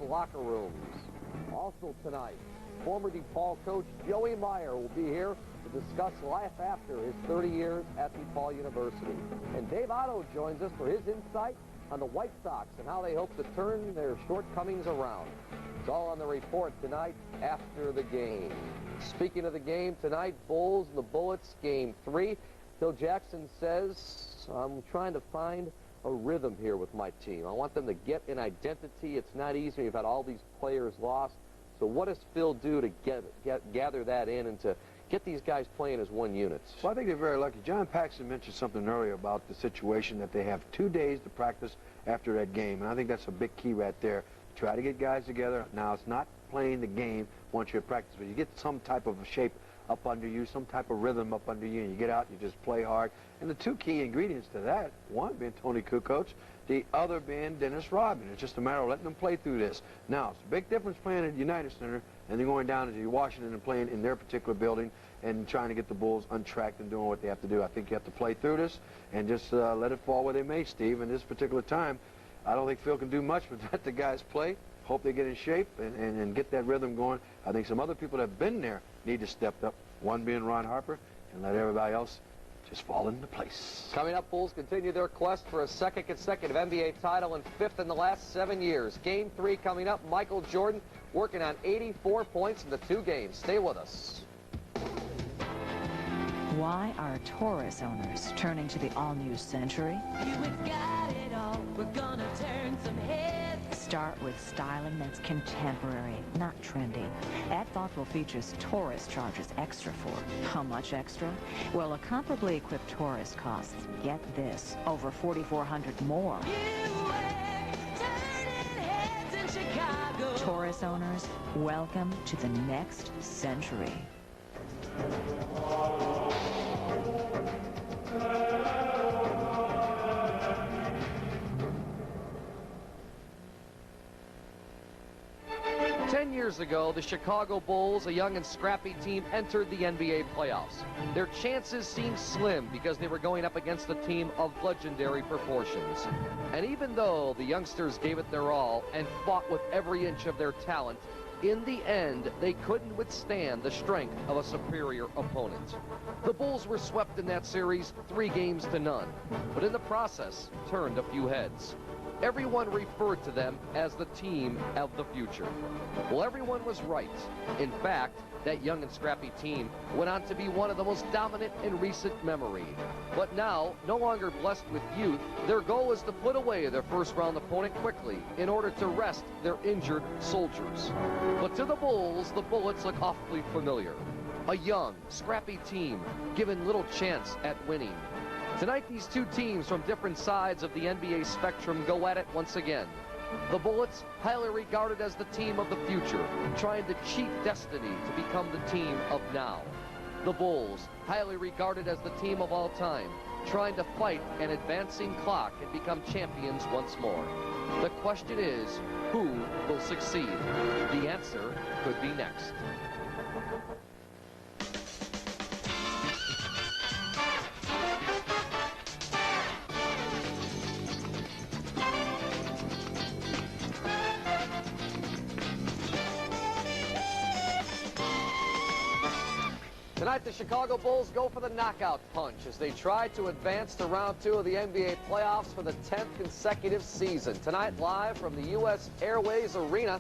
locker rooms. Also tonight, former DePaul coach Joey Meyer will be here to discuss life after his 30 years at DePaul University. And Dave Otto joins us for his insight on the White Sox and how they hope to turn their shortcomings around. It's all on the report tonight after the game. Speaking of the game tonight, Bulls and the Bullets, Game 3. Phil Jackson says, I'm trying to find a rhythm here with my team. I want them to get an identity. It's not easy. You've had all these players lost. So what does Phil do to gather that in and to get these guys playing as one unit? Well, I think they're very lucky. John Paxson mentioned something earlier about the situation that they have 2 days to practice after that game, and I think that's a big key right there. Try to get guys together. Now, it's not playing the game once you're at practice, but you get some type of a shape up under you, some type of rhythm up under you, and you get out and you just play hard. And the two key ingredients to that, one being Tony Kukoc, the other being Dennis Rodman. It's just a matter of letting them play through this. Now, it's a big difference playing at United Center and then going down to Washington and playing in their particular building and trying to get the Bulls untracked and doing what they have to do. I think you have to play through this and just let it fall where they may, Steve. In this particular time, I don't think Phil can do much but let the guys play. Hope they get in shape and get that rhythm going. I think some other people that have been there need to step up, one being Ron Harper, and let everybody else just fall into place. Coming up, Bulls continue their quest for a second consecutive NBA title and 5th in the last 7 years. Game 3 coming up. Michael Jordan working on 84 points in the 2 games. Stay with us. Why are Taurus owners turning to the all-new Century? Got it all. We're gonna turn some heads. Start with styling that's contemporary, not trendy. At Thoughtful Features, Taurus charges extra for. How much extra? Well, a comparably equipped Taurus costs, get this, over $4,400 more. Turning heads in Chicago. Taurus owners, welcome to the next century. 10 years ago, the Chicago Bulls, a young and scrappy team, entered the NBA playoffs. Their chances seemed slim because they were going up against a team of legendary proportions. And even though the youngsters gave it their all and fought with every inch of their talent, in the end, they couldn't withstand the strength of a superior opponent. The Bulls were swept in that series 3-0, but in the process, turned a few heads. Everyone referred to them as the team of the future. Well, everyone was right. In fact, that young and scrappy team went on to be one of the most dominant in recent memory. But now, no longer blessed with youth, their goal is to put away their first-round opponent quickly in order to rest their injured soldiers. But to the Bulls, the Bullets look awfully familiar. A young, scrappy team given little chance at winning. Tonight, these two teams from different sides of the NBA spectrum go at it once again. The Bullets, highly regarded as the team of the future, trying to cheat destiny to become the team of now. The Bulls, highly regarded as the team of all time, trying to fight an advancing clock and become champions once more. The question is, who will succeed? The answer could be next. Tonight, the Chicago Bulls go for the knockout punch as they try to advance to round 2 of the NBA playoffs for the 10th consecutive season. Tonight, live from the U.S. Airways Arena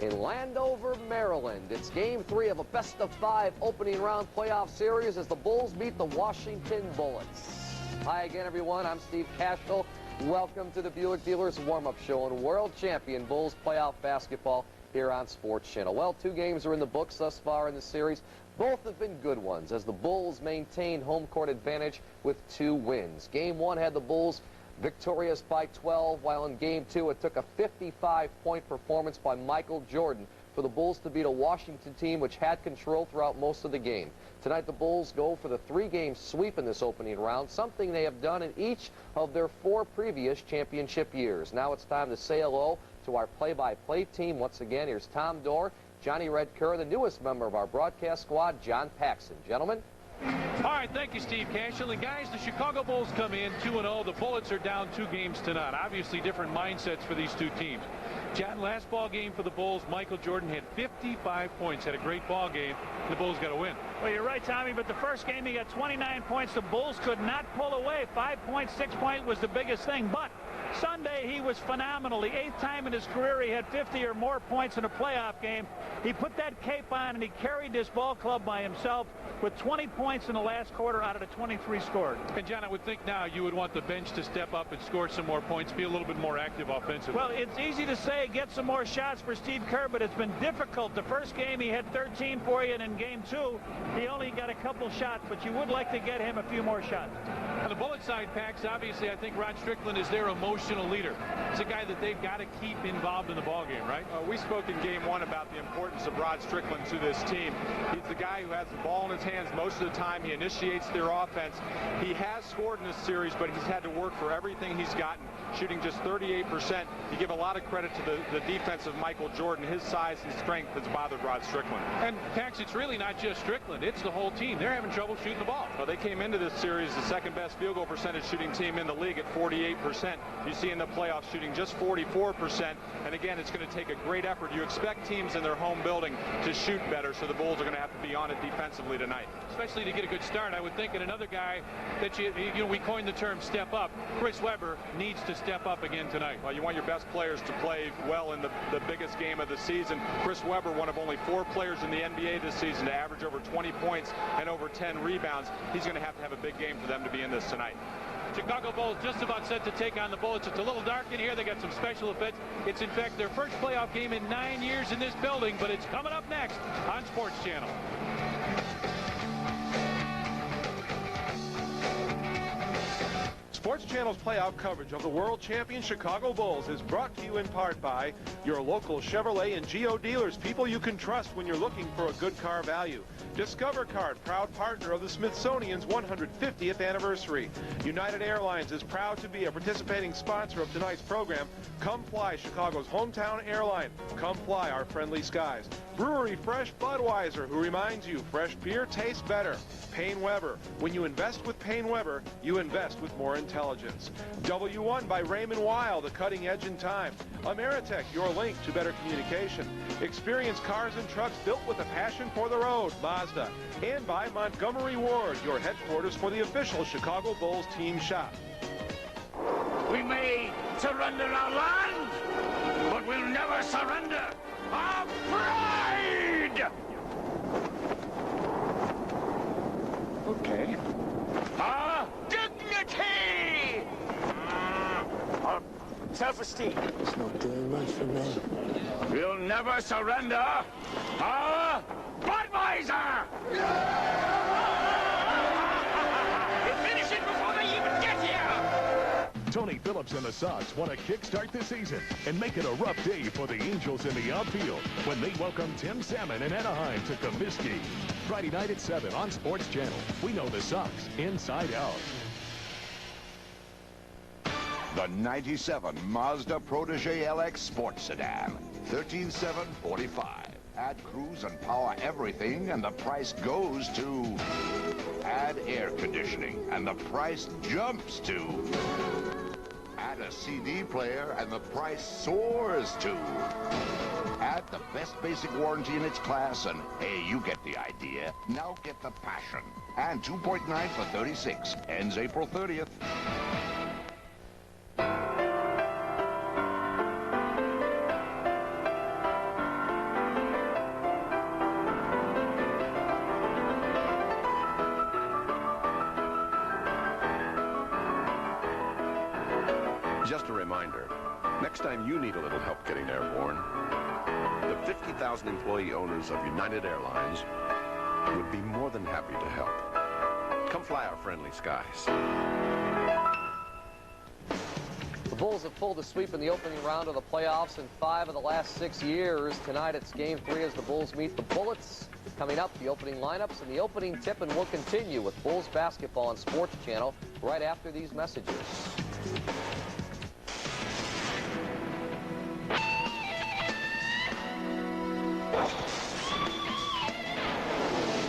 in Landover, Maryland. It's Game 3 of a best-of-5 opening round playoff series as the Bulls meet the Washington Bullets. Hi again, everyone. I'm Steve Cashel. Welcome to the Buick Dealers Warm-Up Show on World Champion Bulls playoff basketball here on Sports Channel. Well, 2 games are in the books thus far in the series. Both have been good ones as the Bulls maintain home court advantage with 2 wins. Game 1 had the Bulls victorious by 12, while in Game 2 it took a 55-point performance by Michael Jordan for the Bulls to beat a Washington team which had control throughout most of the game. Tonight the Bulls go for the 3-game sweep in this opening round, something they have done in each of their 4 previous championship years. Now it's time to say hello to our play-by-play team. Once again, here's Tom Dorr, Johnny Red Kerr, the newest member of our broadcast squad, John Paxson. Gentlemen. All right, thank you, Steve Cashel. And guys, the Chicago Bulls come in 2-0. The Bullets are down 2 games to none. Obviously, different mindsets for these two teams. John, last ball game for the Bulls, Michael Jordan had 55 points, had a great ball game. The Bulls got to win. Well, you're right, Tommy, but the first game he got 29 points. The Bulls could not pull away. 5 points, 6 points was the biggest thing. But Sunday, he was phenomenal. The 8th time in his career he had 50 or more points in a playoff game. He put that cape on, and he carried this ball club by himself with 20 points in the last quarter out of the 23 scored. And, John, I would think now you would want the bench to step up and score some more points, be a little bit more active offensively. Well, it's easy to say get some more shots for Steve Kerr, but it's been difficult. The first game he had 13 for you, and in game 2 he only got a couple shots, but you would like to get him a few more shots. On the Bullet side, Pax, obviously I think Rod Strickland is their emotional leader. It's a guy that they've got to keep involved in the ballgame, right? We spoke in game 1 about the importance of Rod Strickland to this team. He's the guy who has the ball in his hands most of the time. He initiates their offense. He has scored in this series, but he's had to work for everything he's gotten, shooting just 38%. You give a lot of credit to the defense of Michael Jordan. His size and strength has bothered Rod Strickland. And, Pax, it's really not just Strickland. It's the whole team. They're having trouble shooting the ball. Well, they came into this series the second-best field goal percentage shooting team in the league at 48%. You see in the playoffs shooting just 44%. And, again, it's going to take a great effort. You expect teams in their home building to shoot better, so the Bulls are going to have to be on it defensively tonight. Especially to get a good start, I would think. And another guy that we coined the term step up. Chris Webber needs to step up again tonight. Well, you want your best players to play well in the biggest game of the season. Chris Webber, one of only 4 players in the NBA this season to average over 20 points and over 10 rebounds. He's going to have a big game for them to be in this tonight. Chicago Bulls just about set to take on the Bullets. It's a little dark in here. They got some special effects. It's, in fact, their first playoff game in 9 years in this building, but it's coming up next on Sports Channel. Sports Channel's playoff coverage of the world champion Chicago Bulls is brought to you in part by your local Chevrolet and Geo dealers, people you can trust when you're looking for a good car value. Discover Card, proud partner of the Smithsonian's 150th anniversary. United Airlines is proud to be a participating sponsor of tonight's program. Come fly Chicago's hometown airline. Come fly our friendly skies. Brewery Fresh Budweiser, who reminds you fresh beer tastes better. Payne Weber. When you invest with Payne Weber, you invest with more intelligence. W1 by Raymond Weil, the cutting edge in time. Ameritech, your link to better communication. Experience cars and trucks built with a passion for the road, Mazda. And by Montgomery Ward, your headquarters for the official Chicago Bulls team shop. We may surrender our land, but we'll never surrender our pride! Okay. Our dignity! Our self-esteem. It's not doing much for me. We'll never surrender our Budweiser! We'll finish it before they even get here! Tony Phillips and the Sox want to kickstart the season and make it a rough day for the Angels in the outfield when they welcome Tim Salmon in Anaheim to Comiskey. Friday night at 7 on Sports Channel. We know the Sox inside out. The 97 Mazda Protege LX Sports Sedan. 13,745. Add cruise and power everything, and the price goes to... Add air conditioning, and the price jumps to... Add a CD player, and the price soars to... Add the best basic warranty in its class, and hey, you get the idea. Now get the passion. And 2.9 for 36. Ends April 30th. Just a reminder, next time you need a little help getting airborne, the 50,000 employee owners of United Airlines would be more than happy to help. Come fly our friendly skies. The Bulls have pulled a sweep in the opening round of the playoffs in 5 of the last 6 years. Tonight it's Game 3 as the Bulls meet the Bullets. Coming up, the opening lineups and the opening tip, and we'll continue with Bulls basketball on Sports Channel right after these messages.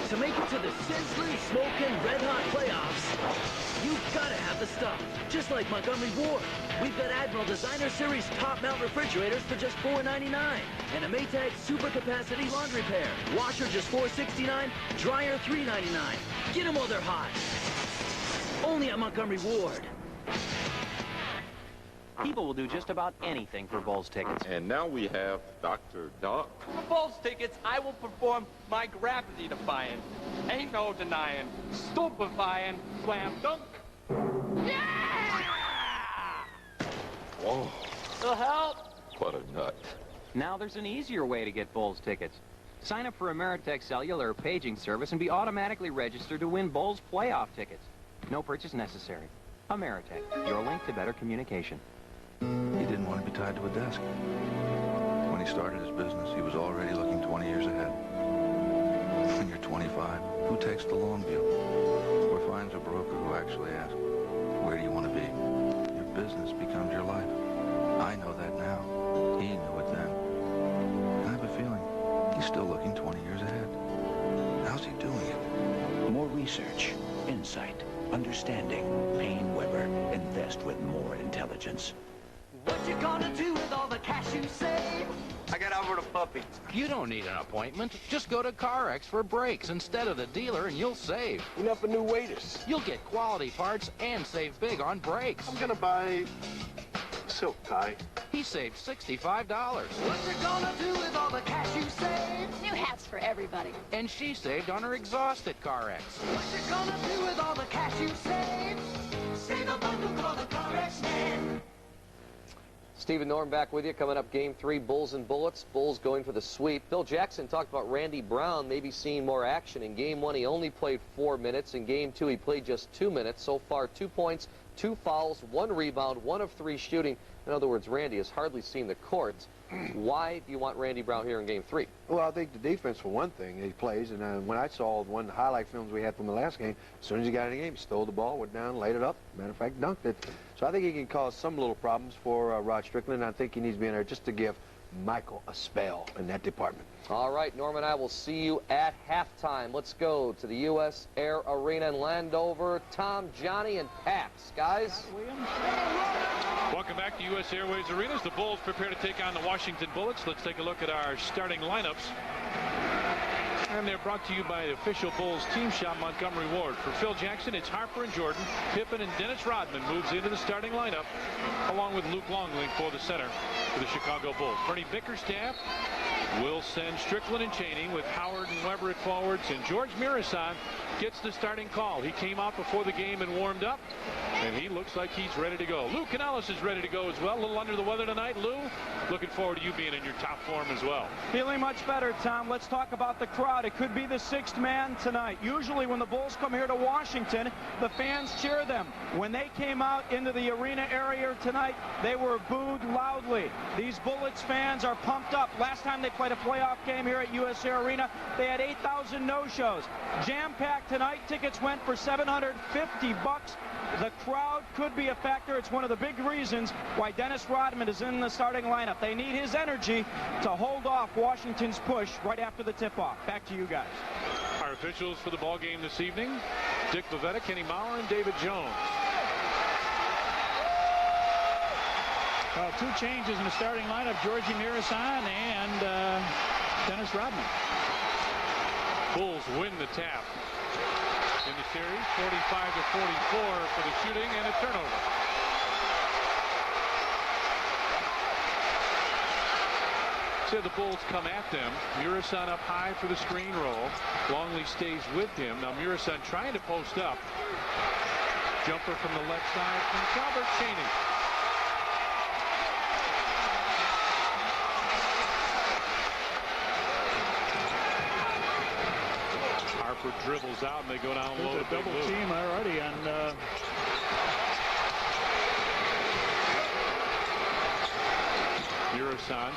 To make it to the Sizzler smoking red-hot playoffs, you've got to have the stuff. Just like Montgomery Ward. We've got Admiral Designer Series top mount refrigerators for just $4.99. And a Maytag Super Capacity laundry pair. Washer just $4.69, dryer $3.99. Get them while they're hot. Only at Montgomery Ward. People will do just about anything for Bulls tickets. And now we have Dr. Doc. For Bulls tickets, I will perform my gravity-defying, ain't no denying, stupefying slam dunk. Yeah! Whoa. The help? What a nut. Now there's an easier way to get Bulls tickets. Sign up for Ameritech Cellular paging service and be automatically registered to win Bulls playoff tickets. No purchase necessary. Ameritech, your link to better communication. He didn't want to be tied to a desk. When he started his business, he was already looking 20 years ahead. When you're 25, who takes the long view? Or finds a broker who actually asks, where do you want to be? Your business becomes your life. I know that now. He knew it then. I have a feeling he's still looking 20 years ahead. How's he doing it? More research, insight, understanding. Payne Weber. Invest with more intelligence. What you gonna do with all the cash you save? I got over the puppy. You don't need an appointment. Just go to CarX for brakes instead of the dealer and you'll save. Enough for new waiters. You'll get quality parts and save big on brakes. I'm gonna buy silk tie. He saved $65. What you gonna do with all the cash you save? New hats for everybody. And she saved on her exhaust at CarX. What you gonna do with all the cash you save? Save a bundle, call the CarX man. Stephen Norm back with you. Coming up, Game 3, Bulls and Bullets. Bulls going for the sweep. Phil Jackson talked about Randy Brown maybe seeing more action. In Game 1, he only played 4 minutes. In Game 2, he played just 2 minutes. So far, 2 points, 2 fouls, 1 rebound, 1 of 3 shooting. In other words, Randy has hardly seen the court. Why do you want Randy Brown here in Game 3? Well, I think the defense, for one thing, he plays. And when I saw one of the highlight films we had from the last game, as soon as he got in the game, he stole the ball, went down, laid it up. Matter of fact, dunked it. So I think he can cause some little problems for Rod Strickland. I think he needs to be in there just to give Michael a spell in that department. All right, Norm and I will see you at halftime. Let's go to the U.S. Air Arena in Landover. Tom, Johnny, and Pax. Guys. Welcome back to U.S. Airways Arena as the Bulls prepare to take on the Washington Bullets. Let's take a look at our starting lineups. And they're brought to you by the official Bulls team shop, Montgomery Ward. For Phil Jackson, it's Harper and Jordan. Pippen and Dennis Rodman moves into the starting lineup, along with Luke Longley for the center for the Chicago Bulls. Bernie Bickerstaff will send Strickland and Chaney with Howard and Weber at forwards, and George Mirasan gets the starting call. He came out before the game and warmed up, and he looks like he's ready to go. Lou Canellis is ready to go as well. A little under the weather tonight. Lou, looking forward to you being in your top form as well. Feeling much better, Tom. Let's talk about the crowd. It could be the 6th man tonight. Usually when the Bulls come here to Washington, the fans cheer them. When they came out into the arena area tonight, they were booed loudly. These Bullets fans are pumped up. Last time they played a playoff game here at US Air Arena, they had 8,000 no-shows. Jam-packed tonight. Tickets went for $750. The crowd could be a factor. It's one of the big reasons why Dennis Rodman is in the starting lineup. They need his energy to hold off Washington's push right after the tip-off. Back to you guys. Our officials for the ball game this evening: Dick Bavetta, Kenny Maurer, and David Jones. 2 changes in the starting lineup: Georgie Mirasan and Dennis Rodman. Bulls win the tap in the series, 45-44 for the shooting and a turnover. So the Bulls come at them. Mirasan up high for the screen roll. Longley stays with him. Now Mirasan trying to post up. Jumper from the left side from Calvert Chaney. Harper dribbles out and they go down low. There's a double team already on Mirasan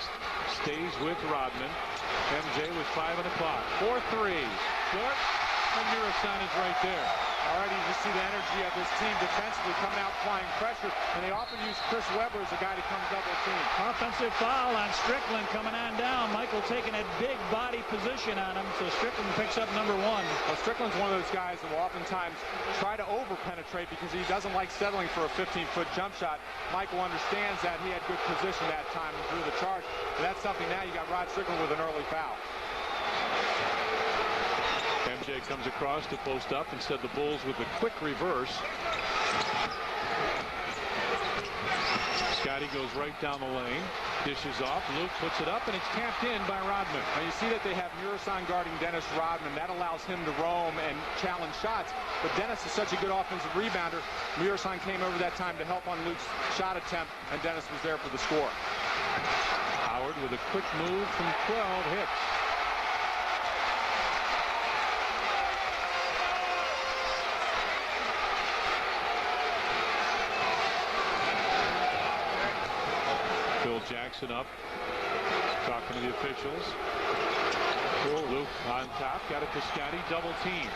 stays with Rodman. MJ with 5 on the clock. 4 threes. Short, and Mirasan is right there. Already you see the energy of this team defensively coming out, applying pressure, and they often use Chris Webber as a guy to come double team. Offensive foul on Strickland coming on down. Michael taking a big body position on him, so Strickland picks up number 1. Well, Strickland's one of those guys that will oftentimes try to over-penetrate because he doesn't like settling for a 15-foot jump shot. Michael understands that. He had good position that time and drew the charge. And that's something now you got Rod Strickland with an early foul. MJ comes across to post up instead the Bulls with a quick reverse. Scotty goes right down the lane, dishes off. Luke puts it up, and it's tapped in by Rodman. Now you see that they have Murasan guarding Dennis Rodman. That allows him to roam and challenge shots. But Dennis is such a good offensive rebounder. Murasan came over that time to help on Luke's shot attempt, and Dennis was there for the score. Howard with a quick move from 12 hits. Phil Jackson up, talking to the officials. Luke on top, got it to Scotty, double team.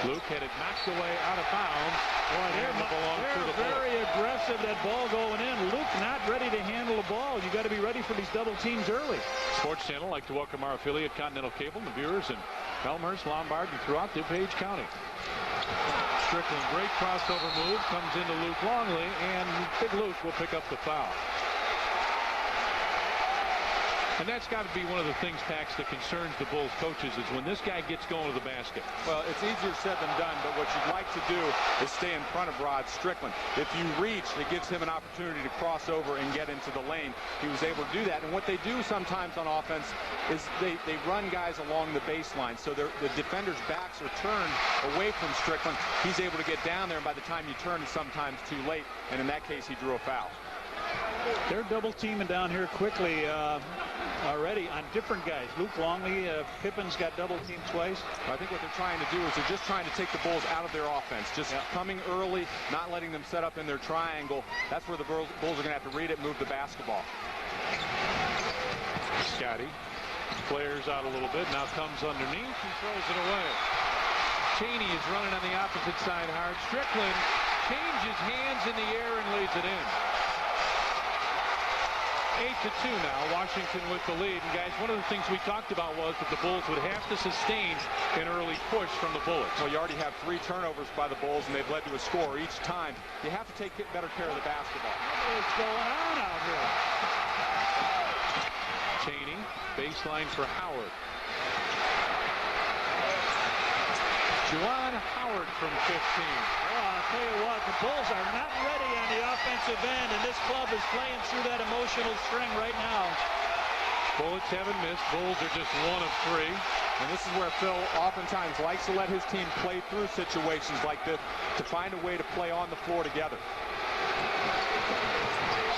Luke had it knocked away out of bounds. Boy, they're very aggressive, that ball going in. Luke not ready to handle the ball. You got to be ready for these double teams early. Sports Channel like to welcome our affiliate Continental Cable, the viewers in Elmhurst, Lombard, and throughout DuPage County. Strickland, great crossover move, comes into Luke Longley, and Big Luke will pick up the foul. And that's got to be one of the things, Pax, that concerns the Bulls coaches is when this guy gets going to the basket. Well, it's easier said than done, but what you'd like to do is stay in front of Rod Strickland. If you reach, it gives him an opportunity to cross over and get into the lane. He was able to do that. And what they do sometimes on offense is they run guys along the baseline. So the defender's backs are turned away from Strickland. He's able to get down there, and by the time you turn, it's sometimes too late. And in that case, he drew a foul. They're double teaming down here quickly already on different guys. Luke Longley, Pippen's got double teamed twice. I think what they're trying to do is they're just trying to take the Bulls out of their offense. Just coming early, not letting them set up in their triangle. That's where the Bulls are going to have to read it, move the basketball. Scotty flares out a little bit, now comes underneath and throws it away. Cheney is running on the opposite side hard. Strickland changes hands in the air and lays it in. 8-2 now, Washington with the lead. And guys, one of the things we talked about was that the Bulls would have to sustain an early push from the Bullets. Well, you already have 3 turnovers by the Bulls, and they've led to a score each time. You have to take better care of the basketball. What's going on out here? Cheney, baseline for Howard. Juwan Howard from 15. Well, I'll tell you what, the Bulls are not ready on the offensive end, and this club is playing through that emotional string right now. Bullets haven't missed. Bulls are just 1 of 3. And this is where Phil oftentimes likes to let his team play through situations like this to find a way to play on the floor together.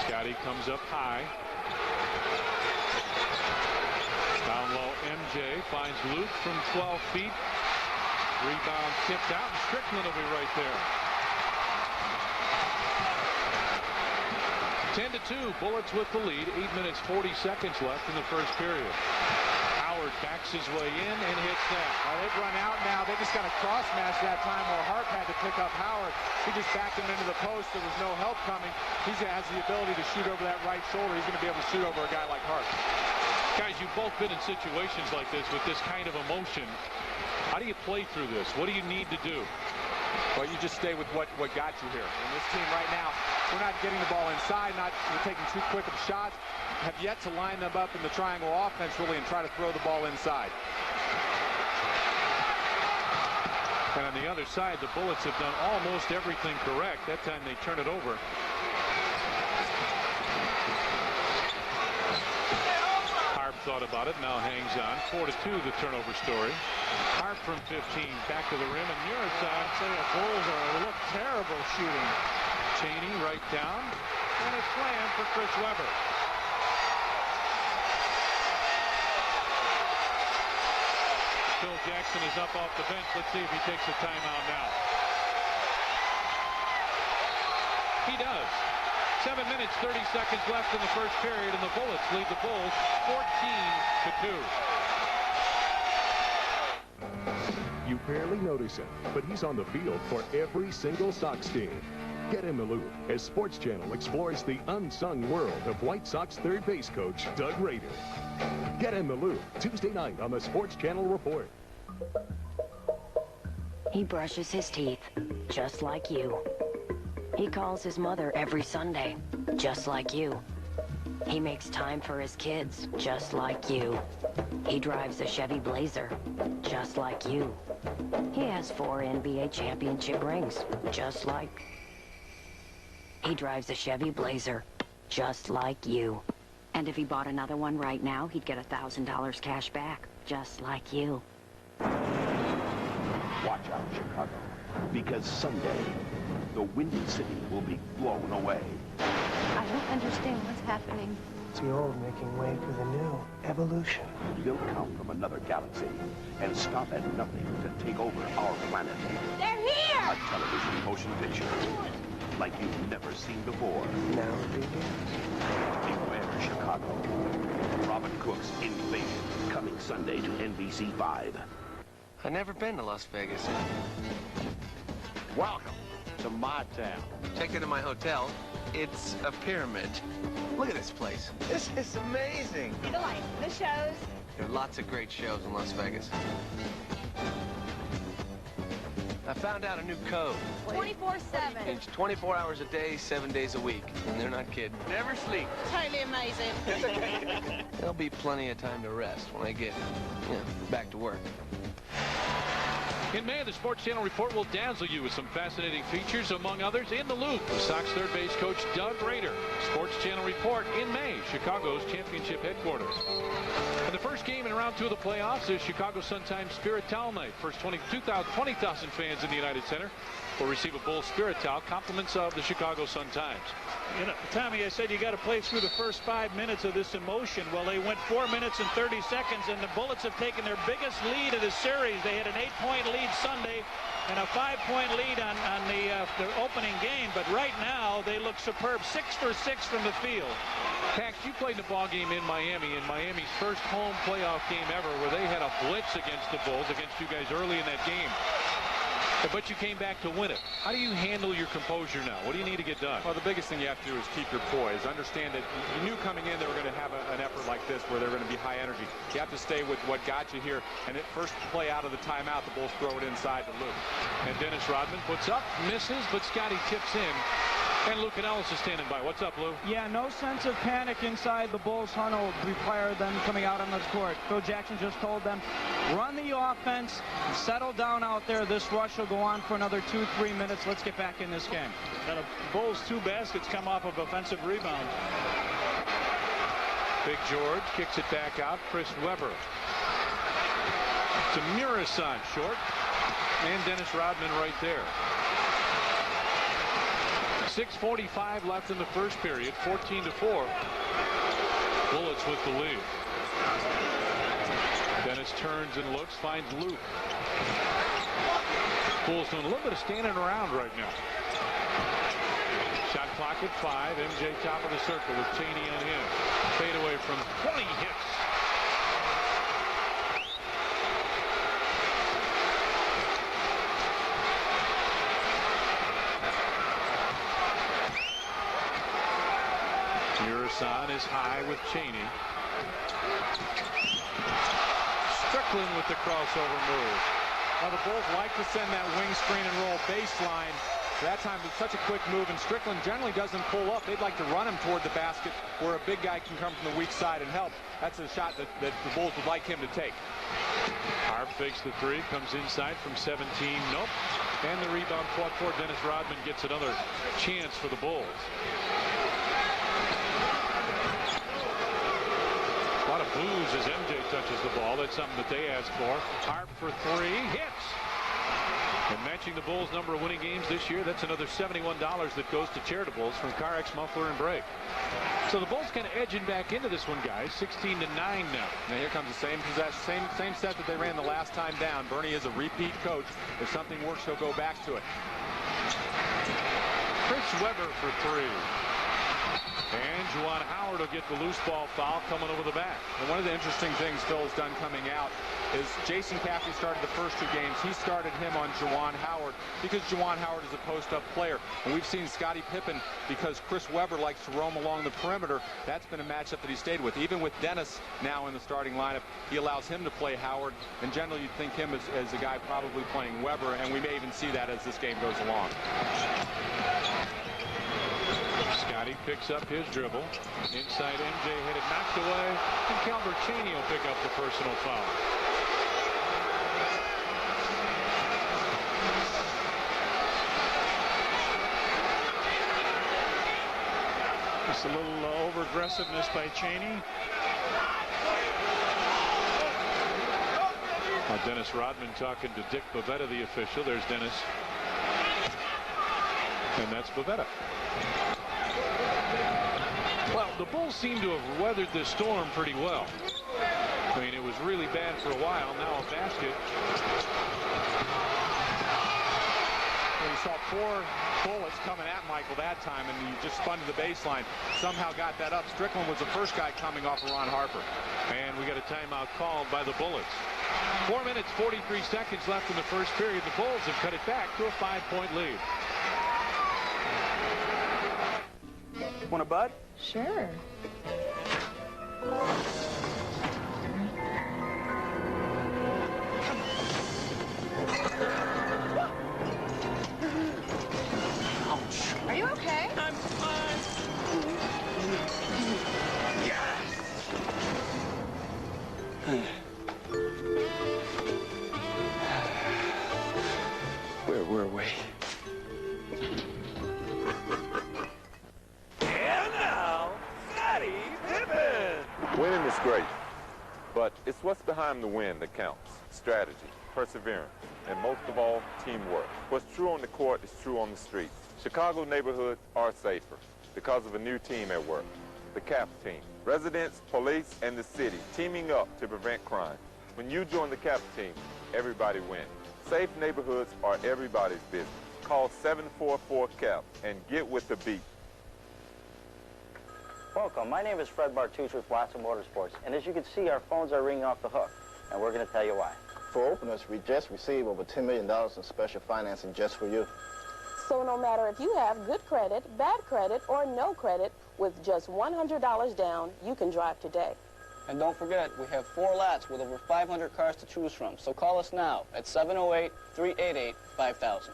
Scotty comes up high. Down low, MJ finds Luke from 12 feet. Rebound tipped out, and Strickland will be right there. 10-2, Bullets with the lead. 8 minutes, 40 seconds left in the first period. Howard backs his way in and hits that. They've run out now. They just got a cross match that time where Hart had to pick up Howard. He just backed him into the post. There was no help coming. He has the ability to shoot over that right shoulder. He's going to be able to shoot over a guy like Hart. Guys, you've both been in situations like this with this kind of emotion. How do you play through this? What do you need to do? Well, you just stay with what got you here. And this team right now, we're not getting the ball inside, we're taking too quick of shots, have yet to line them up in the triangle offense really and try to throw the ball inside. And on the other side, the Bullets have done almost everything correct. That time they turn it over. Harp thought about it, now hangs on. 4-2, the turnover story. Harp from 15, back to the rim, and Murasan. The Bulls look terrible shooting. Cheney right down, and a slam for Chris Webber. Phil Jackson is up off the bench. Let's see if he takes a timeout now. He does. 7 minutes, 30 seconds left in the first period, and the Bullets lead the Bulls 14-2. You barely notice him, but he's on the field for every single Sox team. Get in the loop as Sports Channel explores the unsung world of White Sox third base coach Doug Rader. Get in the loop Tuesday night on the Sports Channel Report. He brushes his teeth, just like you. He calls his mother every Sunday, just like you. He makes time for his kids, just like you. He drives a Chevy Blazer, just like you. He has 4 NBA championship rings, just like... He drives a Chevy Blazer, just like you. And if he bought another one right now, he'd get $1,000 cash back, just like you. Watch out, Chicago, because someday the Windy City will be blown away. I don't understand what's happening. It's the old making way for the new. Evolution. They'll come from another galaxy and stop at nothing to take over our planet. They're here! A television motion picture like you've never seen before. Now it begins. Beware Chicago. Robin Cook's Invasion, coming Sunday to NBC5. I've never been to Las Vegas. Welcome to my town. Checked into my hotel. It's a pyramid. Look at this place. This is amazing. See the lights, the shows. There are lots of great shows in Las Vegas. I found out a new code. 24/7. It's 24 hours a day, 7 days a week. And they're not kidding. Never sleep. Totally amazing. There'll be plenty of time to rest when I get, back to work. In May, the Sports Channel Report will dazzle you with some fascinating features, among others, In the Loop with Sox third base coach Doug Rader. Sports Channel Report in May, Chicago's championship headquarters. And the first game in round 2 of the playoffs is Chicago Sun-Times Spirit Towel Night. First 20,000 fans in the United Center will receive a Bulls Spirit Towel, compliments of the Chicago Sun-Times. You know, Tommy, I said you got to play through the first 5 minutes of this emotion. Well, they went 4 minutes and 30 seconds, and the Bullets have taken their biggest lead of the series. They had an 8-point lead Sunday and a 5-point lead on the opening game. But right now, they look superb. 6 for 6 from the field. Pax, you played in a ball game in Miami's first home playoff game ever, where they had a blitz against the Bulls, against you guys early in that game. But you came back to win it. How do you handle your composure now? What do you need to get done? Well, the biggest thing you have to do is keep your poise. Understand that you knew coming in they were going to have an effort like this where they're going to be high energy. You have to stay with what got you here. And at first play out of the timeout, the Bulls throw it inside to Luke. And Dennis Rodman puts up, misses, but Scotty tips in. And Lou Canellis is standing by. What's up, Lou? Yeah, no sense of panic inside the Bulls huddle prior to them coming out on the court. Phil Jackson just told them, run the offense, settle down out there. This rush will go on for another 2-3 minutes. Let's get back in this game. And the Bulls' 2 baskets come off of offensive rebound. Big George kicks it back out. Chris Webber to Murasan, short. And Dennis Rodman right there. 6:45 left in the first period, 14-4. Bullets with the lead. Dennis turns and looks, finds Luke. Bulls doing a little bit of standing around right now. Shot clock at 5. MJ top of the circle with Cheney on him. Fade away from 20 hits. Murasan is high with Cheney. Strickland with the crossover move. Well, the Bulls like to send that wing screen and roll baseline. That time it's such a quick move, and Strickland generally doesn't pull up. They'd like to run him toward the basket where a big guy can come from the weak side and help. That's a shot that the Bulls would like him to take. Harp fakes the 3, comes inside from 17. Nope. And the rebound fought for. Dennis Rodman gets another chance for the Bulls. A lot of boos as MJ touches the ball. That's something that they asked for. Harp for 3, hits. And matching the Bulls' number of winning games this year, that's another $71 that goes to Charitables from CarX Muffler and Brake. So the Bulls kind of edging back into this one, guys. 16-9 now. Now here comes the same set that they ran the last time down. Bernie is a repeat coach. If something works, he'll go back to it. Chris Webber for 3. And Juwan Howard will get the loose ball foul coming over the back. And one of the interesting things Phil's done coming out is Jason Caffey started the first 2 games. He started him on Juwan Howard because Juwan Howard is a post-up player. And we've seen Scottie Pippen, because Chris Webber likes to roam along the perimeter, that's been a matchup that he stayed with. Even with Dennis now in the starting lineup, he allows him to play Howard. And generally you'd think him as a guy probably playing Webber, and we may even see that as this game goes along. Scottie picks up his dribble. Inside MJ had it knocked away, and Calbert Chaney will pick up the personal foul. Just a little over-aggressiveness by Chaney. Dennis Rodman talking to Dick Bavetta, the official. There's Dennis. And that's Bavetta. Well, the Bulls seem to have weathered this storm pretty well. I mean, it was really bad for a while. Now a basket. Well, you saw 4 bullets coming at Michael that time, and he just spun to the baseline. Somehow got that up. Strickland was the first guy coming off of Ron Harper. And we got a timeout called by the Bullets. 4 minutes, 43 seconds left in the first period. The Bulls have cut it back to a 5-point lead. Want a bud? Sure. Are you okay? I'm fine. Where were we? And now, Scottie Pippen. Winning is great, but it's what's behind the win that counts. Strategy, perseverance, and most of all, teamwork. What's true on the court is true on the street. Chicago neighborhoods are safer because of a new team at work, the CAP team. Residents, police, and the city teaming up to prevent crime. When you join the CAP team, everybody wins. Safe neighborhoods are everybody's business. Call 744-CAP and get with the beat. Welcome. My name is Fred Bartucci with Watson Motorsports, and as you can see, our phones are ringing off the hook, and we're going to tell you why. For openers, we just received over $10 million in special financing just for you. So no matter if you have good credit, bad credit, or no credit, with just $100 down, you can drive today. And don't forget, we have 4 lots with over 500 cars to choose from. So call us now at 708-388-5000.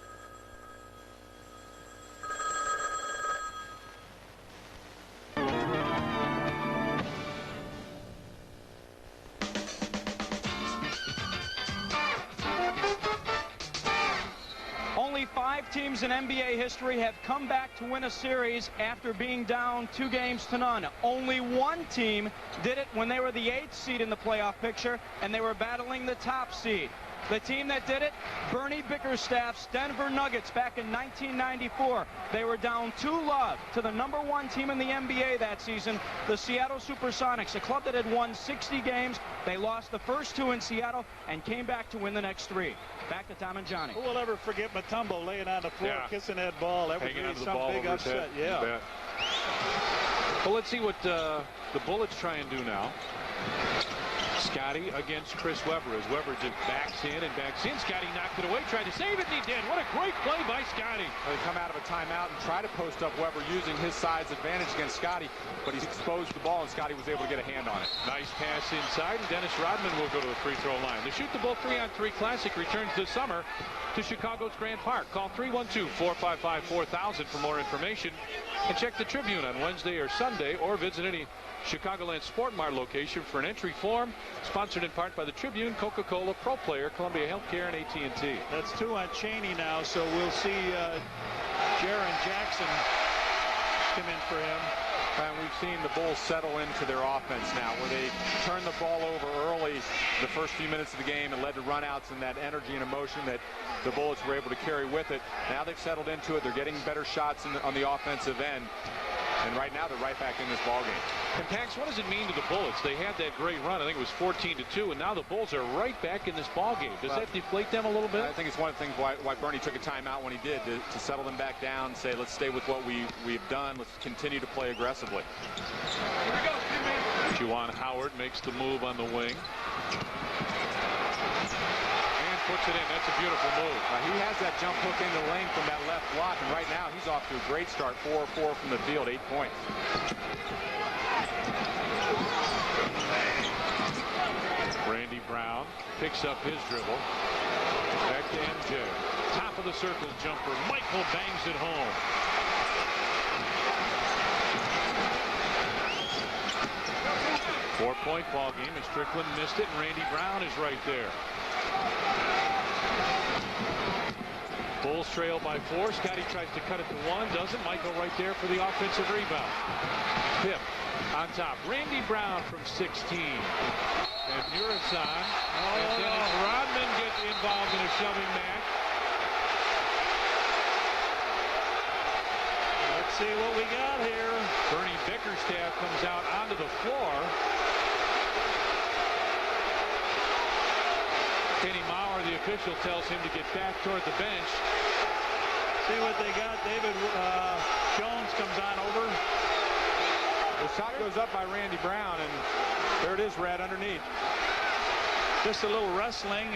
Only 5 teams in NBA history have come back to win a series after being down 2 games to none. Only 1 team did it when they were the 8th seed in the playoff picture, and they were battling the top seed. The team that did it, Bernie Bickerstaff's Denver Nuggets back in 1994. They were down 2-0 to the #1 team in the NBA that season, the Seattle Supersonics, a club that had won 60 games. They lost the first 2 in Seattle and came back to win the next 3. Back to Tom and Johnny. Who will ever forget Mutombo laying on the floor, kissing that ball? That would be some big upset. Yeah. Well, let's see what the Bullets try and do now. Scottie against Chris Webber as Webber just backs in and backs in. Scottie knocked it away, tried to save it, and he did. What a great play by Scottie. They come out of a timeout and try to post up Webber using his size advantage against Scottie, but he's exposed the ball, and Scottie was able to get a hand on it. Nice pass inside, and Dennis Rodman will go to the free throw line. The Shoot the Bull 3-on-3 Classic returns this summer to Chicago's Grant Park. Call 312-455-4000 for more information, and check the Tribune on Wednesday or Sunday, or visit any Chicagoland Sport Mart location for an entry form. Sponsored in part by the Tribune, Coca-Cola, Pro Player, Columbia Healthcare, and AT&T. That's 2 on Chaney now, so we'll see Jaren Jackson come in for him. And we've seen the Bulls settle into their offense now, where they turned the ball over early the first few minutes of the game and led to runouts, and that energy and emotion that the Bullets were able to carry with it. Now they've settled into it. They're getting better shots on the offensive end. And right now, they're right back in this ballgame. And Pax, what does it mean to the Bullets? They had that great run. I think it was 14-2, and now the Bulls are right back in this ballgame. Does that deflate them a little bit? I think it's one of the things why Bernie took a timeout when he did, to settle them back down, say, let's stay with what we've done. Let's continue to play aggressively. Juwan Howard makes the move on the wing. Puts it in. That's a beautiful move. He has that jump hook in the lane from that left block, and right now he's off to a great start. 4-4 from the field, 8 points. Randy Brown picks up his dribble. Back to MJ. Top of the circle jumper. Michael bangs it home. Four-point ball game, and Strickland missed it, and Randy Brown is right there. Bulls trail by 4. Scotty tries to cut it to 1. Doesn't. Michael right there for the offensive rebound. Pip on top. Randy Brown from 16. And Murison. And Dennis Rodman get involved in a shoving match. Let's see what we got here. Bernie Bickerstaff comes out onto the floor. Kenny Maurer, the official, tells him to get back toward the bench. See what they got. David Jones comes on over. The shot goes up by Randy Brown, and there it is, Red, underneath. Just a little wrestling.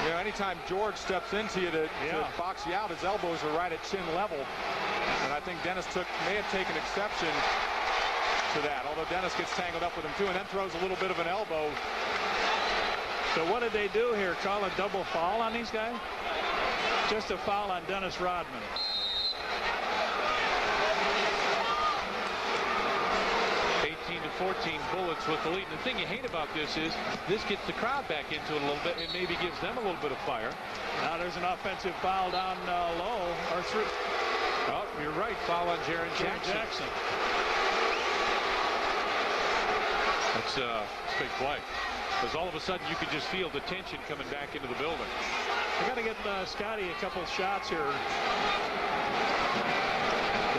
You know, anytime George steps into you to box you out, his elbows are right at chin level. And I think Dennis may have taken exception to that, although Dennis gets tangled up with him too, and then throws a little bit of an elbow. So what did they do here? Call a double foul on these guys? Just a foul on Dennis Rodman. To 14 Bullets with the lead. And the thing you hate about this is this gets the crowd back into it a little bit and maybe gives them a little bit of fire. Now there's an offensive foul down low. Or through. Oh, you're right. Foul on Jaren Jackson. That's a big play. Because all of a sudden you could just feel the tension coming back into the building. We got to get Scotty a couple shots here.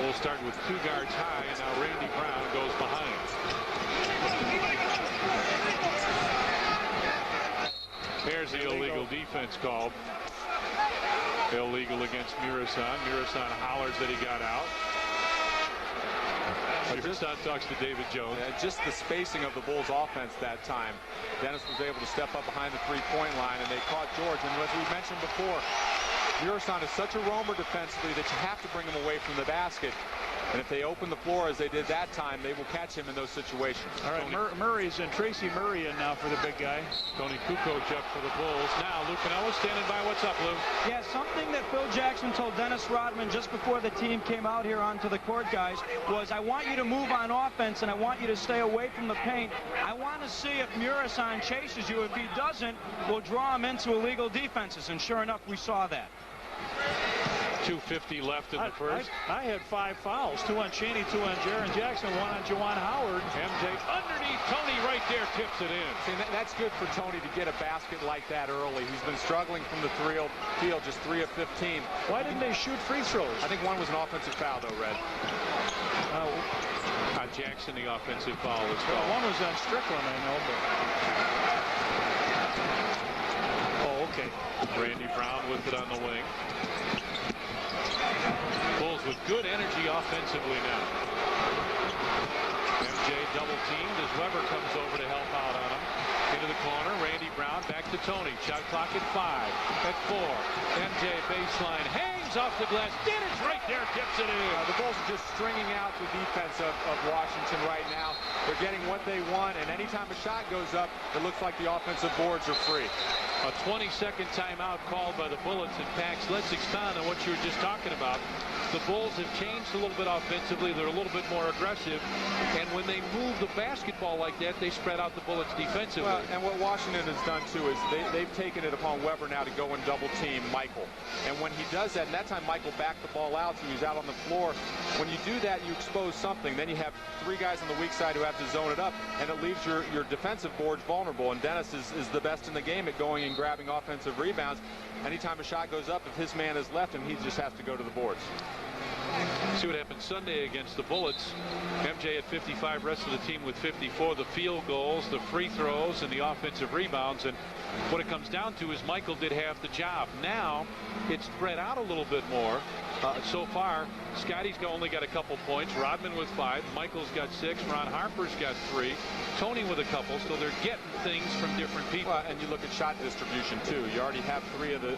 Bulls start with 2 guards high, and now Randy Brown goes behind. There's the illegal defense called. Illegal against Murison. Murison hollers that he got out. Murison talks to David Jones. Just the spacing of the Bulls offense that time. Dennis was able to step up behind the 3-point line, and they caught George. And as we mentioned before, Murison is such a roamer defensively that you have to bring him away from the basket. And if they open the floor as they did that time, they will catch him in those situations. All right, Murray's in. Tracy Murray in now for the big guy. Tony Kukoc up for the Bulls. Now Lou Piniella standing by. What's up, Lou? Yeah, something that Phil Jackson told Dennis Rodman just before the team came out here onto the court, guys, was I want you to move on offense and I want you to stay away from the paint. I want to see if Murison chases you. If he doesn't, we'll draw him into illegal defenses. And sure enough, we saw that. 2:50 left in the first. I had 5 fouls. 2 on Cheney, 2 on Jaren Jackson, 1 on Juwan Howard. MJ underneath. Tony right there tips it in. See, that's good for Tony to get a basket like that early. He's been struggling from the field, just 3 of 15. Why didn't they shoot free throws? I think one was an offensive foul, though, Red. Jackson, the offensive foul was called. One was on Strickland, I know, but... Oh, okay. Randy Brown with it on the wing. Bulls with good energy offensively now. MJ double teamed as Weber comes over to help out on him. Into the corner, Randy Brown back to Tony. Shot clock at 5, at 4. MJ baseline, hangs off the glass. Dennis right there, tips it in. The Bulls are just stringing out the defense of Washington right now. They're getting what they want, and anytime a shot goes up, it looks like the offensive boards are free. A 20-second timeout called by the Bullets, and Pax, let's expound on what you were just talking about. the Bulls have changed a little bit offensively. They're a little bit more aggressive. And when they move the basketball like that, they spread out the Bullets defensively. Well, and what Washington has done, too, is they've taken it upon Weber now to go and double-team Michael. And when he does that, and that time Michael backed the ball out, so he was out on the floor. When you do that, you expose something. Then you have 3 guys on the weak side who have to zone it up, and it leaves your defensive boards vulnerable. And Dennis is the best in the game at going and grabbing offensive rebounds. Anytime a shot goes up, if his man is left him, he just has to go to the boards. See what happened Sunday against the Bullets. MJ at 55, rest of the team with 54. The field goals, the free throws, and the offensive rebounds. And what it comes down to is Michael did half the job. Now it's spread out a little bit more. So far, Scotty's only got a couple points. Rodman with 5. Michael's got 6. Ron Harper's got 3. Tony with a couple. So they're getting things from different people. And you look at shot distribution, too. You already have 3 of the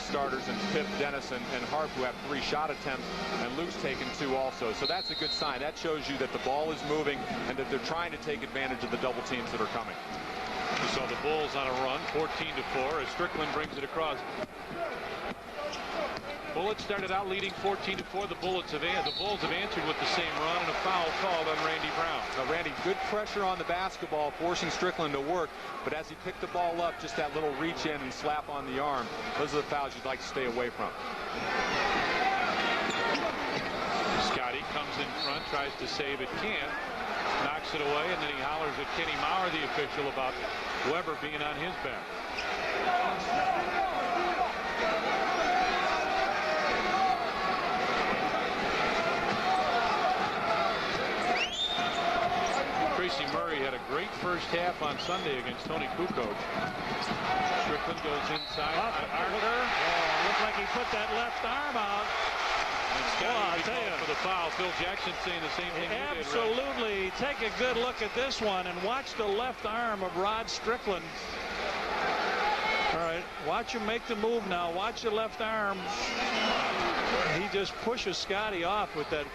starters, and Pip, Dennis, and Harp, who have 3 shot attempts, and Luke's taken 2 also. So that's a good sign. That shows you that the ball is moving and that they're trying to take advantage of the double teams that are coming. We saw the Bulls on a run, 14-4, as Strickland brings it across. Bullets started out leading 14-4. The Bulls have answered with the same run, and a foul called on Randy Brown. Now, Randy, good pressure on the basketball, forcing Strickland to work. But as he picked the ball up, just that little reach in and slap on the arm, those are the fouls you'd like to stay away from. Scotty comes in front, tries to save it, can't. Knocks it away, and then he hollers at Kenny Maurer, the official, about Weber being on his back. Tracy Murray had a great first half on Sunday against Tony Kukoc. Strickland goes inside on Harper. Looked like he put that left arm out. And Scotty called for the foul. Phil Jackson saying the same thing. Absolutely. Take a good look at this one and watch the left arm of Rod Strickland. All right, watch him make the move now. Watch the left arm. He just pushes Scotty off with that.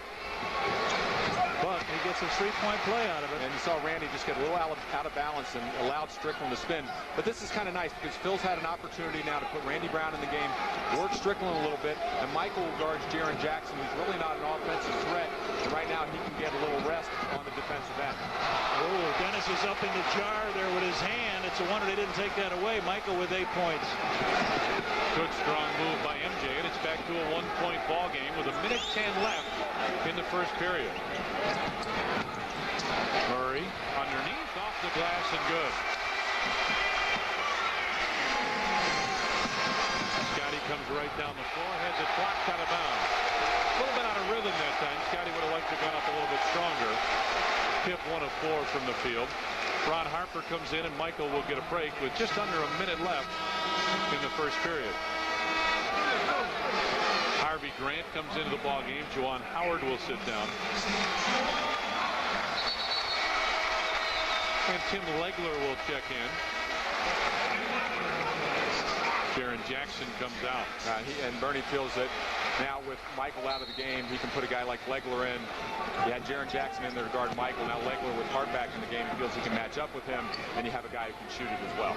But he gets a 3-point play out of it. And you saw Randy just get a little out of balance and allowed Strickland to spin. But this is kind of nice because Phil's had an opportunity now to put Randy Brown in the game, work Strickland a little bit, and Michael guards Jaren Jackson, who's really not an offensive threat. And right now he can get a little rest on the defensive end. Oh, Dennis is up in the jar there with his hand. It's a wonder they didn't take that away. Michael with 8 points. Good strong move by MJ, and it's back to a 1-point ball game with 1:10 left in the first period. Murray underneath, off the glass, and good. Scotty comes right down the floor, has it blocked out of bounds. A little bit out of rhythm that time. Scotty would have liked to have gone up a little bit stronger. Pip 1 of 4 from the field. Ron Harper comes in, and Michael will get a break with just under a minute left in the first period. Harvey Grant comes into the ball game. Juwan Howard will sit down. And Tim Legler will check in. Jaren Jackson comes out. And Bernie feels that now with Michael out of the game, he can put a guy like Legler in. You had Jaren Jackson in there to guard Michael. Now Legler with Hart back in the game, he feels he can match up with him, and you have a guy who can shoot it as well.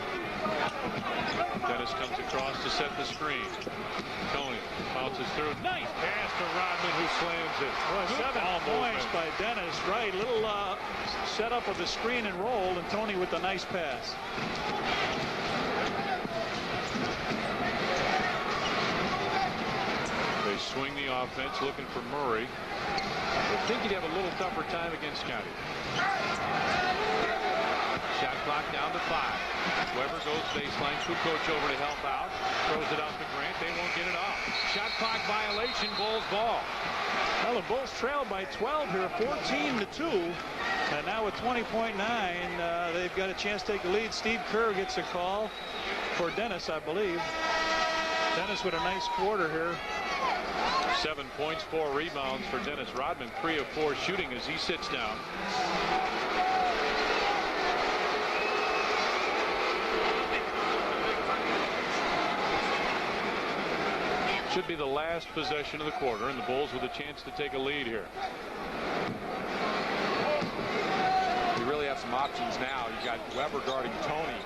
Dennis comes across to set the screen. Tony bounces through. Nice pass to Rodman, who slams it. Well, 7 points by Dennis. Right, little setup of the screen and roll, and Tony with the nice pass. They swing the offense, looking for Murray. I think he'd have a little tougher time against Scotty. Shot clock down to 5. Weber goes baseline. Kukoc over to help out. Throws it out to Grant. They won't get it off. Shot clock violation. Bulls ball. Well, the Bulls trailed by 12 here, 14-2. And now with 20.9, they've got a chance to take the lead. Steve Kerr gets a call for Dennis, I believe. Dennis with a nice quarter here. 7 points, 4 rebounds for Dennis Rodman. 3 of 4 shooting as he sits down. Should be the last possession of the quarter, and the Bulls with a chance to take a lead here. You really have some options now. You got Weber guarding Tony,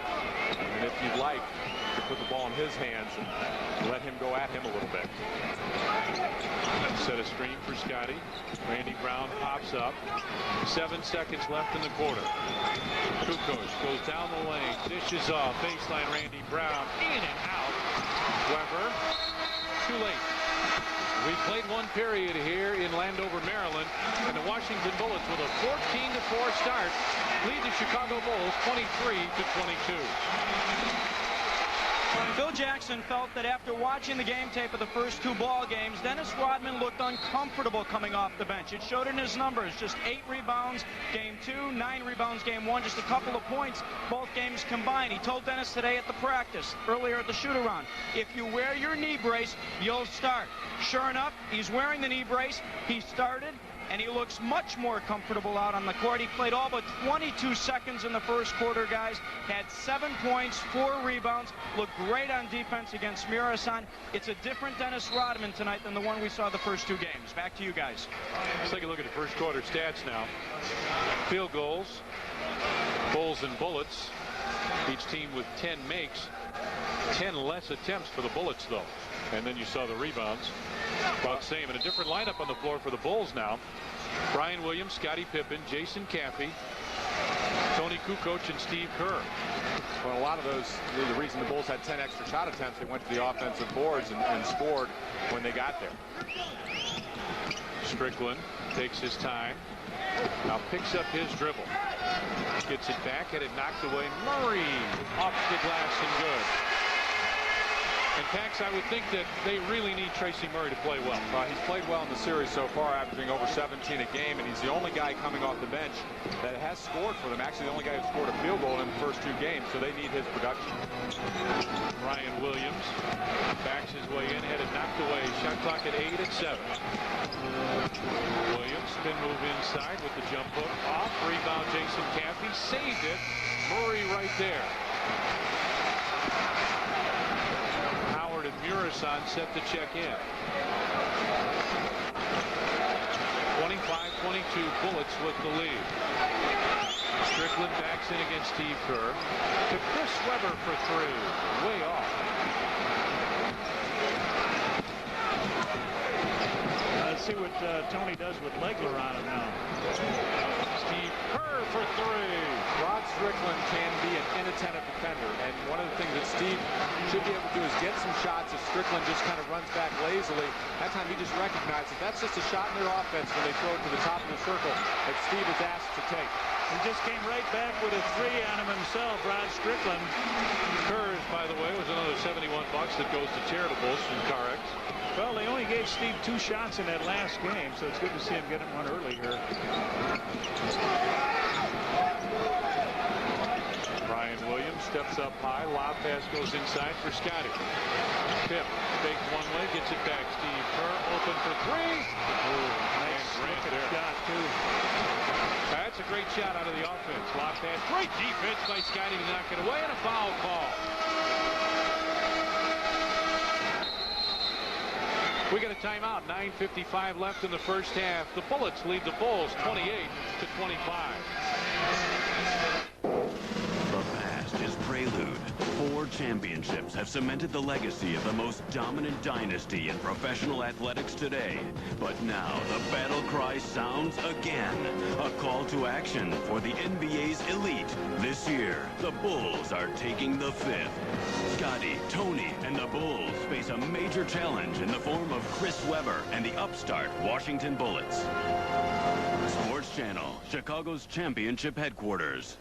and if you'd like, to put the ball in his hands and let him go at him a little bit. Set a screen for Scotty. Randy Brown pops up. 7 seconds left in the quarter. Kukoc goes down the lane, dishes off, baseline Randy Brown, in and out. Weber, too late. We played one period here in Landover, Maryland, and the Washington Bullets with a 14-4 start lead the Chicago Bulls 23-22. Phil Jackson felt that after watching the game tape of the first 2 ball games, Dennis Rodman looked uncomfortable coming off the bench. It showed in his numbers, just 8 rebounds game 2, 9 rebounds game 1, just a couple of points both games combined. He told Dennis today at the practice, earlier at the shoot-around, if you wear your knee brace, you'll start. Sure enough, he's wearing the knee brace. He started, and he looks much more comfortable out on the court. He played all but 22 seconds in the first quarter, guys. Had 7 points, 4 rebounds. Looked great on defense against Murasan. It's a different Dennis Rodman tonight than the one we saw the first 2 games. Back to you guys. Let's take a look at the first quarter stats now. Field goals, Bulls and Bullets. Each team with 10 makes. 10 less attempts for the Bullets, though. And then you saw the rebounds. About the same. And a different lineup on the floor for the Bulls now. Brian Williams, Scottie Pippen, Jason Caffey, Tony Kukoc, and Steve Kerr. Well, a lot of those, the reason the Bulls had 10 extra shot attempts, they went to the offensive boards and scored when they got there. Strickland takes his time. Now picks up his dribble. Gets it back, had it knocked away. Murray off the glass and good. And Pax, I would think that they really need Tracy Murray to play well. He's played well in the series so far, averaging over 17 a game, and he's the only guy coming off the bench that has scored for them. Actually, the only guy who scored a field goal in the first 2 games, so they need his production. Ryan Williams backs his way in, had it knocked away. Shot clock at 8 at 7. Williams spin move inside with the jump hook off. Rebound Jason Caffey, saved it. Murray right there. And Murasan set to check in. 25-22 Bullets with the lead. Strickland backs in against Steve Kerr. To Chris Weber for 3. Way off. Let's see what Tony does with Legler on him now. Steve Kerr for 3. Rod Strickland can be an inattentive defender, and one of the things that Steve should be able to do is get some shots if Strickland just kind of runs back lazily. That time he just recognizes that's just a shot in their offense when they throw it to the top of the circle that Steve is asked to take. He just came right back with a 3 on him himself, Rod Strickland. Kerr's, by the way, was another $71 that goes to charitables from Carex. Well, they only gave Steve 2 shots in that last game, so it's good to see him getting one early here. Brian Williams steps up high. Lob pass goes inside for Scotty. Pip fakes one way, gets it back. Steve Kerr open for 3. Nice shot, too. That's a great shot out of the offense. Lob pass. Great defense by Scotty to knock it away, and a foul call. We got a timeout. 9:55 left in the first half. The Bullets lead the Bulls 28-25. The past is prelude. 4 championships have cemented the legacy of the most dominant dynasty in professional athletics today. But now the battle cry sounds again. A call to action for the NBA's elite. This year, the Bulls are taking the 5th. Scotty, Tony, and the Bulls face a major challenge in the form of Chris Weber and the upstart Washington Bullets. Sports Channel, Chicago's championship headquarters.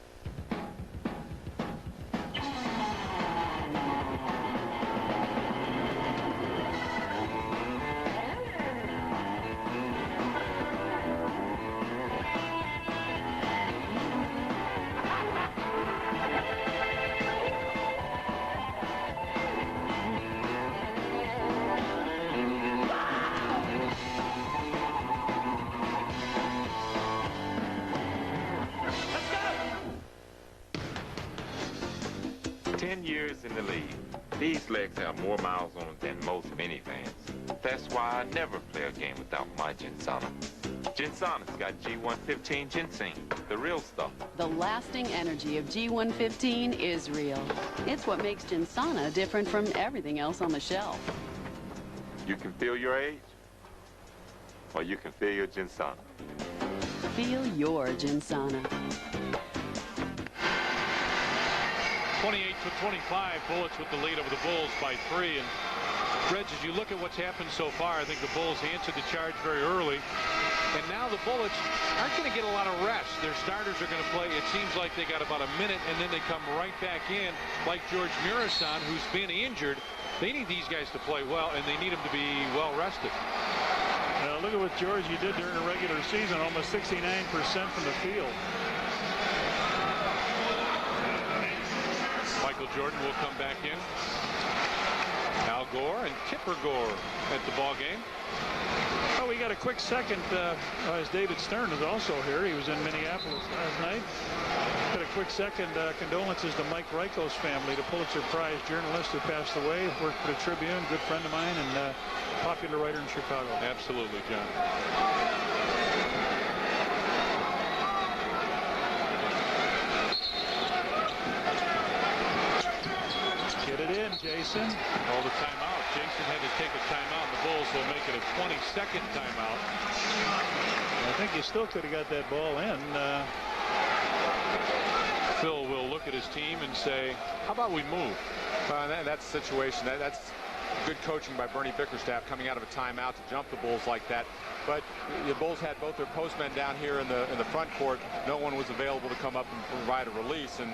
In the league. These legs have more miles on them than most minivans. That's why I never play a game without my Gensana. Ginsana's got G115 ginseng, the real stuff. The lasting energy of G115 is real. It's what makes Ginsana different from everything else on the shelf. You can feel your age, or you can feel your Ginsana. Feel your Ginsana. 28-25, Bullets with the lead over the Bulls by 3. And Reg, as you look at what's happened so far, I think the Bulls answered the charge very early. And now the Bullets aren't going to get a lot of rest. Their starters are going to play. It seems like they got about a minute, and then they come right back in, like George Murasan, who's been injured. They need these guys to play well, and they need them to be well rested. Now look at what George did during the regular season, almost 69% from the field. Michael Jordan will come back in. Al Gore and Tipper Gore at the ball game. Oh, we got a quick second as David Stern is also here. He was in Minneapolis last night. Got a quick second condolences to Mike Reicho's family, the Pulitzer Prize journalist who passed away, worked for the Tribune, good friend of mine, and popular writer in Chicago. Absolutely, John. Get it in, Jason. All the timeout. Jason had to take a timeout. The Bulls will make it a 22nd timeout. I think you still could have got that ball in. Phil will look at his team and say, how about we move? That's a situation. That's good coaching by Bernie Bickerstaff coming out of a timeout to jump the Bulls like that. But the Bulls had both their postmen down here in the front court. No one was available to come up and provide a release, and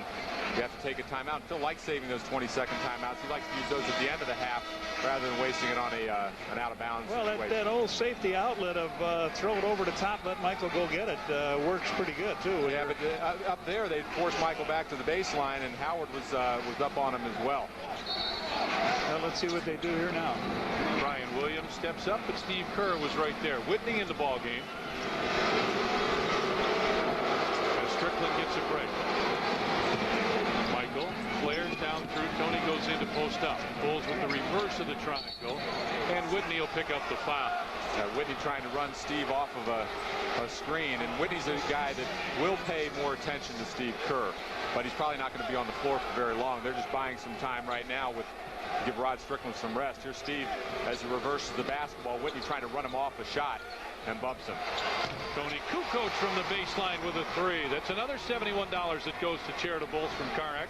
you have to take a timeout. Phil likes saving those 20-second timeouts. He likes to use those at the end of the half rather than wasting it on an out-of-bounds situation. That old safety outlet of throw it over the top, let Michael go get it, works pretty good, too. Yeah, but up there, they forced Michael back to the baseline, and Howard was up on him as well. Well, let's see what they do here now. Brian Williams steps up, but Steve Kerr was right there. Whitney in the ball game. As Strickland gets a break. Michael flares down through. Tony goes in to post up. Bulls with the reverse of the triangle. And Whitney will pick up the foul. Whitney trying to run Steve off of a screen. And Whitney's a guy that will pay more attention to Steve Kerr. But he's probably not going to be on the floor for very long. They're just buying some time right now to give Rod Strickland some rest. Here's Steve as he reverses the basketball. Whitney trying to run him off a shot and bumps him. Tony Kukoc from the baseline with a 3. That's another $71 that goes to Charitables from CarX.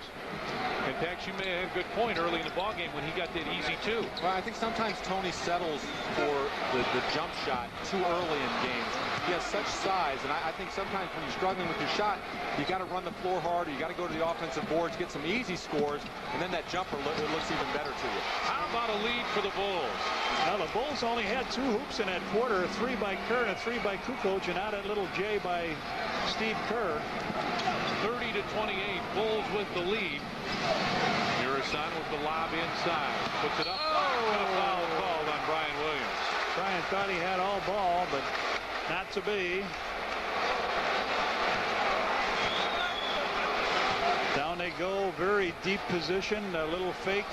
In fact, you may have a good point early in the ballgame when he got that easy 2. Well, I think sometimes Tony settles for the jump shot too early in games. He has such size, and I think sometimes when you're struggling with your shot, you got to run the floor harder. You got to go to the offensive boards, get some easy scores, and then that jumper looks even better to you. How about a lead for the Bulls? Now, the Bulls only had 2 hoops in that quarter, a 3 by Kerr and a 3 by Kukoc, and now that little J by Steve Kerr. 30-28, Bulls with the lead. Murasan with the lob inside. Puts it up. And a foul called on Brian Williams. Brian thought he had all ball, but not to be. Down they go, very deep position, a little fake.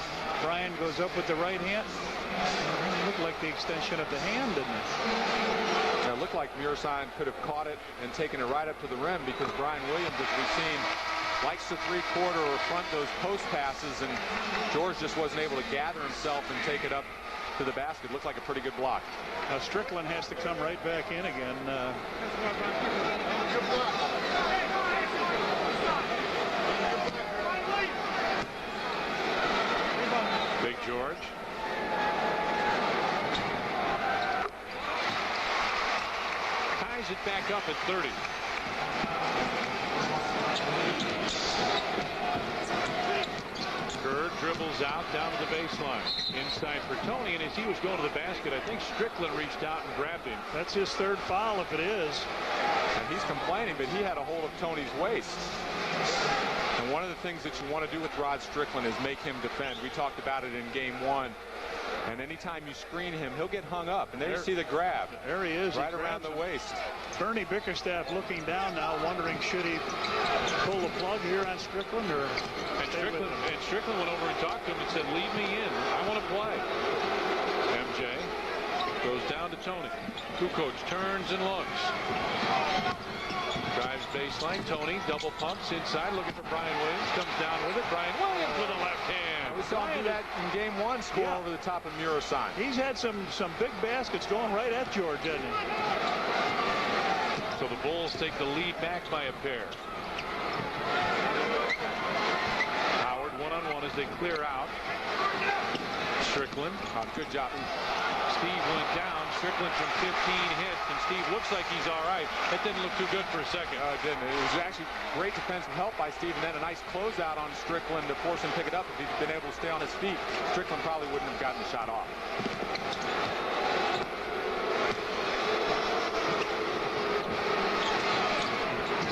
Brian goes up with the right hand. It looked like the extension of the hand, didn't it? It looked like Murasan could have caught it and taken it right up to the rim, because Brian Williams, as we've seen, likes to three-quarter or front those post passes, and George just wasn't able to gather himself and take it up to the basket. Looked like a pretty good block. Now Strickland has to come right back in again. Big George. Ties it back up at 30. Kerr dribbles out down to the baseline. Inside for Tony, and as he was going to the basket, I think Strickland reached out and grabbed him. That's his 3rd foul if it is. And he's complaining, but he had a hold of Tony's waist. And one of the things that you want to do with Rod Strickland is make him defend. We talked about it in game 1. And anytime you screen him, he'll get hung up. And there you see the grab. There he is. Right around the waist. Bernie Bickerstaff looking down now, wondering should he pull the plug here on Strickland or Strickland went over and talked to him and said, leave me in. I want to play. MJ goes down to Tony. Kukoc turns and looks. Drives baseline. Tony double pumps inside, looking for Brian Williams. Comes down with it. Brian Williams with a left hand. We saw him do that in game one, score over the top of Murasan. He's had some big baskets going right at George, hasn't he? So the Bulls take the lead back by a pair. Howard one-on-one as they clear out. Strickland. Good job. Steve went down. Strickland from 15 hits, and Steve looks like he's all right. That didn't look too good for a second. It didn't. It was actually great defensive help by Steve, and then a nice closeout on Strickland to force him to pick it up. If he'd been able to stay on his feet, Strickland probably wouldn't have gotten the shot off.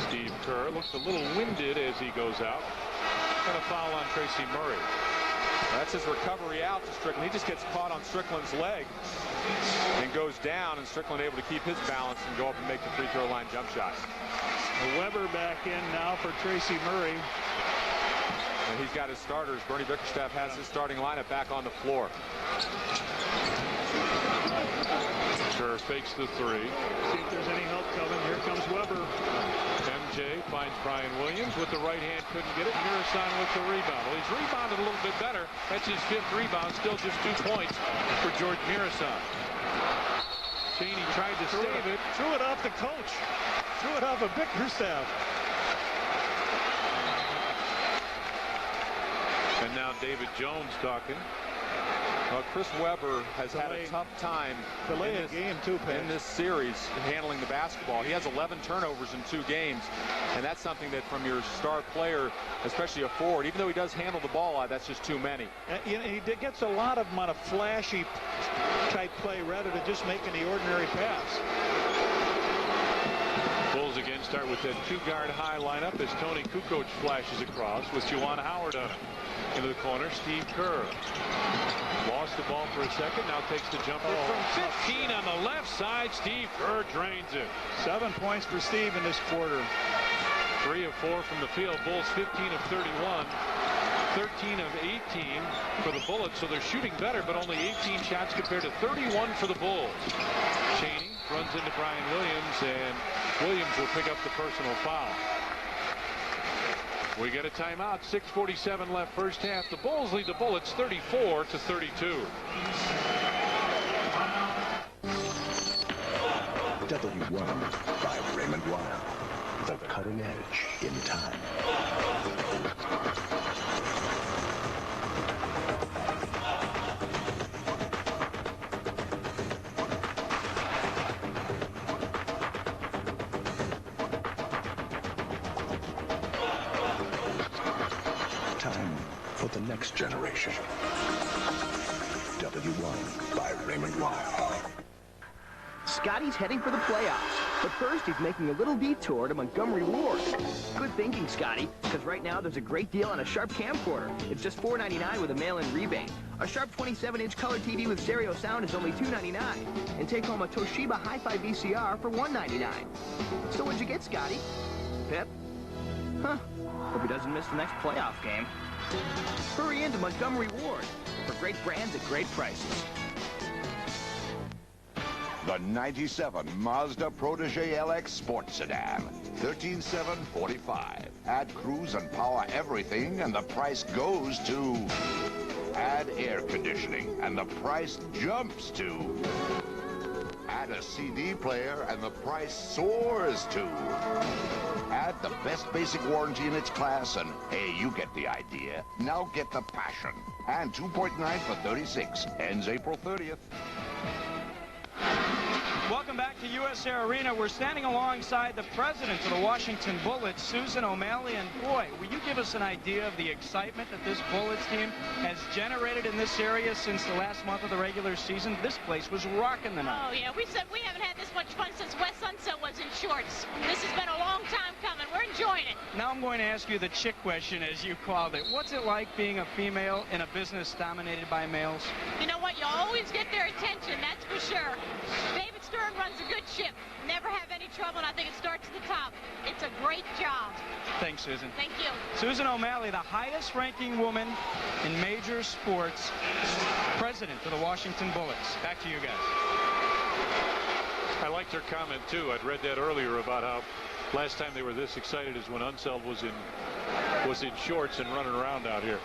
Steve Kerr looks a little winded as he goes out. And a foul on Tracy Murray. That's his recovery out to Strickland. He just gets caught on Strickland's leg and goes down, and Strickland able to keep his balance and go up and make the free throw line jump shot. Weber back in now for Tracy Murray. And he's got his starters. Bernie Bickerstaff has his starting lineup back on the floor. Kerr fakes the three. See if there's any help coming. Here comes Weber. MJ finds Brian Williams with the right hand, couldn't get it. Murasan with the rebound. Well, he's rebounded a little bit better. That's his 5th rebound, still just 2 points for George Murasan. Cheney tried to save it. Threw it off the coach. Threw it off of Bickerstaff. And now David Jones talking. Chris Weber has had a tough time in this series handling the basketball. He has 11 turnovers in 2 games, and that's something that from your star player, especially a forward, even though he does handle the ball a lot, that's just too many. He gets a lot of them on a flashy type play rather than just making the ordinary pass. Bulls again start with that 2-guard high lineup as Tony Kukoc flashes across with Juwan Howard on it. Into the corner, Steve Kerr. Lost the ball for a second, now takes the jumper from 15 on the left side. Steve Kerr drains it. 7 points for Steve in this quarter. 3 of 4 from the field. Bulls 15 of 31. 13 of 18 for the Bullets, so they're shooting better, but only 18 shots compared to 31 for the Bulls. Cheney runs into Brian Williams, and Williams will pick up the personal foul. We get a timeout. 6:47 left first half. The Bulls lead the Bullets 34-32. W1 by Raymond Weil. The cutting edge in time. Time for the next generation. W1 by Raymond Weil. Scotty's heading for the playoffs, but first he's making a little detour to Montgomery Ward. Good thinking, Scotty, because right now there's a great deal on a Sharp camcorder. It's just $4.99 with a mail-in rebate. A Sharp 27-inch color TV with stereo sound is only $2.99. And take home a Toshiba Hi-Fi VCR for $1.99. So what'd you get, Scotty? Pip? Huh. Hope he doesn't miss the next playoff game. Hurry into Montgomery Ward for great brands at great prices. The 97 Mazda Protege LX Sports Sedan. $13,745. Add cruise and power everything, and the price goes to... Add air conditioning, and the price jumps to... Add a CD player, and the price soars to... Add the best basic warranty in its class, and hey, you get the idea. Now get the passion. And 2.9 for $36. Ends April 30th. Welcome back to US Air Arena. We're standing alongside the president of the Washington Bullets, Susan O'Malley. And boy, will you give us an idea of the excitement that this Bullets team has generated in this area since the last month of the regular season? This place was rocking the night. Oh, yeah. We said we haven't had this much fun since Wes Unseld was in shorts. This has been a long time coming. We're enjoying it. Now I'm going to ask you the chick question, as you called it. What's it like being a female in a business dominated by males? You know what? You always get their attention, that's for sure. David Stern runs a good ship. Never have any trouble, and I think it starts at the top. It's a great job. Thanks, Susan. Thank you. Susan O'Malley, the highest-ranking woman in major sports, president of the Washington Bullets. Back to you guys. liked her comment, too. I'd read that earlier about how last time they were this excited is when Unseld was in shorts and running around out here.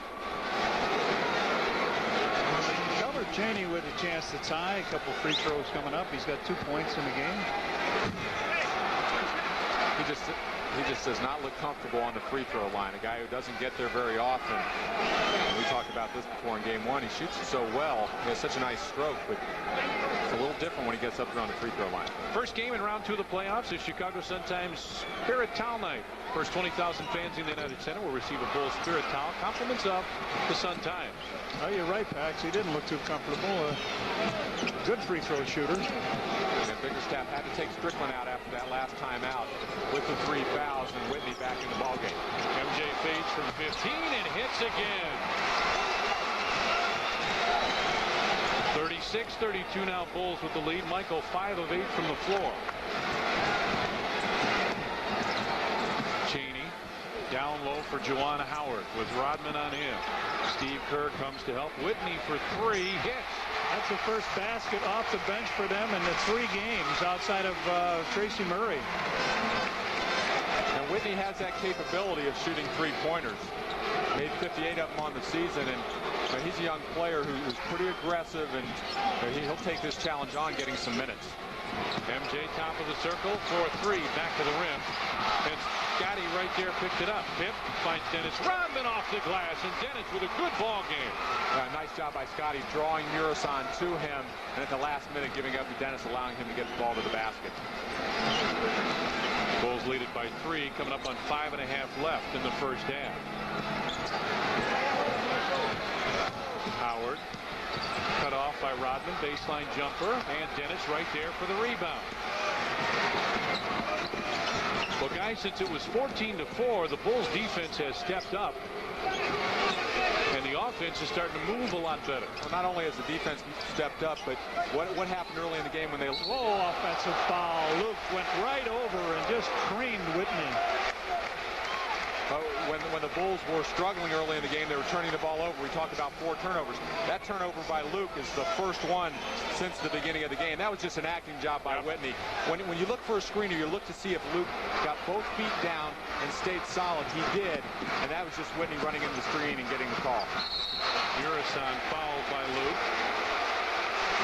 Albert Cheney with a chance to tie. A couple free throws coming up. He's got 2 points in the game. He just does not look comfortable on the free throw line. A guy who doesn't get there very often. And we talked about this before in game 1. He shoots it so well. He has such a nice stroke, but it's a little different when he gets up there on the free throw line. First game in round 2 of the playoffs is Chicago Sun-Times Spirit Towel Night. First 20,000 fans in the United Center will receive a Bulls Spirit Towel. Compliments of the Sun-Times. Oh, you're right, Pax. He didn't look too comfortable. Good free throw shooter. And Bickerstaff had to take Strickland out after that last time out with the 3 fouls and Whitney back in the ballgame. MJ fades from 15 and hits again. 36-32 now, Bulls with the lead. Michael 5 of 8 from the floor. Cheney down low for Juwan Howard with Rodman on him. Steve Kerr comes to help. Whitney for 3 hits. That's the first basket off the bench for them in the 3 games outside of Tracy Murray. And Whitney has that capability of shooting 3-pointers. Made 58 of them on the season, and he's a young player who's pretty aggressive, and he'll take this challenge on, getting some minutes. MJ top of the circle for 3, back to the rim. And Scotty right there picked it up. Pip finds Dennis Rodman off the glass, and Dennis with a good ball game. Nice job by Scotty drawing Murasan to him, and at the last minute giving up to Dennis, allowing him to get the ball to the basket. Bulls lead it by 3, coming up on 5.5 left in the first half. Howard cut off by Rodman, baseline jumper, and Dennis right there for the rebound. Well, guys, since it was 14-4, the Bulls defense has stepped up, and the offense is starting to move a lot better. Well, not only has the defense stepped up, but what happened early in the game when they... Whoa, offensive foul. Luke went right over and just creamed Whitney. When the Bulls were struggling early in the game, they were turning the ball over. We talked about 4 turnovers. That turnover by Luke is the first one since the beginning of the game. That was just an acting job by Whitney. When you look for a screener, you look to see if Luke got both feet down and stayed solid. He did, and that was just Whitney running into the screen and getting the call. Murasan fouled by Luke.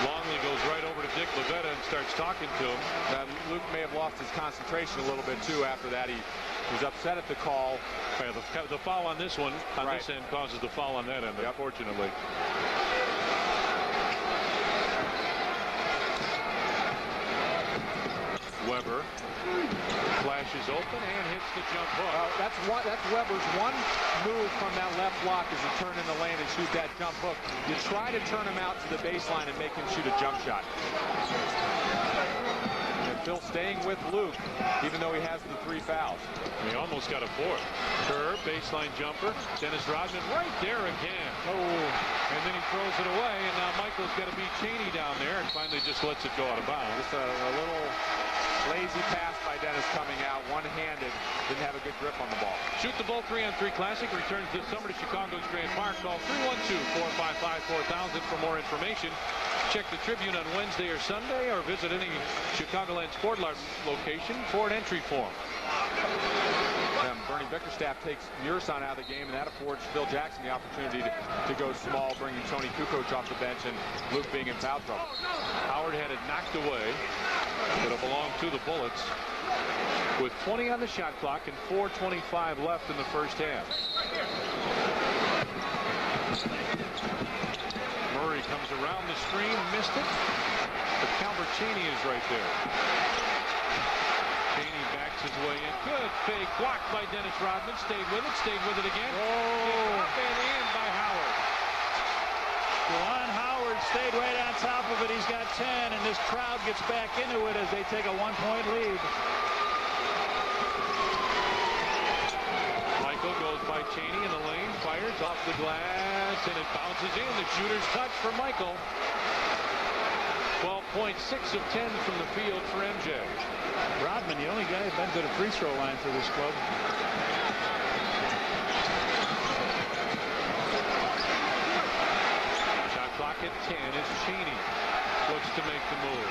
Longley goes right over to Dick Lavetta and starts talking to him. Luke may have lost his concentration a little bit, too, after that. He was upset at the call. Yeah, the foul on this one, on this end, causes the foul on that end, unfortunately. Weber flashes open and hits the jump hook. That's Weber's one move from that left block is to turn in the lane and shoot that jump hook. You try to turn him out to the baseline and make him shoot a jump shot. And Phil staying with Luke, even though he has the 3 fouls. He almost got a 4th. Kerr, baseline jumper. Dennis Rodman right there again. Oh, and then he throws it away, and now Michael's got to beat Cheney down there and finally just lets it go out of bounds. Just a little lazy pass by Dennis coming out, one-handed. Didn't have a good grip on the ball. Shoot the Bull 3-on-3 Classic returns this summer to Chicago's Grand Park. Call 312-455-4000 for more information. Check the Tribune on Wednesday or Sunday, or visit any Chicagoland Sport location for an entry form. Bernie Bickerstaff takes Murasan out of the game, and that affords Phil Jackson the opportunity to go small, bringing Tony Kukoc off the bench and Luke being in foul trouble. Howard had it knocked away. It'll belong to the Bullets with 20 on the shot clock and 4:25 left in the first half. Murray comes around the screen, missed it, but Calbert Cheney is right there. Cheney backs his way in. Good fake, blocked by Dennis Rodman. Stayed with it again. Oh, up and in by Howard. Juwan Howard stayed right on top of it. He's got 10, and this crowd gets back into it as they take a 1-point lead. Michael goes by Cheney in the lane, fires off the glass, and it bounces in. The shooter's touch for Michael. 12.6 of 10 from the field for MJ. Rodman, the only guy who's been to the free throw line for this club. Shot clock at 10 as Cheney looks to make the move.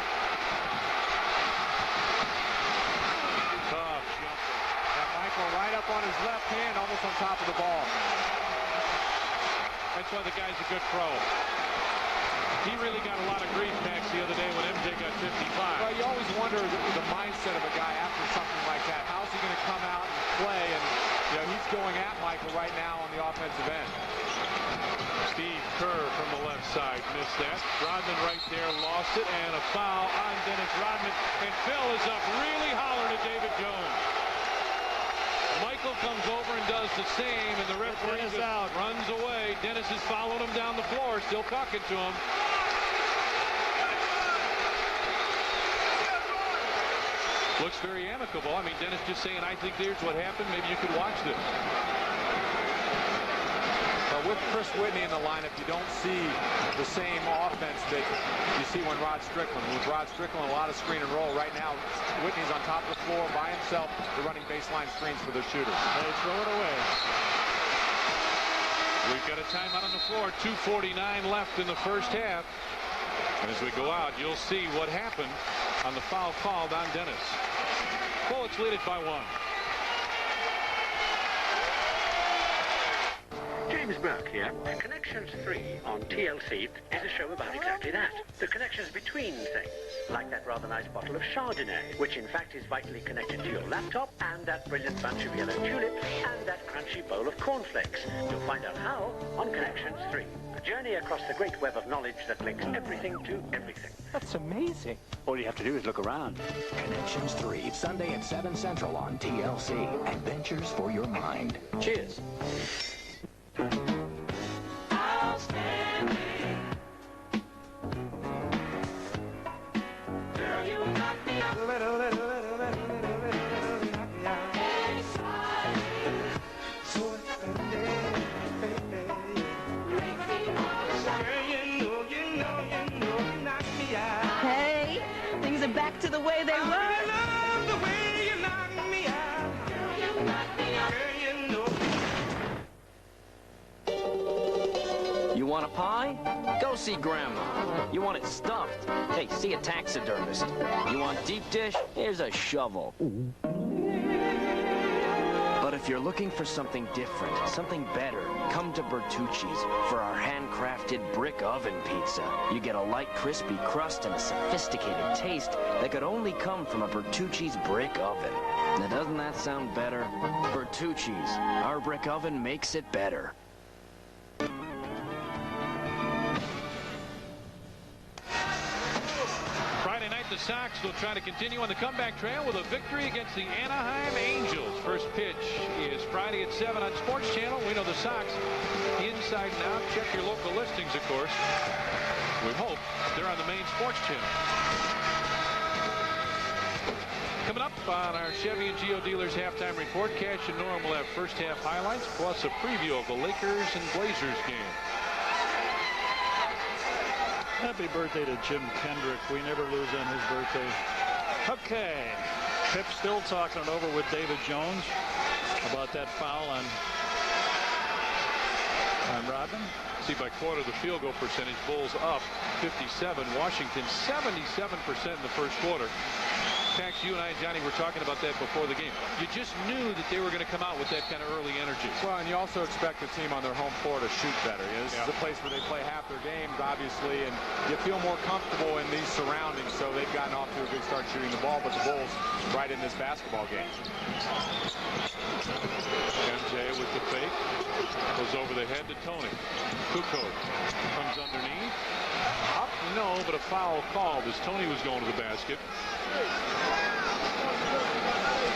the guy's a good pro. He really got a lot of grief, Max, the other day when MJ got 55. Well, you always wonder the mindset of a guy after something like that. How's he going to come out and play? And, you know, he's going at Michael right now on the offensive end. Steve Kerr from the left side missed that. Rodman right there lost it, and a foul on Dennis Rodman. And Phil is up really hollering at David Jones. Michael comes over and does the same, and the referee just runs away. Dennis is following him down the floor, still talking to him. Looks very amicable. I mean, Dennis just saying, I think there's what happened. Maybe you could watch this. With Chris Whitney in the lineup, you don't see the same offense that you see when Rod Strickland. With Rod Strickland, a lot of screen and roll. Right now, Whitney's on top of the floor by himself. They're running baseline screens for their shooters. They throw it away. We've got a timeout on the floor. 2:49 left in the first half. And as we go out, you'll see what happened on the foul called on Dennis. Bullets lead it by 1. James Burke here. Connections 3 on TLC is a show about exactly that. The connections between things. Like that rather nice bottle of Chardonnay, which in fact is vitally connected to your laptop, and that brilliant bunch of yellow tulips, and that crunchy bowl of cornflakes. You'll find out how on Connections 3. A journey across the great web of knowledge that links everything to everything. That's amazing. All you have to do is look around. Connections 3, Sunday at 7 Central on TLC. Adventures for your mind. Cheers. Hey, things are back to the way they were. You want a pie? Go see Grandma. You want it stuffed? Hey, see a taxidermist. You want deep dish? Here's a shovel. But if you're looking for something different, something better, come to Bertucci's for our handcrafted brick oven pizza. You get a light, crispy crust and a sophisticated taste that could only come from a Bertucci's brick oven. Now, doesn't that sound better? Bertucci's. Our brick oven makes it better. The Sox will try to continue on the comeback trail with a victory against the Anaheim Angels. First pitch is Friday at 7 on Sports Channel. We know the Sox inside and out. Check your local listings, of course. We hope they're on the main Sports Channel. Coming up on our Chevy and Geo Dealers halftime report, Cash and Norm will have first half highlights plus a preview of the Lakers and Blazers game. Happy birthday to Jim Kendrick. We never lose on his birthday. Okay. Pip still talking it over with David Jones about that foul on Rodman. See, by quarter, the field goal percentage, Bulls up 57. Washington 77% in the first quarter. Max, you and I and Johnny were talking about that before the game. You just knew that they were going to come out with that kind of early energy. Well, and you also expect the team on their home floor to shoot better. You know, this is a place where they play half their games, obviously, and you feel more comfortable in these surroundings, so they've gotten off to a good start shooting the ball, but the Bulls right in this basketball game. MJ with the fake. Goes over the head to Tony. Kukoc comes underneath. Up, no, but a foul called as Tony was going to the basket.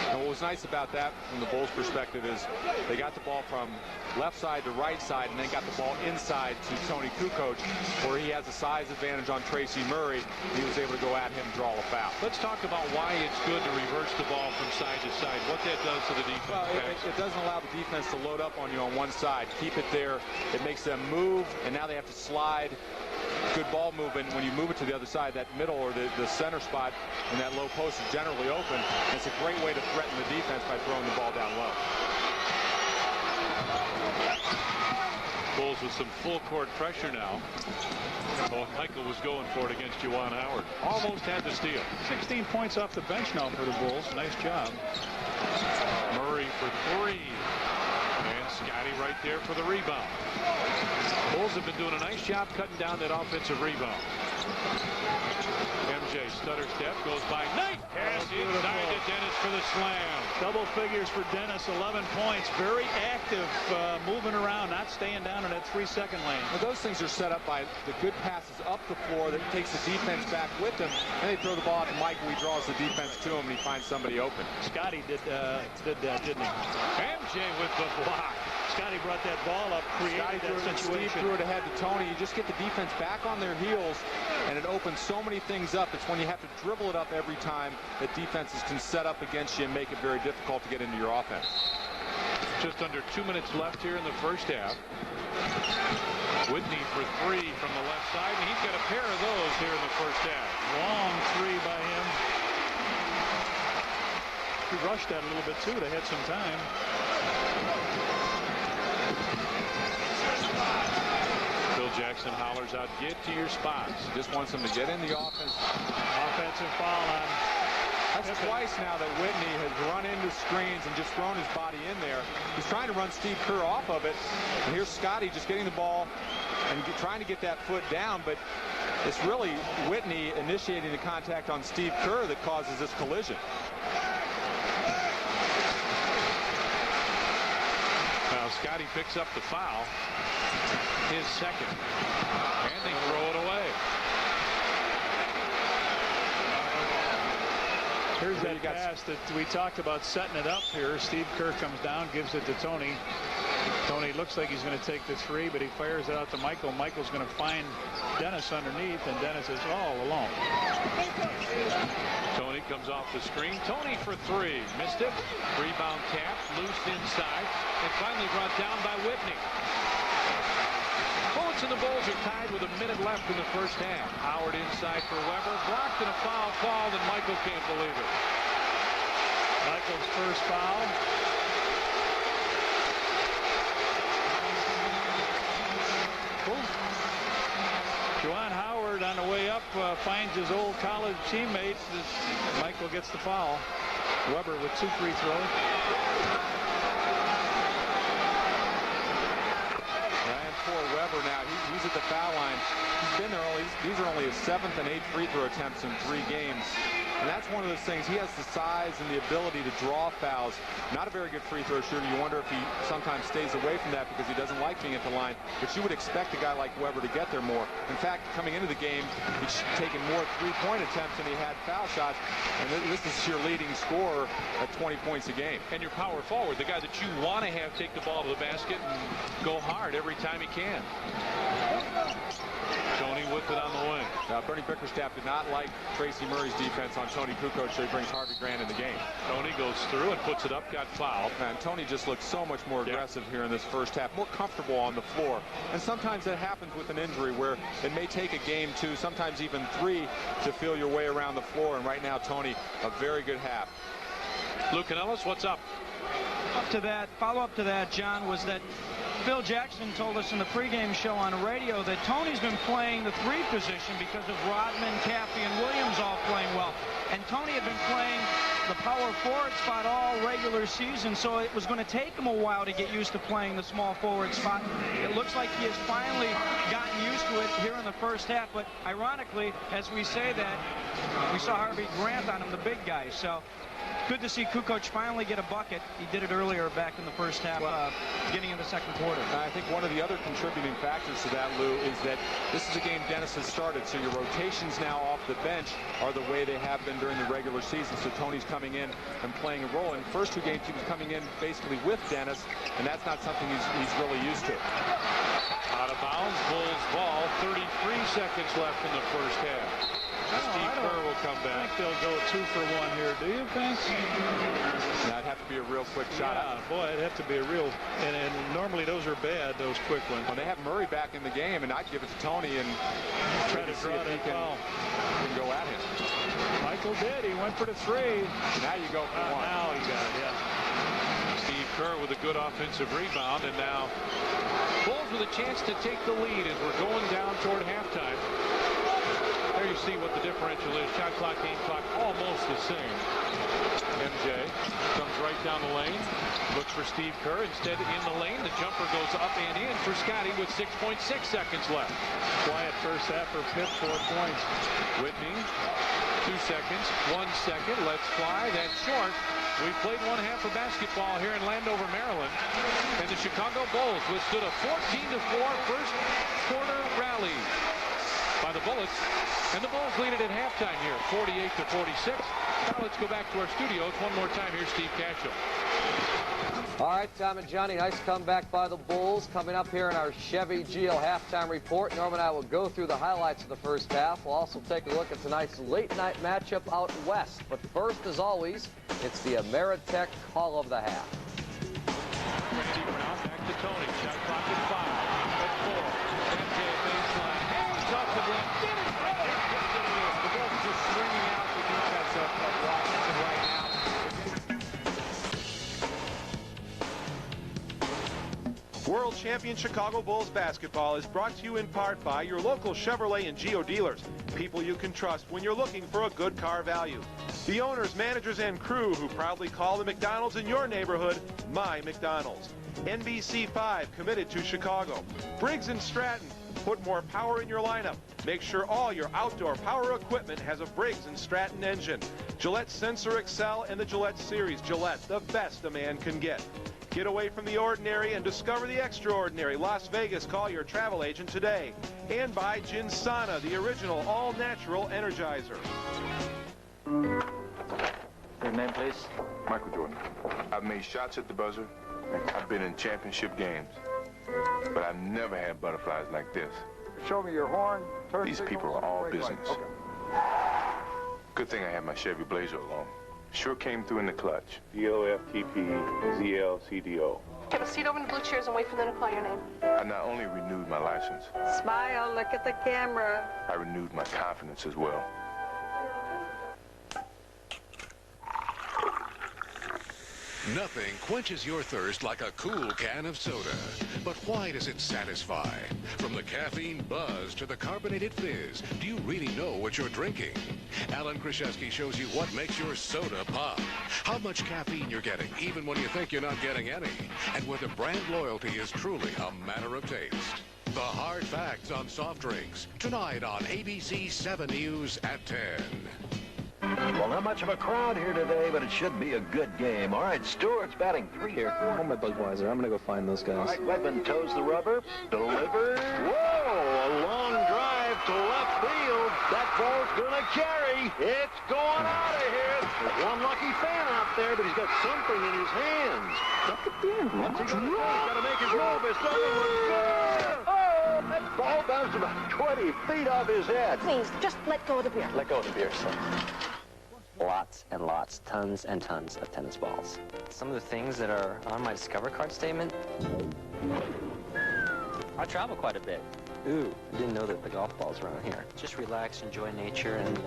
And what was nice about that from the Bulls' perspective is they got the ball from left side to right side and then got the ball inside to Tony Kukoc, where he has a size advantage on Tracy Murray. He was able to go at him and draw a foul. Let's talk about why it's good to reverse the ball from side to side, what that does to the defense. Well, it doesn't allow the defense to load up on you on one side. Keep it there. It makes them move, and now they have to slide. Good ball movement. When you move it to the other side, that middle or the center spot and that low post is generally open. It's a great way to threaten the defense by throwing the ball down low. Bulls with some full court pressure now. Oh, Michael was going for it against Juwan Howard. Almost had the steal. 16 points off the bench now for the Bulls. Nice job. Murray for 3. And Scotty right there for the rebound. Bulls have been doing a nice job cutting down that offensive rebound. MJ stutter step, goes by Knight. Pass inside to Dennis for the slam. Double figures for Dennis, 11 points. Very active, moving around, not staying down in that 3-second lane. Well, those things are set up by the good passes up the floor that takes the defense back with him. And they throw the ball out to Michael. He draws the defense to him, and he finds somebody open. Scotty did that, didn't he? MJ with the block. Scotty brought that ball up, created that situation. Steve threw it ahead to Tony. You just get the defense back on their heels, and it opens so many things up. It's when you have to dribble it up every time that defenses can set up against you and make it very difficult to get into your offense. Just under 2 minutes left here in the first half. Whitney for 3 from the left side, and he's got a pair of those here in the first half. Long 3 by him. He rushed that a little bit too. They had some time. Phil Jackson hollers out, get to your spots. Just wants them to get in the offense. Offensive foul on. That's twice now that Whitney has run into screens and just thrown his body in there. He's trying to run Steve Kerr off of it. And here's Scotty just getting the ball and trying to get that foot down, but it's really Whitney initiating the contact on Steve Kerr that causes this collision. Now Scotty picks up the foul, his second, and they throw it away. Here's that pass that we talked about, setting it up here. Steve Kerr comes down, gives it to Tony. Tony looks like he's going to take the 3, but he fires it out to Michael. Michael's going to find Dennis underneath, and Dennis is all alone. Tony comes off the screen. Tony for 3. Missed it. Rebound tapped, loose inside, and finally brought down by Whitney. Bullets and the Bulls are tied with a minute left in the first half. Howard inside for Weber. Blocked and a foul called, and Michael can't believe it. Michael's first foul. Juwan Howard on the way up finds his old college teammate. Michael gets the foul. Weber with 2 free throws. Poor Weber now. He's at the foul line. He's been there these are only his 7th and 8th free throw attempts in 3 games. And that's one of those things. He has the size and the ability to draw fouls. Not a very good free throw shooter. You wonder if he sometimes stays away from that because he doesn't like being at the line. But you would expect a guy like Weber to get there more. In fact, coming into the game, he's taken more 3-point attempts than he had foul shots. And this is your leading scorer at 20 points a game. And your power forward, the guy that you want to have take the ball to the basket and go hard every time he can. Tony with it on the wing. Now, Bernie Bickerstaff did not like Tracy Murray's defense on Tony Kukoc, so he brings Harvey Grant in the game. Tony goes through and puts it up, got fouled. And Tony just looks so much more aggressive here in this first half, more comfortable on the floor. And sometimes that happens with an injury where it may take a game, 2, sometimes even 3 to feel your way around the floor. And right now, Tony, a very good half. Lou Canellis, what's up? Follow-up to that, John, was that Phil Jackson told us in the pregame show on the radio that Tony's been playing the 3 position because of Rodman, Caffey, and Williams all playing well. And Tony had been playing the power forward spot all regular season, so it was going to take him a while to get used to playing the small forward spot. It looks like he has finally gotten used to it here in the first half, but ironically, as we say that, we saw Harvey Grant on him, the big guy. So good to see Kukoc finally get a bucket. He did it earlier back in the first half, beginning of the second quarter. I think one of the other contributing factors to that, Lou, is that this is a game Dennis has started, so your rotations now off the bench are the way they have been during the regular season. So Tony's coming in and playing a role. In the first 2 games, he was coming in basically with Dennis, and that's not something he's really used to. Out of bounds, Bulls ball, 33 seconds left in the first half. Steve Kerr will come back. I think they'll go 2 for 1 here. Do you, Vince? That'd have to be a real quick shot. Yeah, boy, it'd have to be a real. And normally those are bad, those quick ones. Well, they have Murray back in the game, and I'd give it to Tony and try to see if he can go at him. Michael did. He went for the 3. Now you go for 1. Now he got it, yeah. Steve Kerr with a good offensive rebound, and now Bulls with a chance to take the lead as we're going down toward halftime. There you see what the differential is. Shot clock, game clock, almost the same. And MJ comes right down the lane. Looks for Steve Kerr. Instead, in the lane, the jumper goes up and in for Scotty with 6.6 seconds left. Quiet first half for Pitt, 4 points. Whitney, 2 seconds, 1 second. Let's fly. That's short. We played one half of basketball here in Landover, Maryland. And the Chicago Bulls withstood a 14-4 first quarter rally by the Bullets. And the Bulls lead it at halftime here, 48-46. Now let's go back to our studios one more time. Here's Steve Cashel. All right, Tom and Johnny, nice comeback by the Bulls. Coming up here in our Chevy GL halftime report, Norm and I will go through the highlights of the first half. We'll also take a look at tonight's late-night matchup out west. But first, as always, it's the Ameritech Call of the Half. Back to Tony. Shot clock at 5. At 4. MJ baseline. Hands off the block. Get it! The Bulls just swinging out the defense of Washington right now. World Champion Chicago Bulls basketball is brought to you in part by your local Chevrolet and Geo dealers, people you can trust when you're looking for a good car value. The owners, managers, and crew who proudly call the McDonald's in your neighborhood My McDonald's. NBC5 committed to Chicago. Briggs & Stratton, put more power in your lineup. Make sure all your outdoor power equipment has a Briggs & Stratton engine. Gillette Sensor Excel and the Gillette Series. Gillette, the best a man can get. Get away from the ordinary and discover the extraordinary. Las Vegas, call your travel agent today. And by Ginsana, the original all-natural energizer. Your name, please? Michael Jordan. I've made shots at the buzzer. I've been in championship games. But I've never had butterflies like this. Show me your horn. These people are all business. Okay. Good thing I had my Chevy Blazer along. Sure came through in the clutch. DLFTP-ZLCDO. Get a seat over in the blue chairs and wait for them to call your name. I not only renewed my license. Smile, look at the camera. I renewed my confidence as well. Nothing quenches your thirst like a cool can of soda. But why does it satisfy? From the caffeine buzz to the carbonated fizz, do you really know what you're drinking? Alan Krzyzewski shows you what makes your soda pop. How much caffeine you're getting, even when you think you're not getting any. And whether brand loyalty is truly a matter of taste. The hard facts on soft drinks, tonight on ABC 7 News at 10. Well, not much of a crowd here today, but it should be a good game. All right, Stewart's batting 3 here. Hold my Budweiser. I'm going to go find those guys. All right, Wegman toes the rubber. Delivers. Whoa, a long drive to left field. That ball's going to carry. It's going out of here. There's one lucky fan out there, but he's got something in his hands. Look at him. What's he going to do? He's got to make his move. His other one's good. Oh, that ball bounced about 20 feet off his head. Please, just let go of the beer. Let go of the beer, son. Lots and lots, tons and tons of tennis balls. Some of the things that are on my Discover card statement, I travel quite a bit. Ooh, I didn't know that the golf balls were around here. Just relax, enjoy nature, and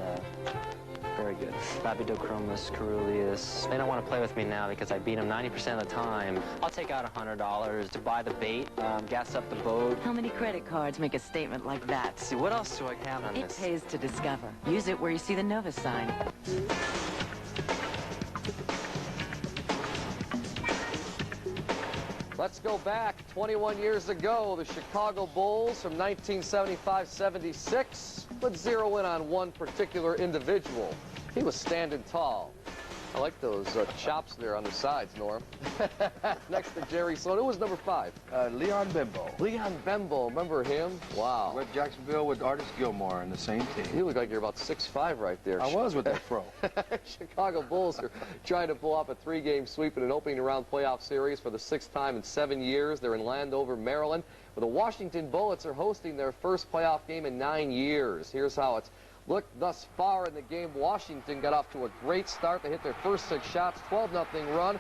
very good. Babidochromis, Caeruleus. They don't want to play with me now because I beat them 90% of the time. I'll take out $100 to buy the bait, gas up the boat. How many credit cards make a statement like that? Let's see, what else do I have on It this? pays to Discover. Use it where you see the Nova sign. Let's go back 21 years ago. The Chicago Bulls from 1975-76 would zero in on one particular individual. He was standing tall. I like those chops there on the sides, Norm. Next to Jerry Sloan. Who was number 5? Leon Bembo. Leon Bembo. Remember him? Wow. Went Jacksonville with Artis Gilmore in the same team. You look like you're about 6'5" right there. I was with that fro. Chicago Bulls are trying to pull off a 3-game sweep in an opening round playoff series for the 6th time in 7 years. They're in Landover, Maryland, where the Washington Bullets are hosting their first playoff game in 9 years. Here's how it's looked thus far in the game. Washington got off to a great start. They hit their first 6 shots, 12-0 run.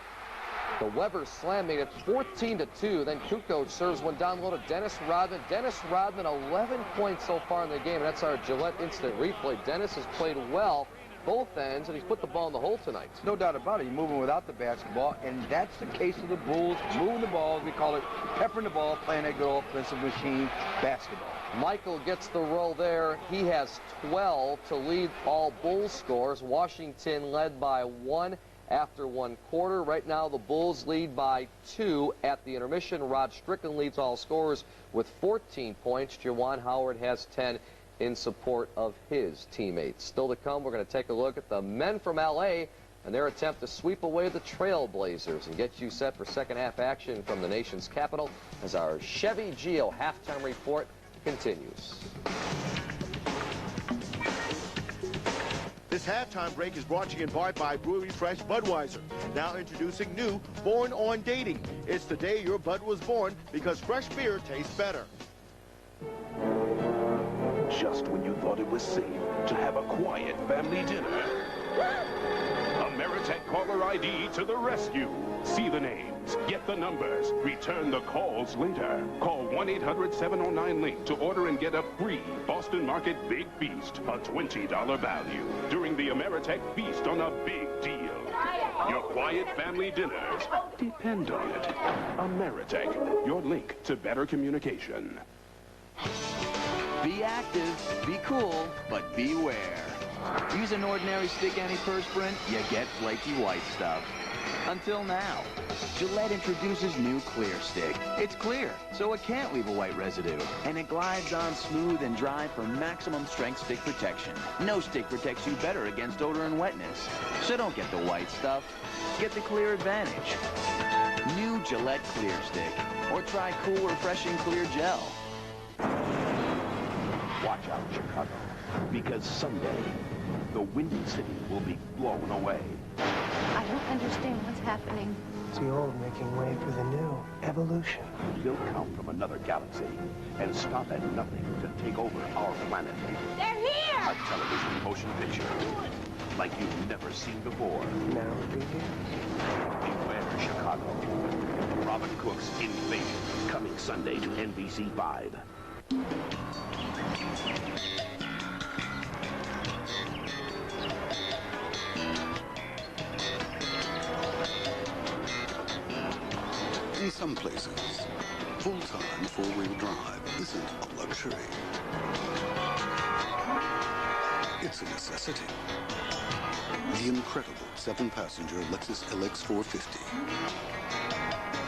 The Weber slam made it 14-2. Then Kukoc serves one down low to Dennis Rodman. Dennis Rodman, 11 points so far in the game. And that's our Gillette instant replay. Dennis has played well both ends, and he's put the ball in the hole tonight. No doubt about it. You're moving without the basketball, and that's the case of the Bulls. Moving the ball, we call it peppering the ball, playing that good offensive machine basketball. Michael gets the roll there. He has 12 to lead all Bulls scores. Washington led by 1 after one quarter. Right now, the Bulls lead by 2 at the intermission. Rod Strickland leads all scorers with 14 points. Juwan Howard has 10 in support of his teammates. Still to come, we're going to take a look at the men from L.A. and their attempt to sweep away the Trailblazers and get you set for second half action from the nation's capital as our Chevy Geo halftime report continues. This halftime break is brought to you in part by Brewery Fresh Budweiser. Now introducing new Born on Dating. It's the day your Bud was born because fresh beer tastes better. Just when you thought it was safe to have a quiet family dinner, Ameritech Caller ID to the rescue. See the names, get the numbers, return the calls later. Call 1-800-709-LINK to order and get a free Boston Market Big Feast, a $20 value, during the Ameritech Feast on a big deal. Your quiet family dinners depend on it. Ameritech, your link to better communication. Be active, be cool, but beware. Use an ordinary stick antiperspirant, you get flaky white stuff. Until now, Gillette introduces new Clear Stick. It's clear, so it can't leave a white residue. And it glides on smooth and dry for maximum strength stick protection. No stick protects you better against odor and wetness. So don't get the white stuff, get the clear advantage. New Gillette Clear Stick. Or try cool, refreshing Clear Gel. Watch out, Chicago, because someday the Windy City will be blown away. I don't understand what's happening. It's the old making way for the new. Evolution. They'll come from another galaxy and stop at nothing to take over our planet. They're here! A television motion picture like you've never seen before. Now it begins. Beware, Chicago. Robin Cook's Invasion, coming Sunday to NBC5. In some places, full-time four-wheel drive isn't a luxury. It's a necessity. The incredible 7-passenger Lexus LX 450.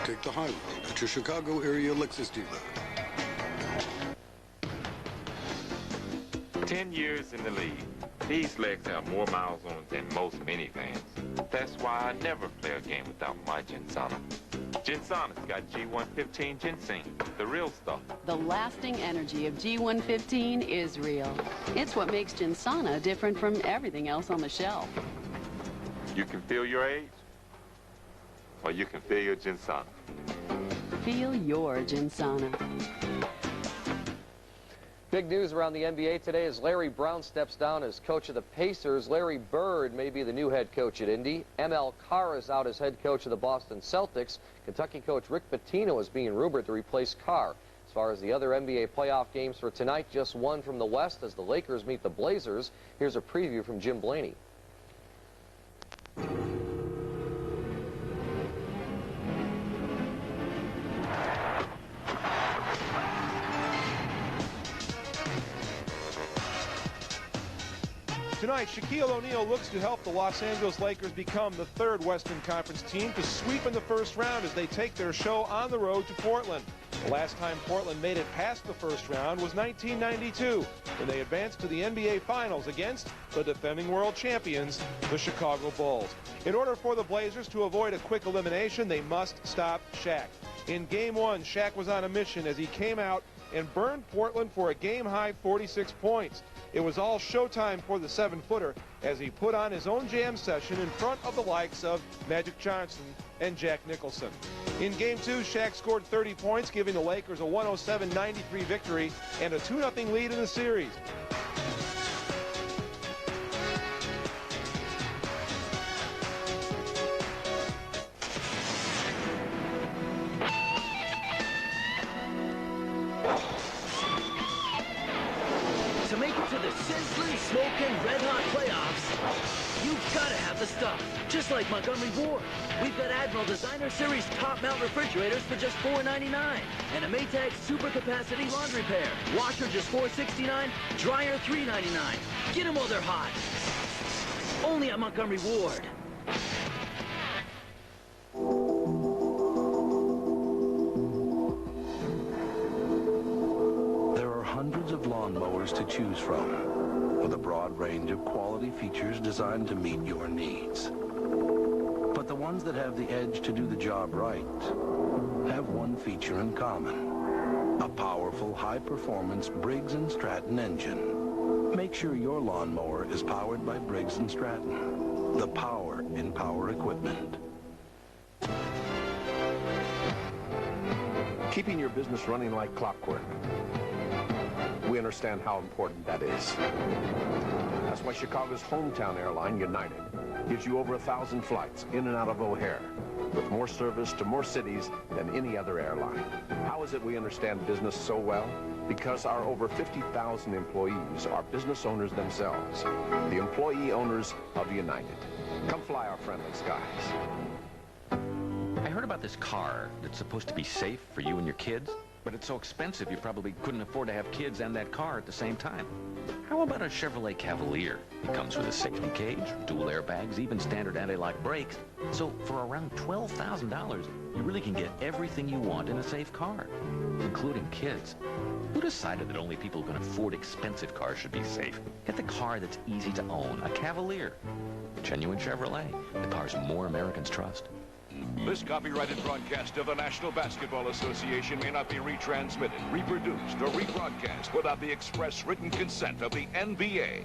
Take the high road at your Chicago area Lexus dealer. 10 years in the league. These legs have more miles on it than most minivans. That's why I never play a game without my Gensana. Gensana's got G115 ginseng, the real stuff. The lasting energy of G115 is real. It's what makes Gensana different from everything else on the shelf. You can feel your age, or you can feel your Gensana. Feel your Gensana. Big news around the NBA today as Larry Brown steps down as coach of the Pacers. Larry Bird may be the new head coach at Indy. ML Carr is out as head coach of the Boston Celtics. Kentucky coach Rick Pitino is being rumored to replace Carr. As far as the other NBA playoff games for tonight, just one from the West as the Lakers meet the Blazers. Here's a preview from Jim Blaney. Tonight, Shaquille O'Neal looks to help the Los Angeles Lakers become the third Western Conference team to sweep in the first round as they take their show on the road to Portland. The last time Portland made it past the first round was 1992, when they advanced to the NBA Finals against the defending world champions, the Chicago Bulls. In order for the Blazers to avoid a quick elimination, they must stop Shaq. In Game 1, Shaq was on a mission as he came out and burned Portland for a game-high 46 points. It was all showtime for the 7-footer as he put on his own jam session in front of the likes of Magic Johnson and Jack Nicholson. In Game 2, Shaq scored 30 points, giving the Lakers a 107-93 victory and a 2-0 lead in the series. To make it to the sizzling, smoking, red-hot playoffs, you've got to have the stuff. Just like Montgomery Ward. We've got Admiral Designer Series top-mount refrigerators for just $4.99. And a Maytag Super Capacity Laundry Pair. Washer just $4.69, dryer $3.99. Get them while they're hot. Only at Montgomery Ward. mowers to choose from, with a broad range of quality features designed to meet your needs. But the ones that have the edge to do the job right have one feature in common: a powerful, high-performance Briggs & Stratton engine. Make sure your lawnmower is powered by Briggs & Stratton, the power in power equipment. Keeping your business running like clockwork. We understand how important that is. That's why Chicago's hometown airline, United, gives you over 1,000 flights in and out of O'Hare, with more service to more cities than any other airline. How is it we understand business so well? Because our over 50,000 employees are business owners themselves, the employee owners of United. Come fly our friendly skies. I heard about this car that's supposed to be safe for you and your kids, but it's so expensive you probably couldn't afford to have kids and that car at the same time. How about a Chevrolet Cavalier? It comes with a safety cage, dual airbags, even standard anti-lock brakes. So for around $12,000, you really can get everything you want in a safe car, including kids. Who decided that only people who can afford expensive cars should be safe? Get the car that's easy to own, a Cavalier. Genuine Chevrolet, the cars more Americans trust. This copyrighted broadcast of the National Basketball Association may not be retransmitted, reproduced, or rebroadcast without the express written consent of the NBA.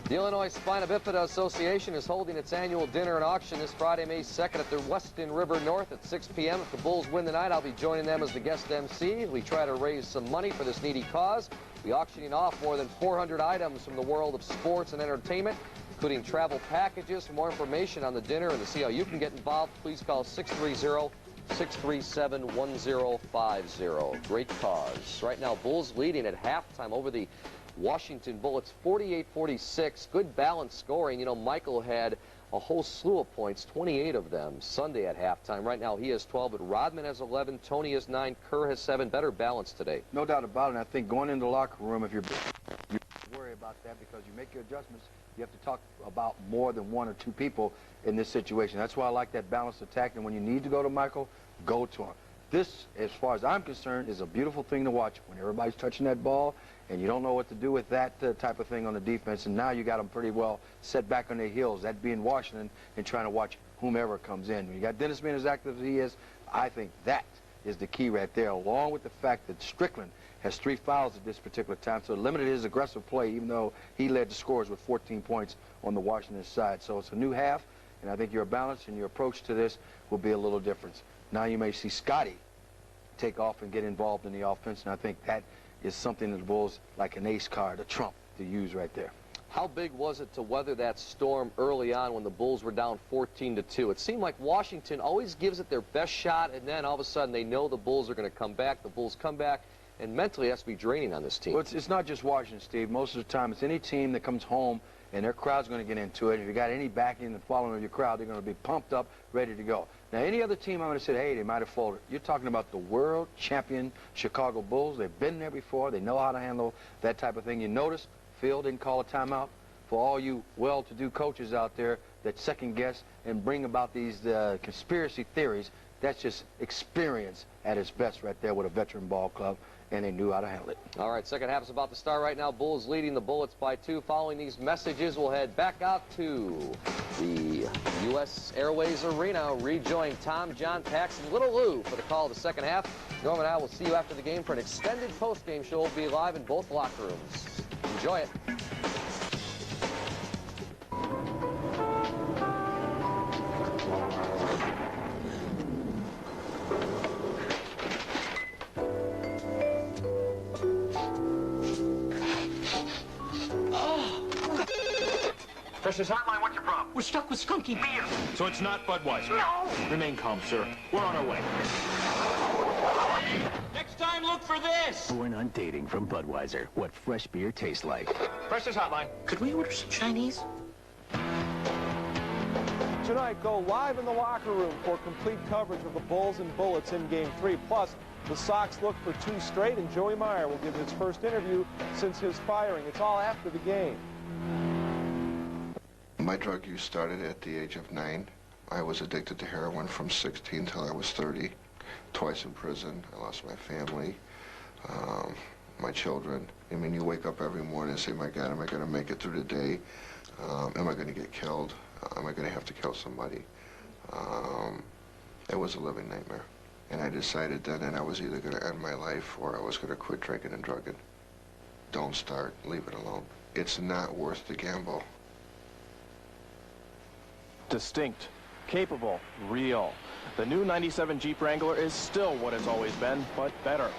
The Illinois Spina Bifida Association is holding its annual dinner and auction this Friday, May 2nd at the Weston River North at 6 p.m. If the Bulls win tonight, I'll be joining them as the guest MC. We try to raise some money for this needy cause. We're auctioning off more than 400 items from the world of sports and entertainment, including travel packages. For more information on the dinner and to see how you can get involved, please call 630-637-1050. Great cause. Right now, Bulls leading at halftime over the Washington Bullets, 48-46. Good balanced scoring. You know, Michael had a whole slew of points, 28 of them Sunday at halftime. Right now he has 12, but Rodman has 11, Tony has 9, Kerr has 7. Better balance today. No doubt about it. And I think going into the locker room, if you worry about that because you make your adjustments, you have to talk about more than one or two people in this situation. That's why I like that balanced attack. And when you need to go to Michael, go to him. This, as far as I'm concerned, is a beautiful thing to watch when everybody's touching that ball and you don't know what to do with that type of thing on the defense. And now you got them pretty well set back on their heels, that being Washington, and trying to watch whomever comes in. When you got Dennis being as active as he is, I think that is the key right there, along with the fact that Strickland has 3 fouls at this particular time, so it limited his aggressive play, even though he led the scores with 14 points on the Washington side. So it's a new half, and I think your balance and your approach to this will be a little different. Now you may see Scotty take off and get involved in the offense, and I think that is something that the Bulls, like an ace card, a trump, to use right there. How big was it to weather that storm early on when the Bulls were down 14-2? It seemed like Washington always gives it their best shot, and then all of a sudden they know the Bulls are going to come back. The Bulls come back, and mentally it has to be draining on this team. Well, it's not just Washington, Steve. Most of the time, it's any team that comes home and their crowd's going to get into it. If you got any backing and following of your crowd, they're going to be pumped up, ready to go. Now, any other team, I'm going to say, hey, they might have folded. You're talking about the world champion Chicago Bulls. They've been there before. They know how to handle that type of thing. You notice Phil didn't call a timeout. For all you well-to-do coaches out there that second-guess and bring about these conspiracy theories, that's just experience at its best right there with a veteran ball club, and they knew how to handle it. All right, second half is about to start right now. Bulls leading the Bullets by 2. Following these messages, we'll head back out to the U.S. Airways Arena. Rejoin Tom, John, Paxton, Little Lou for the call of the second half. Norm and I will see you after the game for an extended post-game show. We'll be live in both locker rooms. Enjoy it. Precious Hotline, what's your problem? We're stuck with Skunky Beer. So it's not Budweiser? No! Remain calm, sir. We're on our way. Next time, look for this! Born on Dating from Budweiser. What fresh beer tastes like. Precious Hotline. Could we order some Chinese? Tonight, go live in the locker room for complete coverage of the Bulls and Bullets in Game 3. Plus, the Sox look for 2 straight, and Joey Meyer will give his first interview since his firing. It's all after the game. My drug use started at the age of 9. I was addicted to heroin from 16 until I was 30. Twice in prison. I lost my family. my children. I mean, you wake up every morning and say, my God, am I going to make it through the day? Am I going to get killed? Am I going to have to kill somebody? It was a living nightmare. And I decided then that I was either going to end my life or I was going to quit drinking and drugging. Don't start. Leave it alone. It's not worth the gamble. Distinct, capable, real. The new 97 Jeep Wrangler is still what it's always been, but better.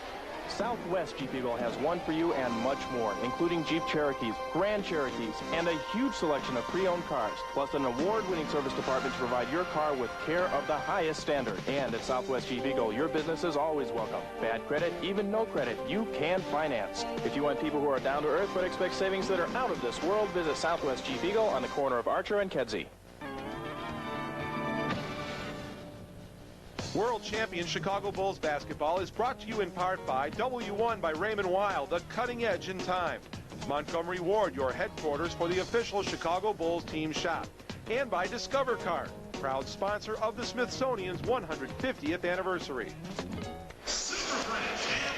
Southwest Jeep Eagle has one for you and much more, including Jeep Cherokees, Grand Cherokees, and a huge selection of pre-owned cars, plus an award-winning service department to provide your car with care of the highest standard. And at Southwest Jeep Eagle, your business is always welcome. Bad credit, even no credit, you can finance. If you want people who are down to earth but expect savings that are out of this world, visit Southwest Jeep Eagle on the corner of Archer and Kedzie. World Champion Chicago Bulls basketball is brought to you in part by W1 by Raymond Weil, the cutting edge in time. Montgomery Ward, your headquarters for the official Chicago Bulls team shop. And by Discover Card, proud sponsor of the Smithsonian's 150th anniversary.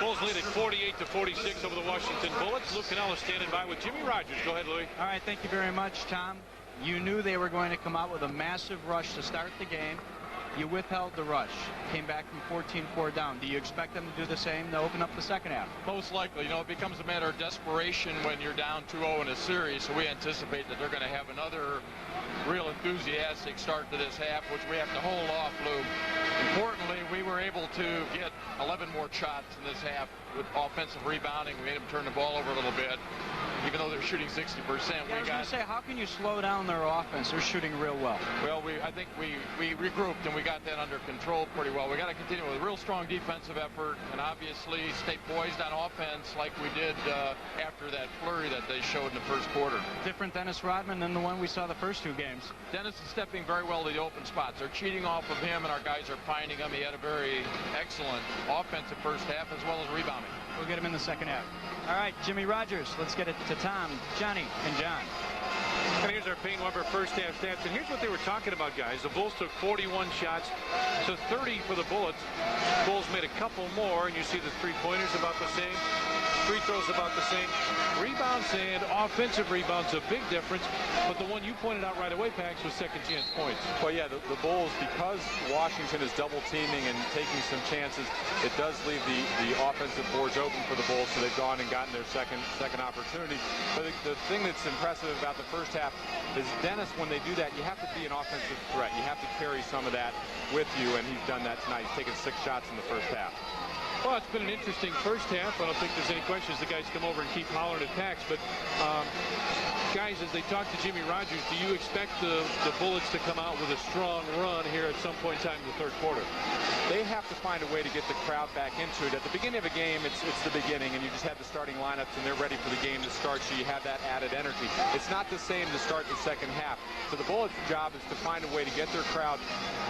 Bulls lead at 48-46 over the Washington Bullets. Lou Canella standing by with Jimmy Rogers. Go ahead, Louie. All right, thank you very much, Tom. You knew they were going to come out with a massive rush to start the game. You withheld the rush, came back from 14-4 down. Do you expect them to do the same to open up the second half? Most likely. You know, it becomes a matter of desperation when you're down 2-0 in a series, so we anticipate that they're going to have another real enthusiastic start to this half, which we have to hold off, Lou. Importantly, we were able to get 11 more shots in this half with offensive rebounding. We made them turn the ball over a little bit. Even though they're shooting 60%, yeah, I was going to say, how can you slow down their offense? They're shooting real well. Well, I think we regrouped and we got that under control pretty well. We got to continue with a real strong defensive effort and obviously stay poised on offense like we did after that flurry that they showed in the first quarter. Different Dennis Rodman than the one we saw the first two games. Dennis is stepping very well to the open spots. They're cheating off of him and our guys are finding him. He had a very excellent offensive first half as well as rebounding. We'll get him in the second half. All right, Jimmy Rogers. Let's get it to Tom, Johnny, and John. And here's our Payne Weber first half stats. And here's what they were talking about, guys. The Bulls took 41 shots to 30 for the Bullets. Bulls made a couple more, and you see the three-pointers about the same. Free throws about the same. Rebounds and offensive rebounds, a big difference. But the one you pointed out right away, Pax, was second chance points. Well, yeah, the Bulls, because Washington is double teaming and taking some chances, it does leave the offensive boards open for the Bulls, so they've gone and gotten their second opportunity. But the thing that's impressive about the first half is Dennis, when they do that, you have to be an offensive threat. You have to carry some of that with you, and he's done that tonight. He's taken 6 shots in the first half. Well, it's been an interesting first half. I don't think there's any questions. The guys come over and keep hollering at Pax. But, guys, as they talk to Jimmy Rogers, do you expect the Bullets to come out with a strong run here at some point in time in the third quarter? They have to find a way to get the crowd back into it. At the beginning of a game, it's the beginning, and you just have the starting lineups, and they're ready for the game to start, so you have that added energy. It's not the same to start the second half. So the Bullets' job is to find a way to get their crowd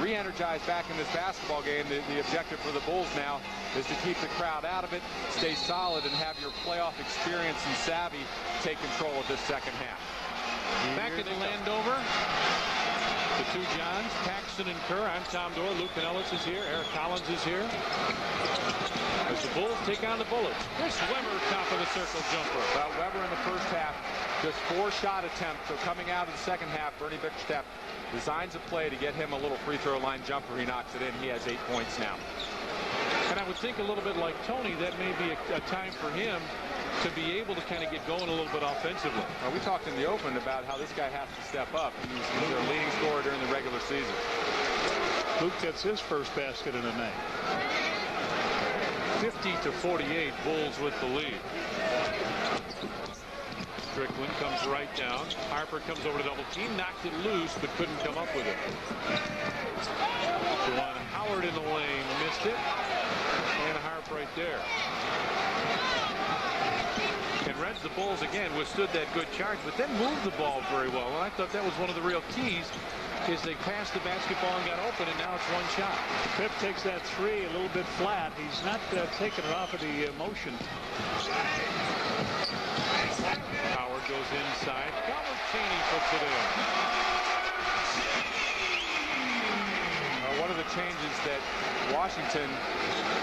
re-energized back in this basketball game. The objective for the Bulls now is to keep the crowd out of it, stay solid, and have your playoff experience and savvy take control of this second half. Back at Landover, the two Johns, Paxson and Kerr. I'm Tom Doyle. Lou Canellis is here. Eric Collins is here. As the Bulls take on the Bullets. Chris Webber, top of the circle jumper. Well, Webber in the first half, just 4 shot attempts. So coming out of the second half, Bernie Bickerstaff designs a play to get him a little free throw line jumper. He knocks it in. He has 8 points now. And I would think a little bit like Tony, that may be a time for him to be able to kind of get going a little bit offensively. Well, we talked in the open about how this guy has to step up. He's their leading scorer during the regular season. Luke gets his first basket of the night. 50-48, Bulls with the lead. Strickland comes right down. Harper comes over to double team, knocked it loose, but couldn't come up with it. Juwan Howard in the lane, missed it. And Harp right there. And Reds, the Bulls again withstood that good charge, but then moved the ball very well. And I thought that was one of the real keys, is they passed the basketball and got open, and now it's one shot. Pip takes that three a little bit flat. He's not taking it off of the motion. Howard goes inside. Howard Cheney puts it in. One of the changes that Washington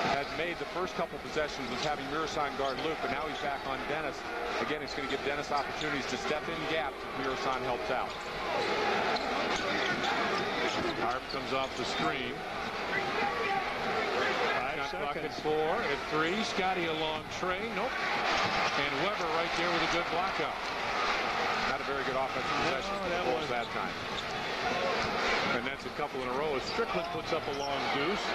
had made the first couple possessions was having Murasan guard Luke, but now he's back on Dennis. Again, it's going to give Dennis opportunities to step in gaps if Murasan helps out. Harp comes off the screen. 5 seconds. At 4, at 3. Scotty along Trey. Nope. And Weber right there with a good block up. Not a very good offensive possession for the Bulls that time. And that's a couple in a row as Strickland puts up a long deuce.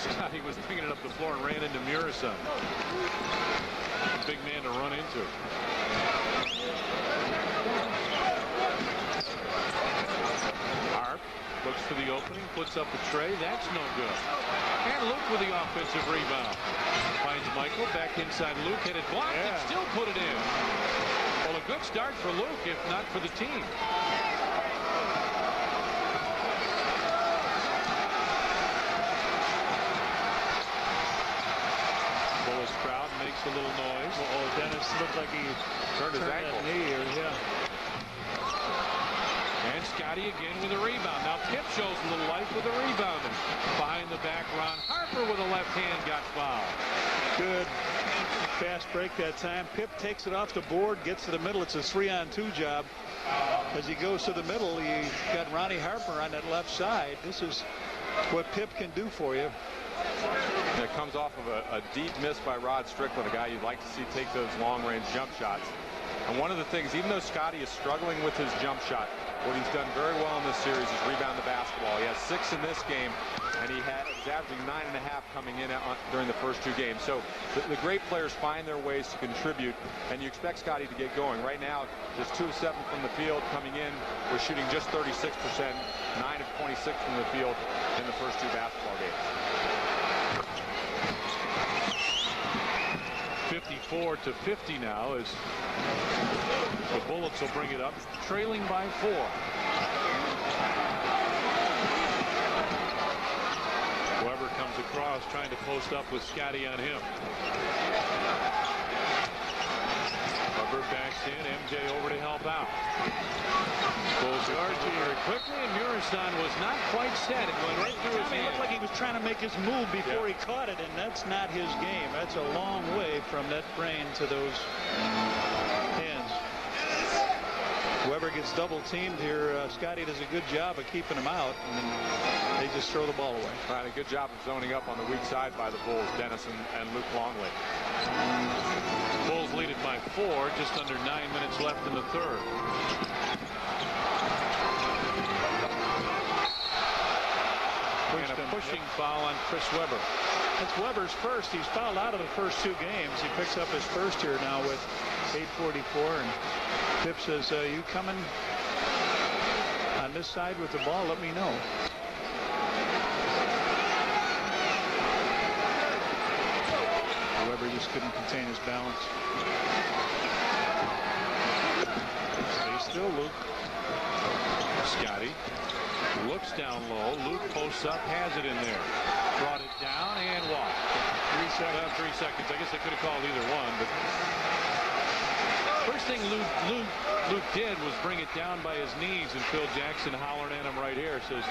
Scotty was bringing it up the floor and ran into Murasan. Big man to run into. Harp looks for the opening, puts up a tray. That's no good. And Luke with the offensive rebound. Finds Michael back inside Luke, headed blocked and still put it in. Well, a good start for Luke, if not for the team. Bullis crowd makes a little noise. Oh, Dennis looked like he turned his ankle. Knee or, And Scotty again with a rebound. Now Pip shows a little life with a rebound. Behind the back, Ron Harper with a left hand got fouled. Good fast break that time. Pip takes it off the board, gets to the middle. It's a 3-on-2 job. As he goes to the middle, you got Ronnie Harper on that left side. This is what Pip can do for you. And it comes off of a deep miss by Rod Strickland, a guy you'd like to see take those long-range jump shots. And one of the things, even though Scotty is struggling with his jump shot, what he's done very well in this series is rebound the basketball. He has 6 in this game, and he's averaging 9.5 coming in during the first 2 games. So the great players find their ways to contribute, and you expect Scotty to get going. Right now, just 2 of 7 from the field coming in. We're shooting just 36%, 9 of 26 from the field in the first 2 basketball games. 54-50 now as the Bullets will bring it up, trailing by 4. Weber comes across trying to post up with Scotty on him. Weber backs in, MJ over to help out. Bulls guard very quickly, and Murasan was not quite set. It went right through his hand. It looked like he was trying to make his move before he caught it, and that's not his game. That's a long way from that brain to those hands. Weber gets double teamed here. Scotty does a good job of keeping him out, and they just throw the ball away. Right, a good job of zoning up on the weak side by the Bulls, Dennis and Luke Longley. Bulls lead it by 4, just under 9 minutes left in the third. And a pushing foul on Chris Weber. That's Weber's first. He's fouled out of the first 2 games. He picks up his first here now with 8:44, and Pip says, you coming on this side with the ball, let me know. Weber just couldn't contain his balance. Stay still, Luke. Scotty looks down low. Luke posts up, has it in there. Brought it down and walked. 3 seconds. I guess I could have called either one, but first thing Luke did was bring it down by his knees, and Phil Jackson hollering at him right here says,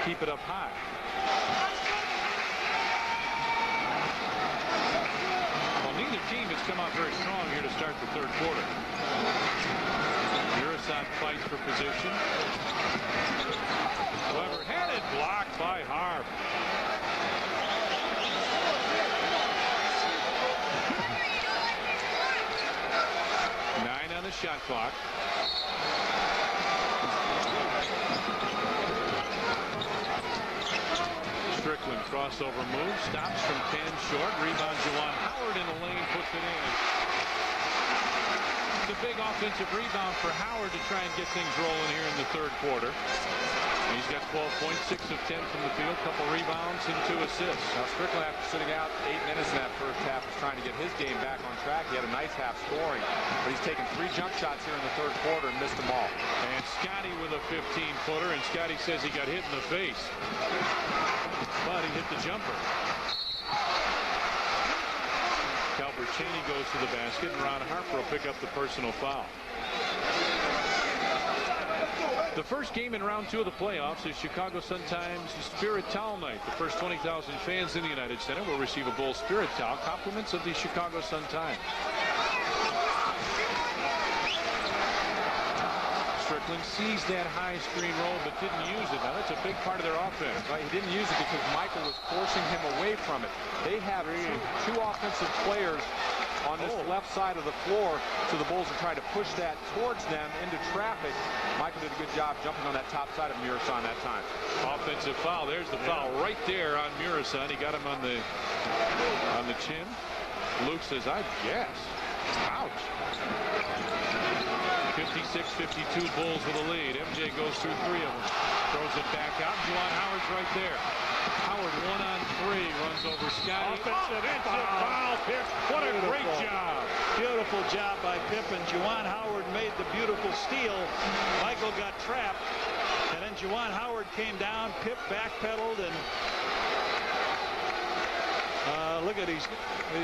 keep it up high. Well, neither team has come out very strong here to start the third quarter. Murasan fights for position. Weber had it blocked by Harp. The shot clock. Strickland crossover move, stops from 10 short, rebound Juwan Howard in the lane, puts it in. It's a big offensive rebound for Howard to try and get things rolling here in the third quarter. He's got 12 points, 6 of 10 from the field, couple rebounds and 2 assists. Now Strickland, after sitting out 8 minutes in that first half, is trying to get his game back on track. He had a nice half scoring, but he's taken 3 jump shots here in the third quarter and missed them all. And Scotty with a 15-footer, and Scotty says he got hit in the face, but he hit the jumper. Calvert Cheney goes to the basket, and Ron Harper will pick up the personal foul. The The first game in round 2 of the playoffs is Chicago Sun-Times Spirit Towel Night. The first 20,000 fans in the United Center will receive a Bulls Spirit Towel, compliments of the Chicago Sun-Times. Strickland sees that high screen roll but didn't use it. Now that's a big part of their offense. Right? He didn't use it because Michael was forcing him away from it. They have 2 offensive players on this left side of the floor, so the Bulls are trying to push that towards them into traffic. Michael did a good job jumping on that top side of Murasan that time. Offensive foul. There's the foul right there on Murasan. He got him on the chin. Luke says, I guess. Ouch. 56-52 Bulls with a lead. MJ goes through 3 of them. Throws it back out. Juwan Howard's right there. Howard 1-on-3 runs over Scotty. Offensive foul. Pip. What a great job. Beautiful job by Pip, and Juwan Howard made the beautiful steal. Michael got trapped, and then Juwan Howard came down. Pip backpedaled, and look at he's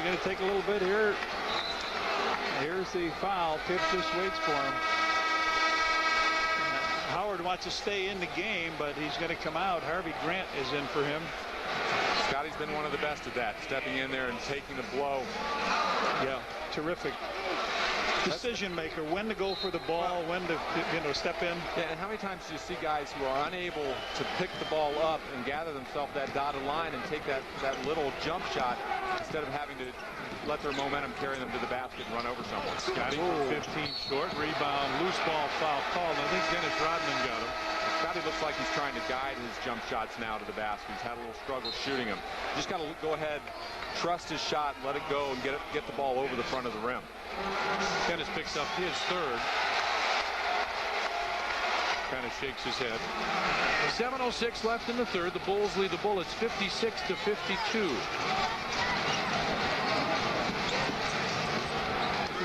going to take a little bit here. Here's the foul. Pip just waits for him. Howard wants to stay in the game, but he's going to come out. Harvey Grant is in for him. Scotty's been one of the best at that, stepping in there and taking the blow. Yeah, terrific decision maker. When to go for the ball, when to step in. Yeah, and how many times do you see guys who are unable to pick the ball up and gather themselves that dotted line and take that little jump shot instead of having to let their momentum carry them to the basket and run over someone. Scotty 15 short, rebound, loose ball, foul call. I think Dennis Rodman got him. Scotty looks like he's trying to guide his jump shots now to the basket. He's had a little struggle shooting them. Just got to go ahead, trust his shot, let it go, and get the ball over the front of the rim. Dennis picks up his third. Kind of shakes his head. 7:06 left in the third. The Bulls lead the Bullets 56-52.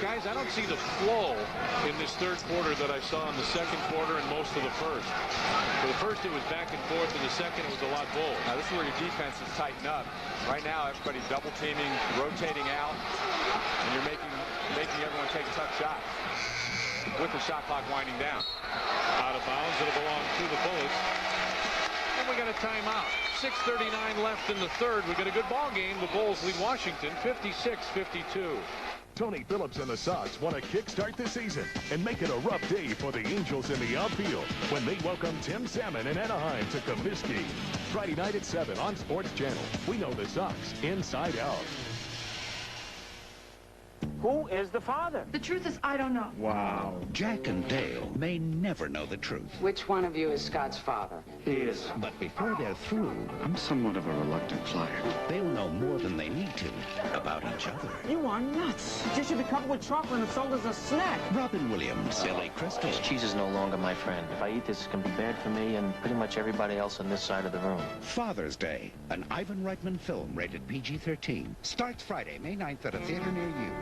Guys, I don't see the flow in this third quarter that I saw in the second quarter and most of the first. For the first, it was back and forth. In the second, it was a lot Bulls. Now, this is where your defense is tightened up. Right now, everybody's double teaming, rotating out, and you're making everyone take tough shots with the shot clock winding down. Out of bounds. It'll belong to the Bullets. And we got a timeout. 6:39 left in the third. We got a good ball game. The Bulls lead Washington 56-52. Tony Phillips and the Sox want to kickstart the season and make it a rough day for the Angels in the outfield when they welcome Tim Salmon in Anaheim to Comiskey. Friday night at 7 on Sports Channel. We know the Sox inside out. Who is the father? The truth is, I don't know. Wow. Jack and Dale may never know the truth. Which one of you is Scott's father? He is. But before they're through, I'm somewhat of a reluctant flyer. they'll know more than they need to about each other. You are nuts. This should be covered with chocolate and sold as a snack. Robin Williams, Billy Crystal. This cheese is no longer my friend. If I eat this, it's going to be bad for me and pretty much everybody else on this side of the room. Father's Day, an Ivan Reitman film rated PG-13. Starts Friday, May 9th at a theater near you.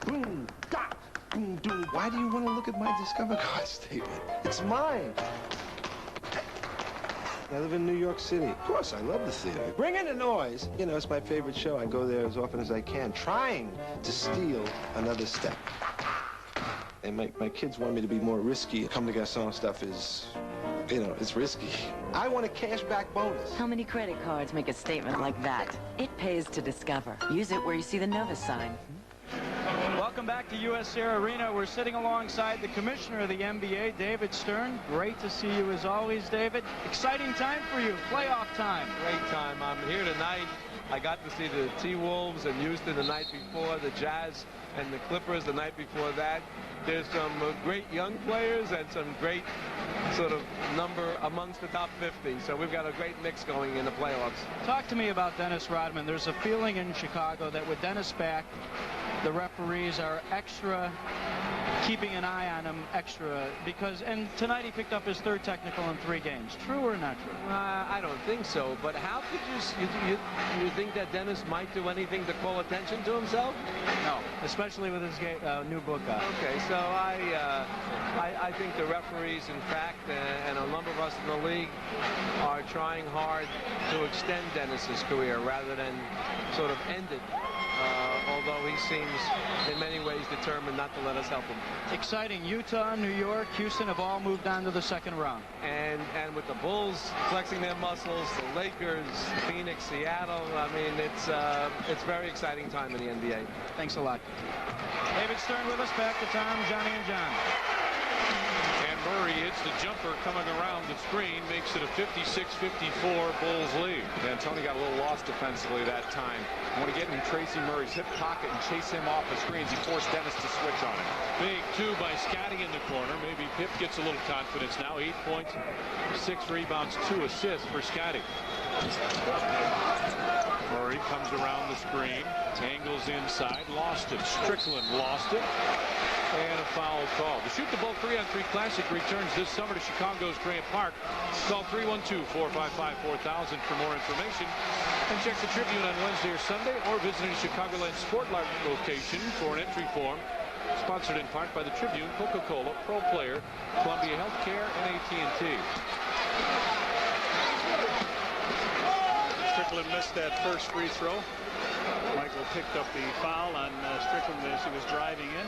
Boom, dot, boom, boom. Why do you want to look at my Discover card statement? It's mine. I live in New York City. Of course, I love the theater. Bring in the noise. You know, it's my favorite show. I go there as often as I can, trying to steal another step. And my kids want me to be more risky. Come to Garçon stuff is, you know, it's risky. I want a cashback bonus. How many credit cards make a statement like that? It pays to Discover. Use it where you see the Novus sign. Welcome back to US Air Arena. We're sitting alongside the commissioner of the NBA, David Stern. Great to see you as always, David. Exciting time for you, playoff time. Great time. I'm here tonight. I got to see the T-Wolves and Houston the night before, the Jazz and the Clippers the night before that. There's some great young players and some great sort of number amongst the top 50. So we've got a great mix going in the playoffs. Talk to me about Dennis Rodman. There's a feeling in Chicago that with Dennis back, the referees are extra keeping an eye on him extra because, and tonight he picked up his 3rd technical in 3 games. True or not true? I don't think so, but how could you think that Dennis might do anything to call attention to himself? No, especially with his new book out. Okay, so I think the referees, in fact, and a number of us in the league are trying hard to extend Dennis's career rather than sort of end it. Although he seems in many ways determined not to let us help him. Exciting. Utah, New York, Houston have all moved on to the 2nd round. And with the Bulls flexing their muscles, the Lakers, Phoenix, Seattle, I mean, it's a very exciting time in the NBA. Thanks a lot. David Stern with us. Back to Tom, Johnny, and John. Murray hits the jumper coming around the screen, makes it a 56-54 Bulls lead. And Tony got a little lost defensively that time. Want to get in Tracy Murray's hip pocket and chase him off the screens. He forced Dennis to switch on him. Big 2 by Scotty in the corner. Maybe Pip gets a little confidence now. 8 points, 6 rebounds, 2 assists for Scotty. Murray comes around the screen, angles inside, lost it. Strickland lost it. And a foul call. The Shoot the Ball 3-on-3 Classic returns this summer to Chicago's Grant Park. Call 312-455-4000 for more information. And check the Tribune on Wednesday or Sunday, or visit a Chicagoland Sport location for an entry form. Sponsored in part by the Tribune, Coca-Cola, Pro Player, Columbia Healthcare, and AT&T. Strickland missed that first free throw. Michael picked up the foul on Strickland as he was driving in.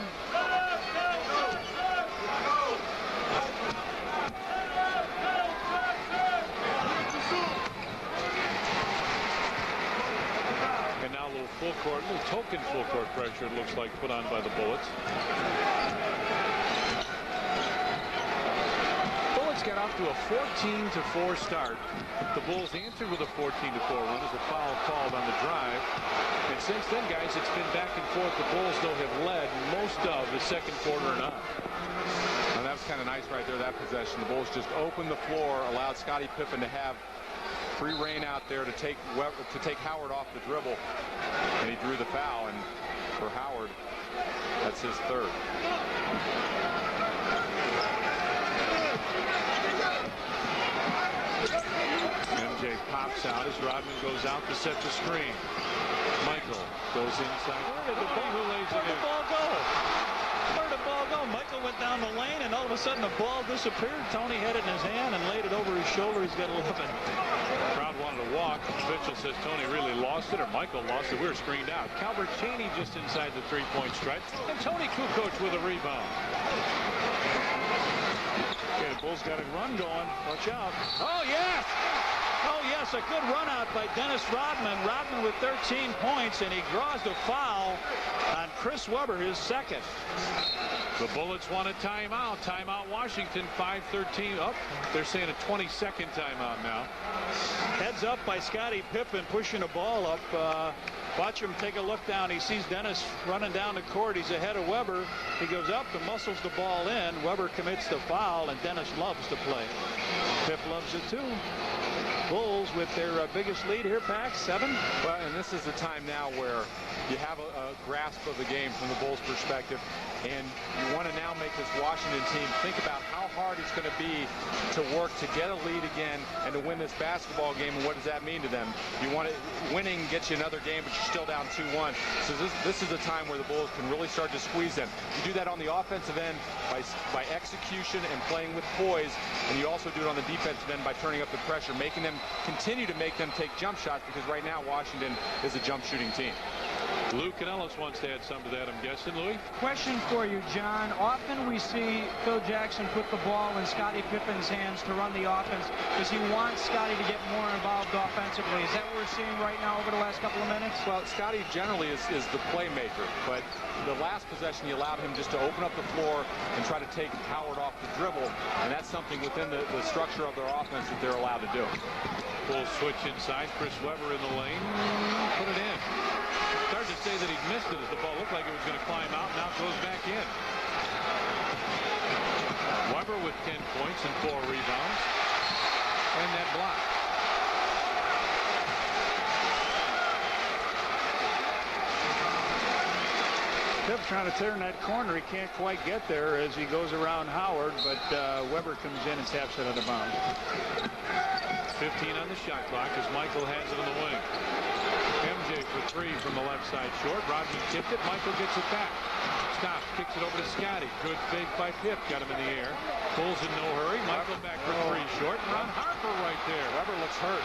And now a little full court, a little token full court pressure, it looks like, put on by the Bullets. Bullets got off to a 14-4 start. The Bulls answered with a 14-4 run as a foul called on the drive. And since then, guys, it's been back and forth. The Bulls, though, have led most of the 2nd quarter and up. And that was kind of nice right there, that possession. The Bulls just opened the floor, allowed Scottie Pippen to have free reign out there to take Howard off the dribble. And he drew the foul. And for Howard, that's his 3rd. MJ pops out as Rodman goes out to set the screen. Michael goes inside. Where did the ball go? Where did the ball go? Michael went down the lane, and all of a sudden the ball disappeared. Tony had it in his hand and laid it over his shoulder. He's got 11. The crowd wanted to walk. Official says Tony really lost it, or Michael lost it. We were screened out. Calvert Cheney just inside the 3-point stripe, and Tony Kukoc with a rebound. Okay, the Bulls got a run going. Watch out. Oh, yes! Oh, yes, a good run out by Dennis Rodman. Rodman with 13 points, and he draws the foul on Chris Webber, his 2nd. The Bullets want a timeout. Timeout Washington, 5:13 up. They're saying a 20-second timeout now. Heads up by Scottie Pippen, pushing the ball up. Watch him take a look down. He sees Dennis running down the court. He's ahead of Webber. He goes up and muscles the ball in. Webber commits the foul, and Dennis loves to play. Pip loves it too. Bulls with their biggest lead here, Pax, 7. Well, and this is the time now where you have a grasp of the game from the Bulls' perspective, and you want to now make this Washington team think about how hard it's going to be to work to get a lead again and to win this basketball game, and what does that mean to them? You want winning gets you another game, but you're still down 2-1. So this is a time where the Bulls can really start to squeeze them. You do that on the offensive end by execution and playing with poise, and you also do it on the defensive end by turning up the pressure, making them continue to make them take jump shots, because right now Washington is a jump shooting team. Lou Canellis wants to add some to that, I'm guessing. Louis? Question for you, John. Often we see Phil Jackson put the ball in Scottie Pippen's hands to run the offense. Does he want Scottie to get more involved offensively? Is that what we're seeing right now over the last couple of minutes? Well, Scottie generally is the playmaker, but the last possession he allowed him just to open up the floor and try to take Howard off the dribble, and that's something within the structure of their offense that they're allowed to do. Full switch inside. Chris Webber in the lane. Put it in. Started to say that he'd missed it as the ball looked like it was going to climb out. Now it goes back in. Webber with 10 points and 4 rebounds. And that block. Pipp trying to turn that corner. He can't quite get there as he goes around Howard, but Weber comes in and taps it out of bounds. 15 on the shot clock as Michael has it on the wing. MJ for 3 from the left side short. Rodman tipped it. Michael gets it back. Stops, kicks it over to Scotty. Good fake by Pipp. Got him in the air. Pulls in no hurry. Michael back for 3 short. Ron Harper right there. Weber looks hurt.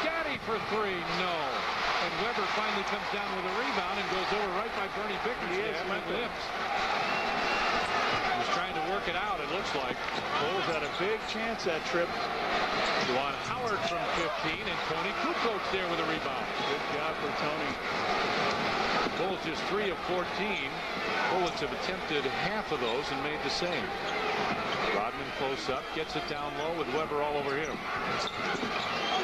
Scotty for 3. No. And Weber finally comes down with a rebound and goes over right by Bernie Bickerstaff and lips. He's trying to work it out, it looks like. Bulls had a big chance that trip. Juwan Howard from 15 and Tony Kukoc there with a rebound. Good job for Tony. Bulls just 3 of 14. Bullets have attempted half of those and made the same. Rodman close up, gets it down low with Weber all over him.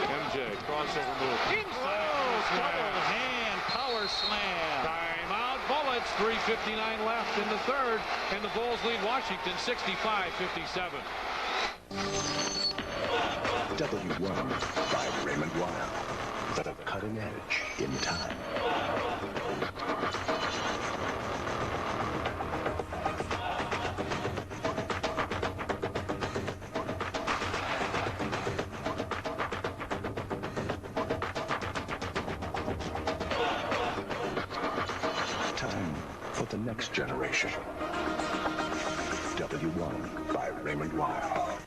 MJ crossover move. Inside. Double hand power slam. Timeout Bullets. 3:59 left in the third, and the Bulls lead Washington 65-57. W1 by Raymond Weil. The cutting edge in time. Time for the next generation. W1 by Raymond Weil.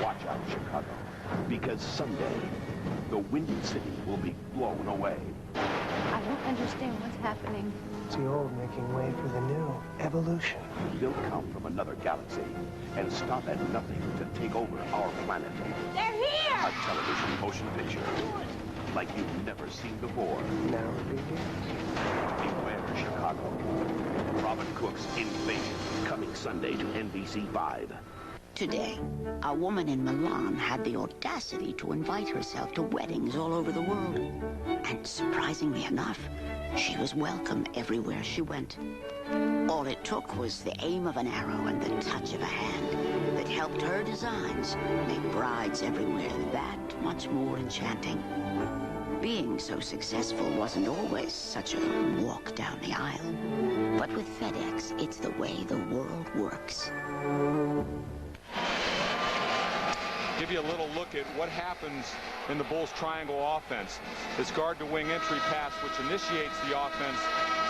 Watch out, Chicago, because someday the Windy City will be blown away. I don't understand what's happening. It's the old making way for the new. Evolution. They'll come from another galaxy and stop at nothing to take over our planet. They're here! A television motion picture like you've never seen before. Now it begins. Beware, Chicago. Robin Cook's Invasion, coming Sunday to NBC5. Today, a woman in Milan had the audacity to invite herself to weddings all over the world. And surprisingly enough, she was welcome everywhere she went. All it took was the aim of an arrow and the touch of a hand that helped her designs make brides everywhere that much more enchanting. Being so successful wasn't always such a walk down the aisle. But with FedEx, it's the way the world works. Give you a little look at what happens in the Bulls triangle offense. This guard to wing entry pass, which initiates the offense.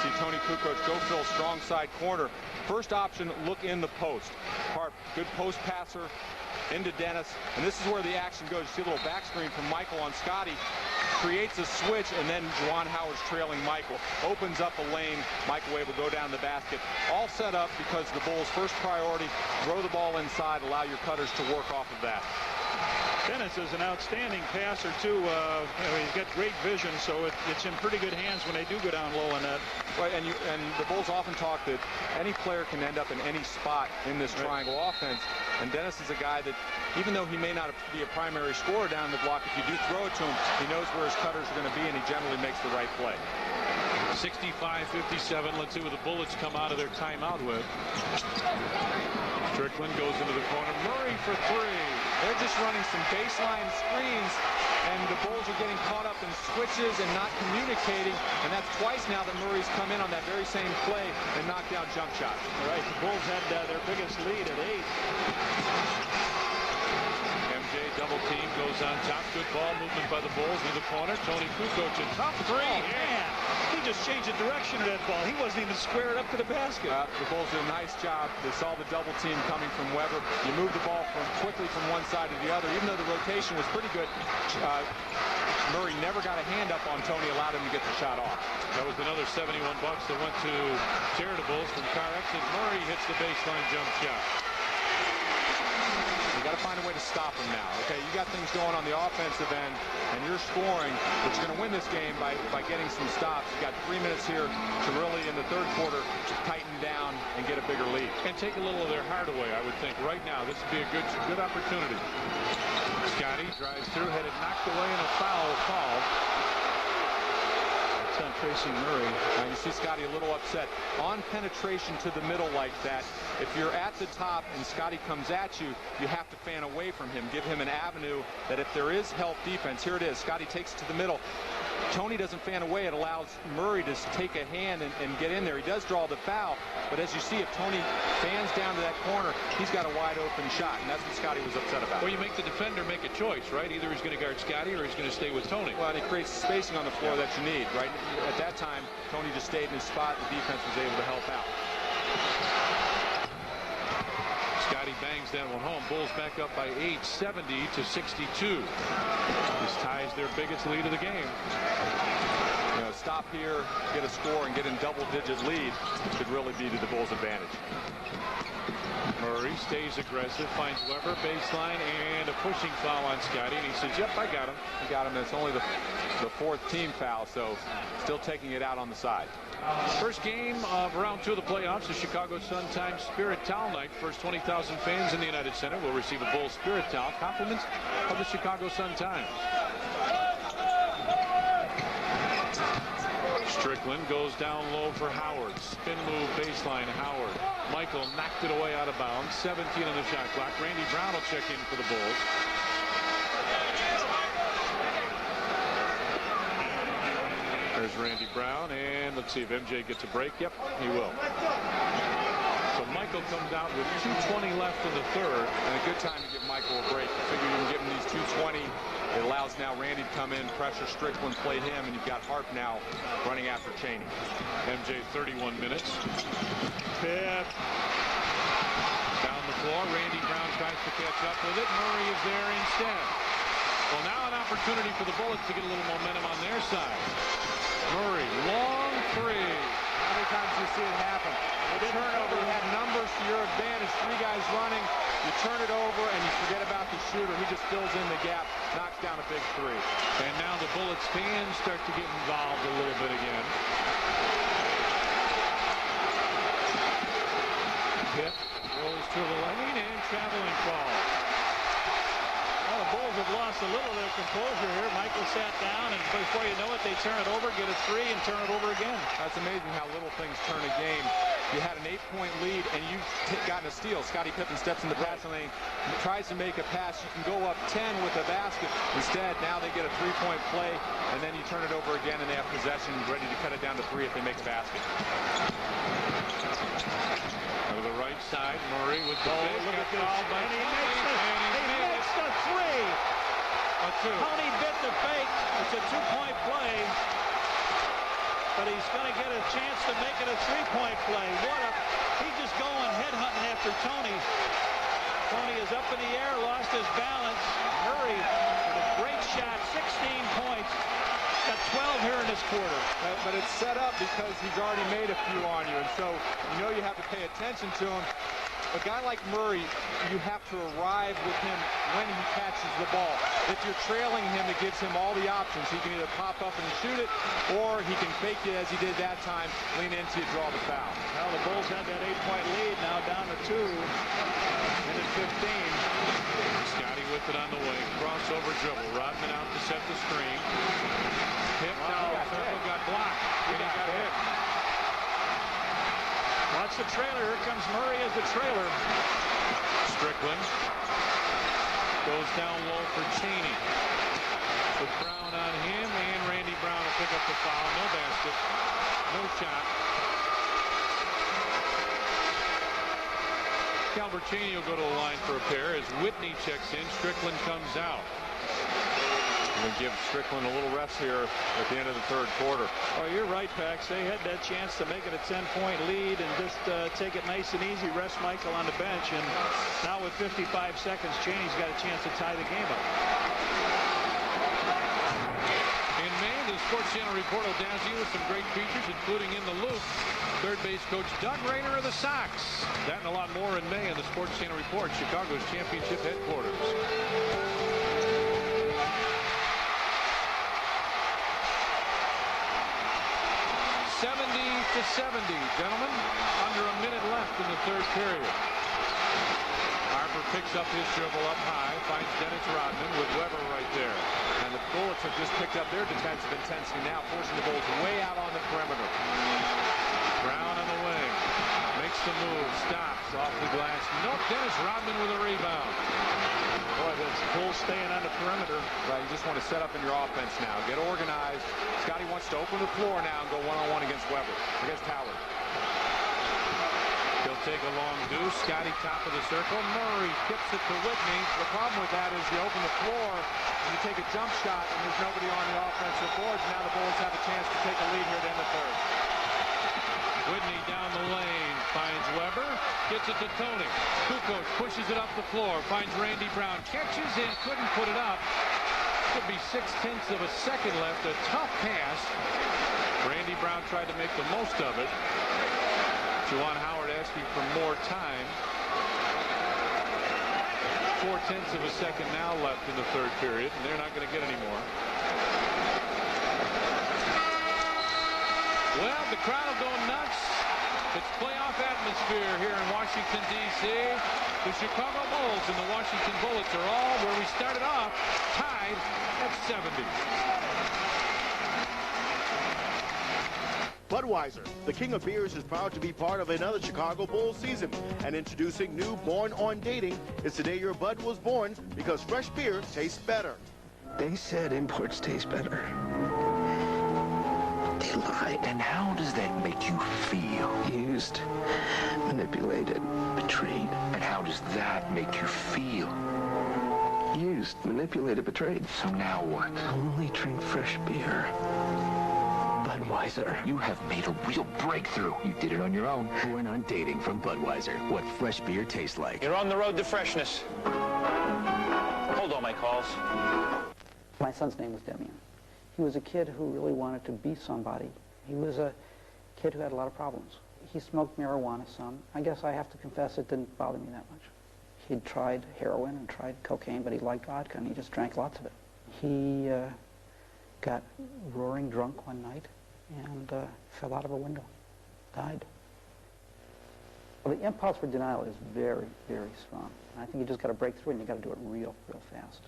See Tony Kukoc go fill strong side corner. First option, look in the post. Harp, good post passer into Dennis. And this is where the action goes. You see a little back screen from Michael on Scotty. Creates a switch, and then Juwan Howard's trailing Michael. Opens up a lane. Michael Wade will go down the basket. All set up because the Bulls' first priority, throw the ball inside, allow your cutters to work off of that. Dennis is an outstanding passer, too. He's got great vision, so it's in pretty good hands when they do go down low in that. Right, and the Bulls often talk that any player can end up in any spot in this triangle offense. And Dennis is a guy that, even though he may not be a primary scorer down the block, if you do throw it to him, he knows where his cutters are going to be, and he generally makes the right play. 65-57. Let's see what the Bullets come out of their timeout with. Strickland goes into the corner. Murray for 3. They're just running some baseline screens, and the Bulls are getting caught up in switches and not communicating, and that's twice now that Murray's come in on that very same play and knocked down jump shots. All right, the Bulls had their biggest lead at 8. MJ double team goes on top. Good ball movement by the Bulls in the corner. Tony Kukoc in top 3. Oh, man. He just changed the direction of that ball. He wasn't even squared up to the basket. The Bulls did a nice job. They saw the double team coming from Weber. You move the ball quickly from one side to the other. Even though the rotation was pretty good, Murray never got a hand up on Tony, allowed him to get the shot off. That was another $71 that went to Charitables from Carx as Murray hits the baseline jump shot. You got to find a way to stop him now. Okay, you got things going on the offensive end, and you're scoring, but you're going to win this game by getting some stops. You got 3 minutes here to really, in the third quarter, tighten down and get a bigger lead. And take a little of their heart away, I would think. Right now, this would be a good opportunity. Scotty drives through, had it knocked away, and a foul called. It's on Tracy Murray. Now you see Scotty a little upset. On penetration to the middle like that, if you're at the top and Scotty comes at you, you have to fan away from him. Give him an avenue that if there is help defense, here it is. Scotty takes it to the middle. Tony doesn't fan away, it allows Murray to take a hand and get in there. He does draw the foul, but as you see, if Tony fans down to that corner, he's got a wide open shot, and that's what Scotty was upset about. Well, you make the defender make a choice, right? Either he's going to guard Scotty or he's going to stay with Tony. Well, and it creates spacing on the floor that you need, right? At that time, Tony just stayed in his spot. The defense was able to help out. Scotty bangs that one home. Bulls back up by 8, 70-62. This ties their biggest lead of the game. You know, stop here, get a score, and get in double-digit lead could really be to the Bulls' advantage. Murray stays aggressive, finds Weber, baseline, and a pushing foul on Scotty, and he says, yep, I got him. He got him. It's only the fourth team foul, so still taking it out on the side. First game of round 2 of the playoffs, the Chicago Sun-Times Spirit Towel Night. First 20,000 fans in the United Center will receive a Bulls Spirit Towel. Compliments of the Chicago Sun-Times. Strickland goes down low for Howard. Spin move baseline, Howard. Michael knocked it away out of bounds. 17 on the shot clock. Randy Brown will check in for the Bulls. There's Randy Brown, and let's see if MJ gets a break. Yep, he will. So Michael comes out with 2:20 left in the third. And a good time to give Michael a break. You figure you can give him these 2:20. It allows now Randy to come in, pressure Strickland, play him, and you've got Harp now running after Chaney. MJ 31 minutes. Pip. Down the floor, Randy Brown tries to catch up with it. Murray is there instead. Well, now an opportunity for the Bullets to get a little momentum on their side. Murray, long three. How many times do you see it happen? The turnover, you had numbers to your advantage, 3 guys running. You turn it over and you forget about the shooter. He just fills in the gap, knocks down a big 3. And now the Bullets fans start to get involved a little bit again. Pip rolls to the lane and traveling call. Well, the Bulls have lost a little of their composure here. Michael sat down, and before you know it, they turn it over, get a 3, and turn it over again. That's amazing how little things turn a game. You had an 8-point lead, and you've gotten a steal. Scottie Pippen steps in the passing lane, tries to make a pass. You can go up 10 with a basket. Instead, now they get a 3-point play, and then you turn it over again, and they have possession, ready to cut it down to 3 if they make a basket. To the right side, Murray with the big. Look at this. And he makes the 3. A 2. Tony bit the fake. It's a 2-point play. But he's going to get a chance to make it a 3-point play. He's just going headhunting after Tony. Tony is up in the air, lost his balance. Murray with a great shot, 16 points. Got 12 here in this quarter. But it's set up because he's already made a few on you, and so you know you have to pay attention to him. A guy like Murray, you have to arrive with him when he catches the ball. If you're trailing him, it gives him all the options. He can either pop up and shoot it, or he can fake it as he did that time, lean into you, draw the foul. Well, the Bulls had that 8-point lead, now down to 2. Minute 15. Scotty with it on the wing. Crossover dribble. Rodman out to set the screen. Hip down the circle, got blocked. And he got hit. Watch the trailer. Here comes Murray as the trailer. Strickland goes down low for Chaney. With Brown on him, and Randy Brown will pick up the foul. No basket. No shot. Calbert Chaney will go to the line for a pair as Whitney checks in. Strickland comes out. We'll give Strickland a little rest here at the end of the third quarter. Oh, you're right, Pax. They had that chance to make it a 10-point lead and just take it nice and easy, rest Michael on the bench. And now with 55 seconds, Chaney's got a chance to tie the game up. In May, the Sports Channel report will dazzle you with some great features, including In the Loop. Third base coach Doug Rayner of the Sox. That and a lot more in May in the Sports Channel report, Chicago's championship headquarters. 70-70, gentlemen. Under a minute left in the third period. Harper picks up his dribble up high, finds Dennis Rodman with Weber right there. And the Bullets have just picked up their defensive intensity now, forcing the Bulls way out on the perimeter. Brown on the wing. Makes the move, stops off the glass. Nope, Dennis Rodman with a rebound. Boy, It's Bulls staying on the perimeter. Right, you just want to set up in your offense now. Get organized. Scotty wants to open the floor now and go one-on-one against Weber, against Howard. He'll take a long deuce. Scotty top of the circle. Murray tips it to Whitney. The problem with that is you open the floor and you take a jump shot and there's nobody on the offensive boards. Now the Bulls have a chance to take a lead here at the end of the third. Whitney down the lane, finds Weber, gets it to Tony. Kukoc pushes it up the floor, finds Randy Brown, catches and couldn't put it up. Could be 0.6 of a second left. A tough pass. Randy Brown tried to make the most of it. Juwan Howard asking for more time. 0.4 of a second now left in the third period, and they're not going to get any more. Well, the crowd will go nuts. It's playoff atmosphere here in Washington, D.C. The Chicago Bulls and the Washington Bullets are all where we started off, tied at 70. Budweiser, the king of beers, is proud to be part of another Chicago Bulls season. And introducing new Born on Dating. It's the day your Bud was born, because fresh beer tastes better. They said imports taste better. They lied. And how does that make you feel? Used, manipulated, betrayed. And how does that make you feel? Used, manipulated, betrayed. So now what? Only drink fresh beer. Budweiser. You have made a real breakthrough. You did it on your own. Born on Dating from Budweiser. What fresh beer tastes like. You're on the road to freshness. Hold all my calls. My son's name was Demian. He was a kid who really wanted to be somebody. He was a kid who had a lot of problems. He smoked marijuana some. I guess I have to confess it didn't bother me that much. He'd tried heroin and tried cocaine, but he liked vodka, and he just drank lots of it. He got roaring drunk one night and fell out of a window, died. Well, the impulse for denial is very, very strong. And I think you just got to break through, and you got to do it real, real fast.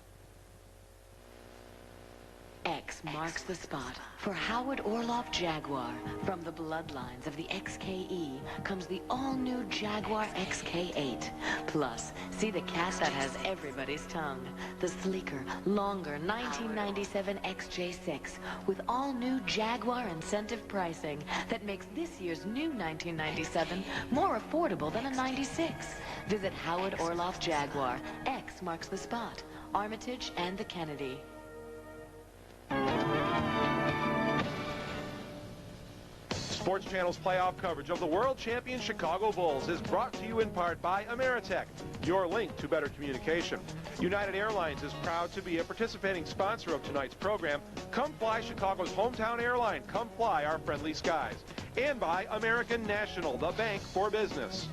X marks the spot for Howard Orloff Jaguar. From the bloodlines of the XKE comes the all-new Jaguar XK8. Plus, see the cast that has everybody's tongue. The sleeker, longer 1997 XJ6 with all-new Jaguar incentive pricing that makes this year's new 1997 more affordable than a 96. Visit Howard Orloff Jaguar. X marks the spot. Armitage and the Kennedy. Sports Channel's playoff coverage of the world champion Chicago Bulls is brought to you in part by Ameritech, your link to better communication. United Airlines is proud to be a participating sponsor of tonight's program. Come fly Chicago's hometown airline. Come fly our friendly skies. And by American National, the bank for business.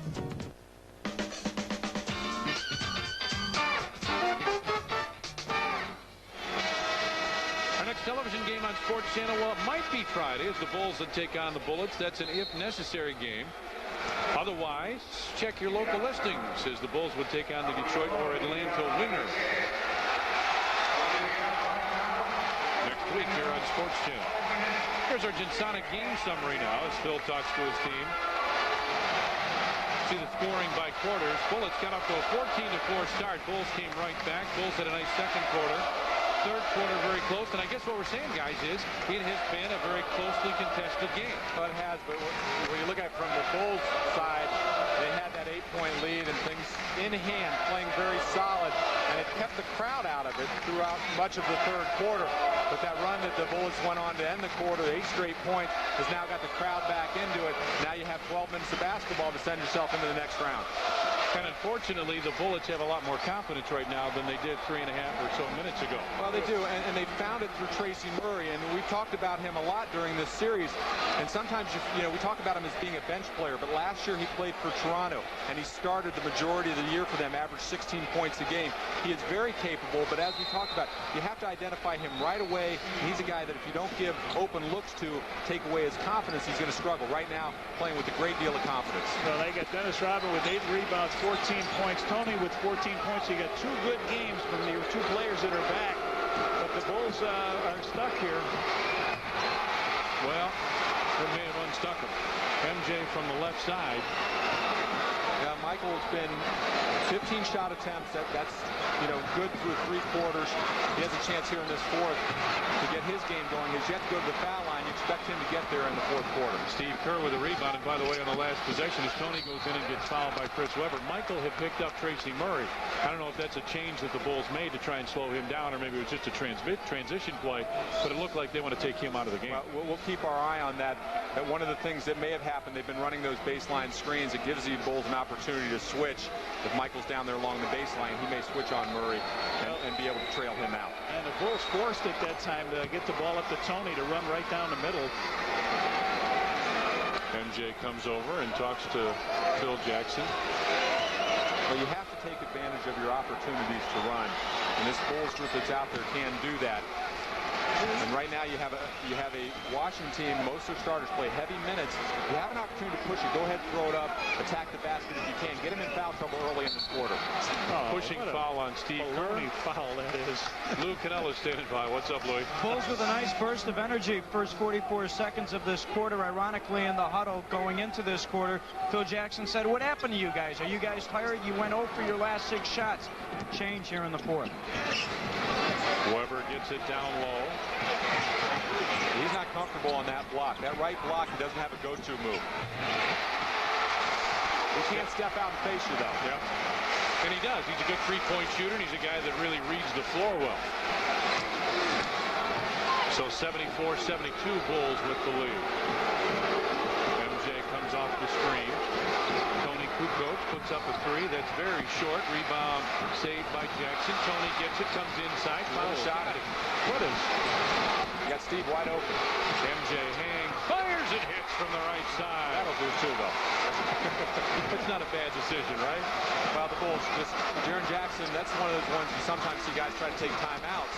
Television game on Sports Channel. Well, it might be Friday as the Bulls would take on the Bullets. That's an if necessary game. Otherwise, check your local listings as the Bulls would take on the Detroit or Atlanta winner next week here on Sports Channel. Here's our Ginsonic game summary now as Phil talks to his team. See the scoring by quarters. Bullets got up to a 14-4 start. Bulls came right back. Bulls had a nice second quarter. Third quarter very close, and I guess what we're saying, guys, is it has been a very closely contested game. Well, it has, but when you look at it from the Bulls side, they had that 8-point lead and things in hand, playing very solid, and it kept the crowd out of it throughout much of the third quarter. But that run that the Bullets went on to end the quarter, 8 straight points, has now got the crowd back into it. Now you have 12 minutes of basketball to send yourself into the next round. And unfortunately, the Bullets have a lot more confidence right now than they did 3.5 or so minutes ago. Well, they do, and they found it through Tracy Murray, and we've talked about him a lot during this series. And sometimes, you know, we talk about him as being a bench player, but last year he played for Toronto, and he started the majority of the year for them, averaged 16 points a game. He is very capable, but as we talked about, you have to identify him right away. He's a guy that if you don't give open looks to take away his confidence, he's going to struggle. Right now, playing with a great deal of confidence. Well, they got Dennis Rodman with 8 rebounds, 14 points. Tony with 14 points. You got 2 good games from the 2 players that are back. But the Bulls are stuck here. Well, they may have unstuck him. MJ from the left side. Yeah, Michael's been 15 shot attempts. That's, you know, good through 3 quarters. He has a chance here in this fourth to get his game going. He's yet to go to the foul line. You expect him to get there in the fourth quarter. Steve Kerr with a rebound. And by the way, on the last possession, as Tony goes in and gets fouled by Chris Webber, Michael had picked up Tracy Murray. I don't know if that's a change that the Bulls made to try and slow him down, or maybe it was just a transition play, but it looked like they want to take him out of the game. Well, we'll keep our eye on that. One of the things that may have happened, they've been running those baseline screens. It gives the Bulls an opportunity to switch. If Michael's down there along the baseline, he may switch on Murray and be able to trail him out. And the Bulls forced at that time to get the ball up to Tony to run right down the middle. MJ comes over and talks to Phil Jackson. Well, you have to take advantage of your opportunities to run, and this Bulls group that's out there can do that. And right now you have a Washington team. Most of their starters play heavy minutes. You have an opportunity to push it. Go ahead, throw it up, attack the basket if you can. Get him in foul trouble early in this quarter. Pushing foul on Steve Kerr. Foul, that is. Lou Canella standing by. What's up, Louie? Bulls with a nice burst of energy. First 44 seconds of this quarter. Ironically, in the huddle going into this quarter, Phil Jackson said, "What happened to you guys? Are you guys tired? You went 0 for your last 6 shots." Change here in the fourth. Weber gets it down low. He's not comfortable on that block. That right block, he doesn't have a go-to move. He can't step out and face you, though. Yeah. And he does. He's a good three-point shooter, and he's a guy that really reads the floor well. So 74-72 Bulls with the lead. MJ comes off the screen. Tony Kukoc puts up a 3. That's very short. Rebound saved by Jackson. Tony gets it, comes inside. Foul shot. What is... You got Steve wide open. MJ hangs, fires, and hits from the right side. That'll do too, though. It's not a bad decision, right? Well, the Bulls, Jaren Jackson, that's one of those ones you sometimes see guys try to take timeouts.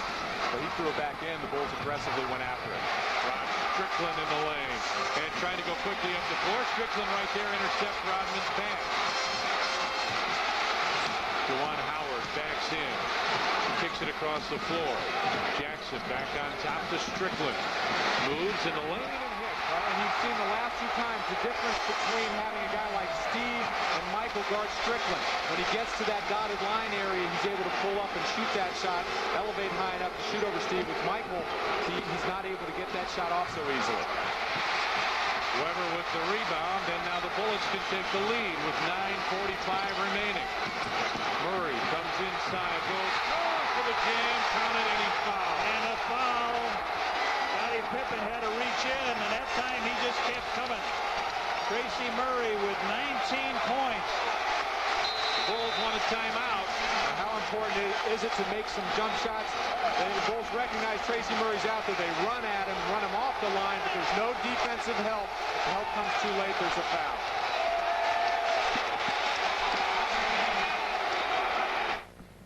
But he threw it back in. The Bulls aggressively went after it. Rod Strickland in the lane. And trying to go quickly up the floor. Strickland right there intercepts Rodman's pass. Juwan Howard backs in. Kicks it across the floor. Jackson back on top to Strickland. Moves in the lane and hits. And you've seen the last 2 times the difference between having a guy like Steve and Michael guard Strickland. When he gets to that dotted line area, he's able to pull up and shoot that shot, elevate high enough to shoot over Steve. With Michael, he's not able to get that shot off so easily. Weber with the rebound, and now the Bullets can take the lead with 9:45 remaining. Murray comes inside, goes for the jam, counted, and he fouled. And a foul. Scottie Pippen had to reach in, and that time he just kept coming. Tracy Murray with 19 points. Bulls want a timeout. How important is it to make some jump shots? The Bulls recognize Tracy Murray's out there. They run at him, run him off the line, but there's no defensive help. The help comes too late. There's a foul.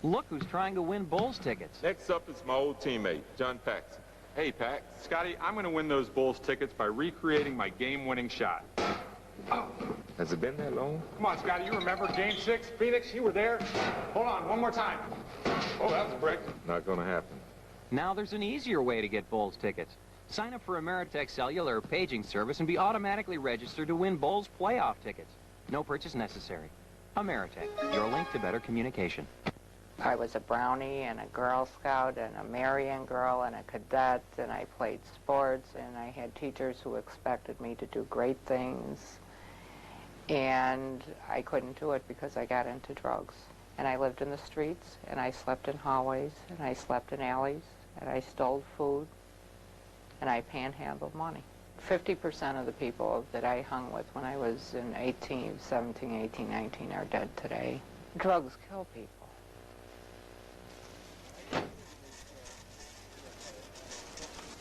Look who's trying to win Bulls tickets. Next up is my old teammate, John Paxson. Hey, Pax. Scotty, I'm going to win those Bulls tickets by recreating my game-winning shot. Oh, has it been that long? Come on, Scotty. You remember Game 6, Phoenix? You were there. Hold on, one more time. Oh, that was a break. Not going to happen. Now there's an easier way to get Bulls tickets. Sign up for Ameritech Cellular paging service and be automatically registered to win Bulls playoff tickets. No purchase necessary. Ameritech, your link to better communication. I was a Brownie and a Girl Scout and a Marion girl and a cadet, and I played sports, and I had teachers who expected me to do great things. And I couldn't do it because I got into drugs. And I lived in the streets, and I slept in hallways, and I slept in alleys, and I stole food, and I panhandled money. 50% of the people that I hung with when I was in 17, 18, 19 are dead today. Drugs kill people.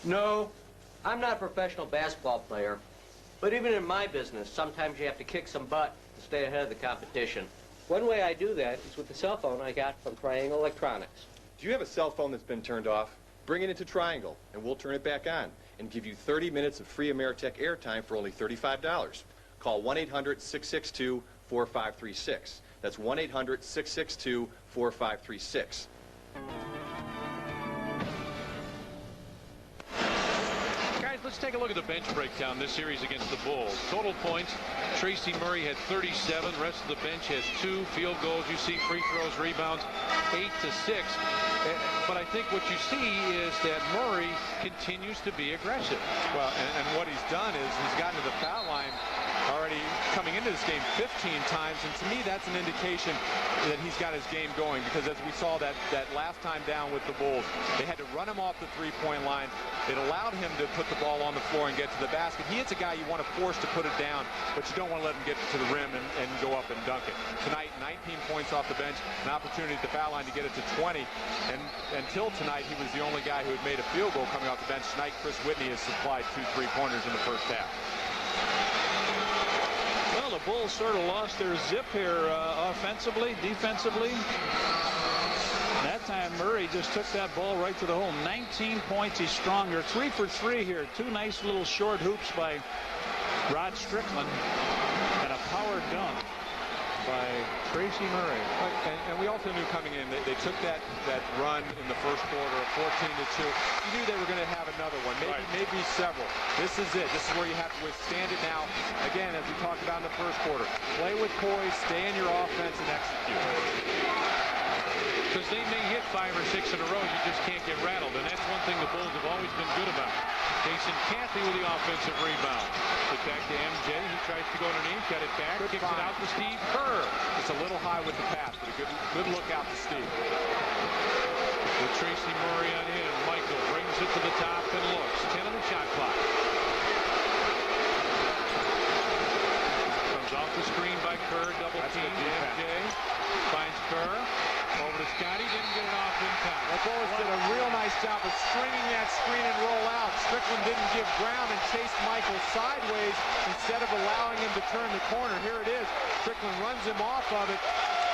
No, I'm not a professional basketball player. But even in my business, sometimes you have to kick some butt to stay ahead of the competition. One way I do that is with the cell phone I got from Triangle Electronics. Do you have a cell phone that's been turned off? Bring it into Triangle, and we'll turn it back on and give you 30 minutes of free Ameritech airtime for only $35. Call 1-800-662-4536. That's 1-800-662-4536. let's take a look at the bench breakdown this series against the Bulls. Total points, Tracy Murray had 37. The rest of the bench has 2 field goals. You see free throws, rebounds, 8 to 6. But I think what you see is that Murray continues to be aggressive. Well, and what he's done is he's gotten to the foul line already coming into this game 15 times, and to me that's an indication that he's got his game going, because as we saw that last time down with the Bulls, they had to run him off the three-point line. It allowed him to put the ball on the floor and get to the basket. He is a guy you want to force to put it down, but you don't want to let him get to the rim and go up and dunk it. Tonight, 19 points off the bench, an opportunity at the foul line to get it to 20, and until tonight he was the only guy who had made a field goal coming off the bench. Tonight, Chris Whitney has supplied 2 three-pointers in the first half. Well, the Bulls sort of lost their zip here offensively, defensively. That time Murray just took that ball right to the hole. 19 points. He's stronger. 3 for 3 here. 2 nice little short hoops by Rod Strickland and a power dunk by Tracy Murray. And we also knew coming in that they took that run in the first quarter of 14-2. You knew they were going to have another one, maybe several. This is it. This is where you have to withstand it now. Again, as we talked about in the first quarter, play with poise, stay in your offense, and execute. Because they may hit 5 or 6 in a row, you just can't get rattled, and that's one thing the Bulls have always been good about. Jason Cathy with the offensive rebound. Put back to MJ. He tries to go underneath, got it back, kicks it out to Steve Kerr. It's a little high with the pass, but a good look out to Steve. With Tracy Murray on him, Michael brings it to the top and looks. 10 on the shot clock. Comes off the screen by Kerr, double team. MJ finds Kerr. Over to Scotty, didn't get it off in time. The Bulls did a real nice job of stringing that screen and roll out. Strickland didn't give ground and chased Michael sideways instead of allowing him to turn the corner. Here it is. Strickland runs him off of it,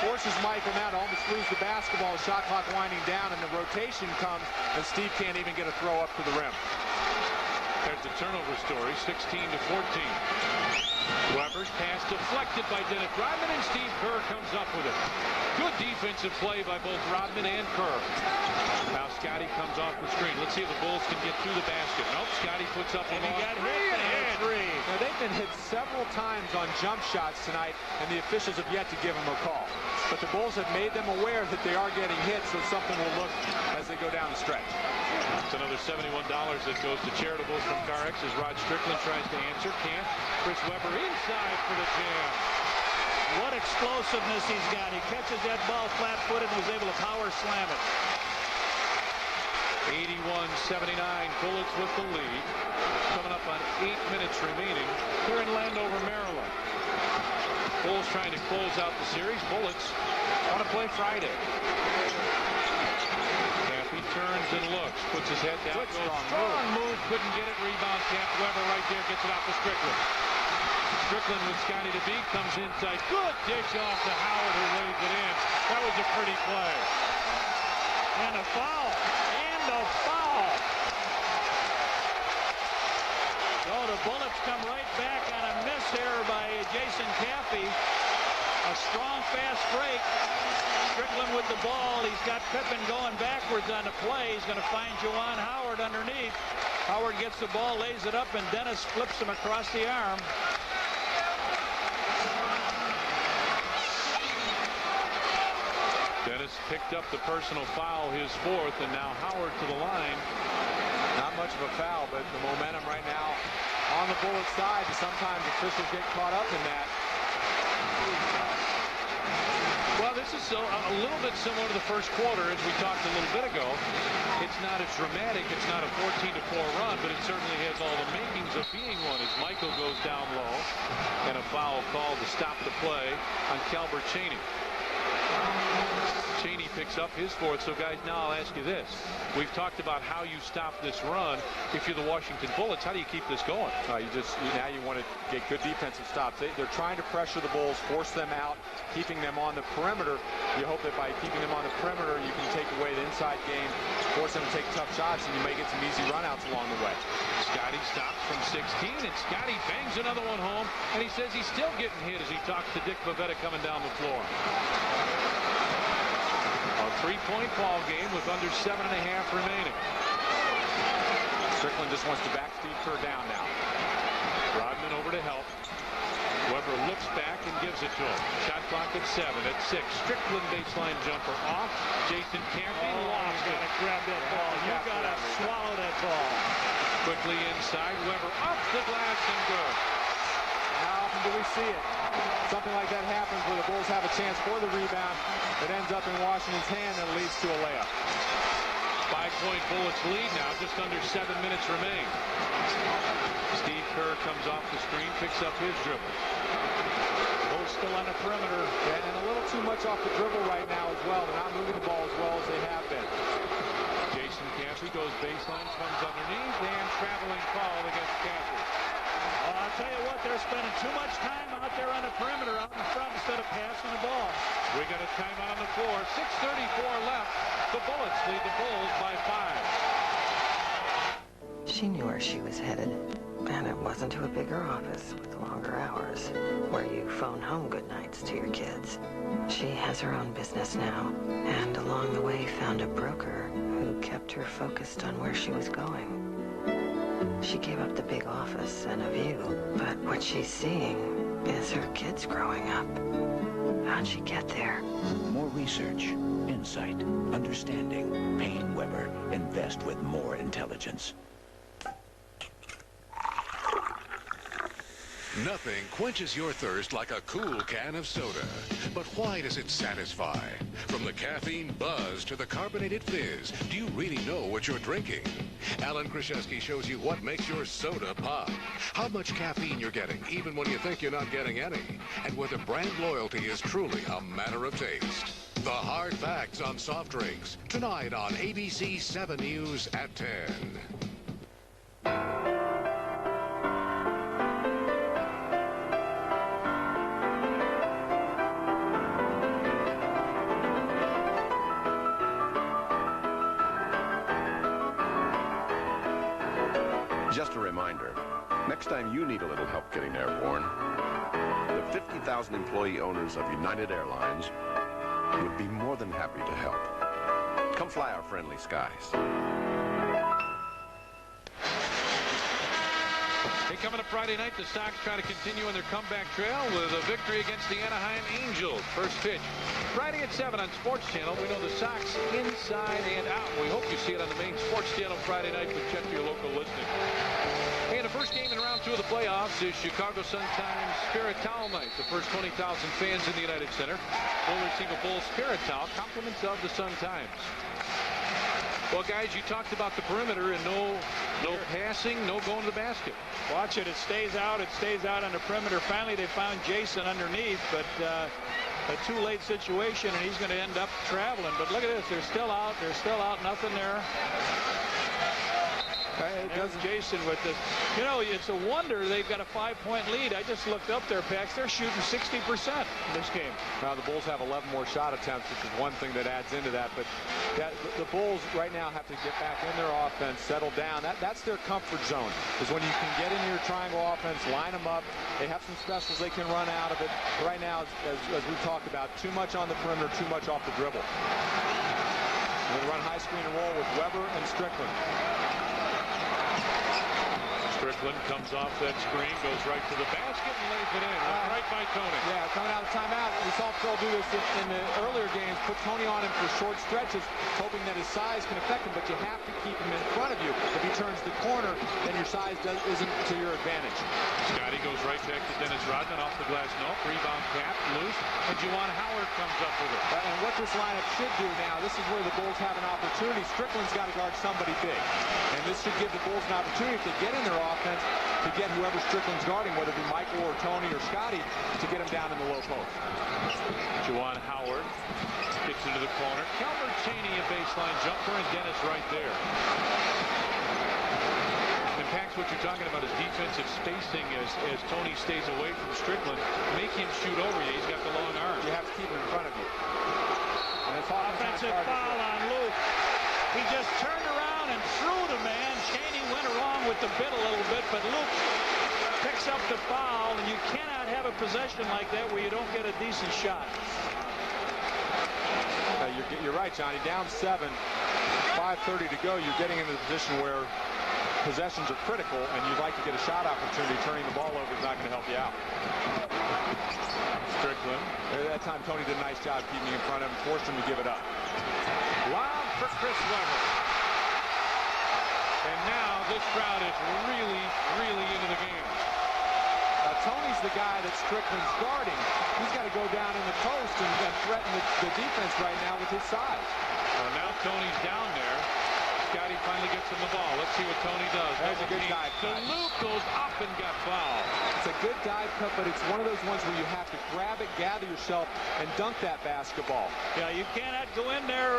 forces Michael now to almost lose the basketball. The shot clock winding down, and the rotation comes, and Steve can't even get a throw up to the rim. There's the turnover story, 16-14. Weber's pass deflected by Dennis Rodman, and Steve Kerr comes up with it. Good defensive play by both Rodman and Kerr. Now Scotty comes off the screen. Let's see if the Bulls can get through the basket. Nope, Scotty puts up a long three. Now, they've been hit several times on jump shots tonight, and the officials have yet to give them a call. But the Bulls have made them aware that they are getting hit, so something will look as they go down the stretch. It's another $71 that goes to charitables from CarX as Rod Strickland tries to answer. Can't. Chris Webber inside for the jam. What explosiveness he's got. He catches that ball flat-footed and was able to power slam it. 81-79, Bullets with the lead. Coming up on 8 minutes remaining here in Landover, Maryland. Bulls trying to close out the series. Bullets want to play Friday. Cathy turns and looks, puts his head down. Good strong move, couldn't get it. Rebound, Cap Weber right there, gets it out to Strickland. Strickland with Scotty to beat, comes inside. Good dish off to Howard, who lays it in. That was a pretty play. And a foul. And a foul. So the Bullets come right back on a miss here by Jason Cathy. A strong, fast break. Strickland with the ball. He's got Pippen going backwards on the play. He's going to find Juwan Howard underneath. Howard gets the ball, lays it up, and Dennis flips him across the arm. Dennis picked up the personal foul, his 4th, and now Howard to the line. Not much of a foul, but the momentum right now on the Bullets side. Sometimes officials get caught up in that. Well, this is a little bit similar to the first quarter, as we talked a little bit ago. It's not as dramatic. It's not a 14-4 run, but it certainly has all the makings of being one as Michael goes down low and a foul called to stop the play on Calbert Chaney. Chaney picks up his 4th. So, guys, now I'll ask you this. We've talked about how you stop this run. If you're the Washington Bullets, how do you keep this going? Now you want to get good defensive stops. They're trying to pressure the Bulls, force them out, keeping them on the perimeter. You hope that by keeping them on the perimeter, you can take away the inside game, force them to take tough shots, and you may get some easy runouts along the way. Scotty stops from 16, and Scotty bangs another one home, and he says he's still getting hit as he talks to Dick Bavetta coming down the floor. A 3-point ball game with under 7.5 remaining. Strickland just wants to back Steve Kerr down now. Rodman over to help. Weber looks back and gives it to him. Shot clock at 7. At 6, Strickland baseline jumper off. Jason Campy lost it. Grab that ball. You gotta swallow that ball. Quickly inside. Weber off the glass and good. How often do we see it? Something like that happens where the Bulls have a chance for the rebound. It ends up in Washington's hand and leads to a layup. 5-point Bullets lead now. Just under 7 minutes remain. Steve Kerr comes off the screen, picks up his dribble. Bulls still on the perimeter, and a little too much off the dribble right now as well. They're not moving the ball as well as they have been. Jason Campy goes baseline, comes underneath, and traveling foul against Campy. I'll tell you what, they're spending too much time out there on the perimeter, out in front, instead of passing the ball. We got a timeout on the floor. 6:34 left. The Bullets lead the Bulls by 5. She knew where she was headed, and it wasn't to a bigger office with longer hours, where you phone home good nights to your kids. She has her own business now, and along the way found a broker who kept her focused on where she was going. She gave up the big office and a view, but what she's seeing is her kids growing up. How'd she get there? More research, insight, understanding. Payne Weber. Invest with more intelligence. Nothing quenches your thirst like a cool can of soda. But why does it satisfy? From the caffeine buzz to the carbonated fizz, do you really know what you're drinking? Alan Krzyzewski shows you what makes your soda pop. How much caffeine you're getting, even when you think you're not getting any. And whether brand loyalty is truly a matter of taste. The hard facts on soft drinks. Tonight on ABC 7 News at 10. Just a reminder, next time you need a little help getting airborne, the 50,000 employee owners of United Airlines would be more than happy to help. Come fly our friendly skies. Hey, coming up Friday night, the Sox try to continue on their comeback trail with a victory against the Anaheim Angels. First pitch Friday at 7 on Sports Channel. We know the Sox inside and out. We hope you see it on the main Sports Channel Friday night, but check your local listing. Hey, the first game in round 2 of the playoffs is Chicago Sun-Times Spirit Towel Night. The first 20,000 fans in the United Center will receive a Bulls Spirit Towel, compliments of the Sun-Times. Well, guys, you talked about the perimeter and no passing, no going to the basket. Watch it. It stays out. It stays out on the perimeter. Finally, they found Jason underneath, but a too late situation, and he's going to end up traveling. But look at this. They're still out. They're still out. Nothing there. It does Jason with this. You know, it's a wonder they've got a 5-point lead. I just looked up there, Pax. They're shooting 60% in this game. Now the Bulls have 11 more shot attempts, which is one thing that adds into that. But the Bulls right now have to get back in their offense, settle down. That's their comfort zone, is when you can get in your triangle offense, line them up. They have some specials they can run out of it. But right now, as we talked about, too much on the perimeter, too much off the dribble. We'll run high screen and roll with Weber and Strickland. Strickland comes off that screen, goes right to the basket and lays it in. Right by Tony. Yeah, coming out of the timeout. We saw Phil do this in the earlier games, put Tony on him for short stretches, hoping that his size can affect him, but you have to keep him in front of you. If he turns the corner, then your size isn't to your advantage. Scotty goes right back to Dennis Rodman off the glass. No, rebound cap, loose, and Juwan Howard comes up with it. And what this lineup should do now, this is where the Bulls have an opportunity. Strickland's got to guard somebody big. And this should give the Bulls an opportunity to get in their offense, to get whoever Strickland's guarding, whether it be Michael or Tony or Scotty, to get him down in the low post. Juwan Howard gets into the corner. Calvert Cheney a baseline jumper, and Dennis right there. And Pax, what you're talking about is defensive spacing as Tony stays away from Strickland. Make him shoot over you. He's got the long arms. You have to keep him in front of you. And it's offensive foul on Luke. He just turned around and threw the man. Cheney went along with the bit a little bit, but Luke picks up the foul, and you cannot have a possession like that where you don't get a decent shot. You're right, Johnny. Down 7, 5:30 to go. You're getting into the position where possessions are critical and you'd like to get a shot opportunity, turning the ball over is not going to help you out. Strickland. At that time, Tony did a nice job keeping in front of him, forced him to give it up. Lob for Chris Webber. And now this crowd is really, really into the game. Tony's the guy that Strickland's guarding. He's got to go down in the post and threaten the defense right now with his size. Well, now Tony's down there. Scotty finally gets him the ball. Let's see what Tony does. That's a good dive cut. Luke goes up and got fouled. It's a good dive cut, but it's one of those ones where you have to grab it, gather yourself, and dunk that basketball. Yeah, you cannot go in there,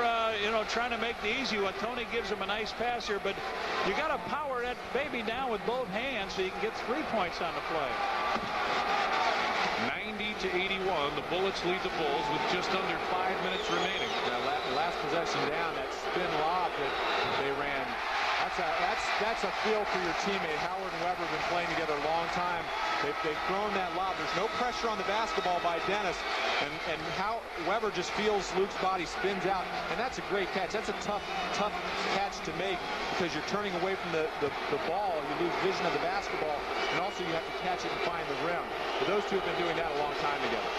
trying to make the easy one. Tony gives him a nice pass here, but you got to power that baby down with both hands so you can get 3 points on the play. 90-81, the Bullets lead the Bulls with just under 5 minutes remaining. Last possession down, that spin lob that they ran. That's a feel for your teammate. Howard and Webber have been playing together a long time. They've thrown that lob. There's no pressure on the basketball by Dennis, and how Webber just feels Luke's body, spins out, and that's a great catch. That's a tough catch to make because you're turning away from the ball. You lose vision of the basketball, and also you have to catch it and find the rim. But those two have been doing that a long time together.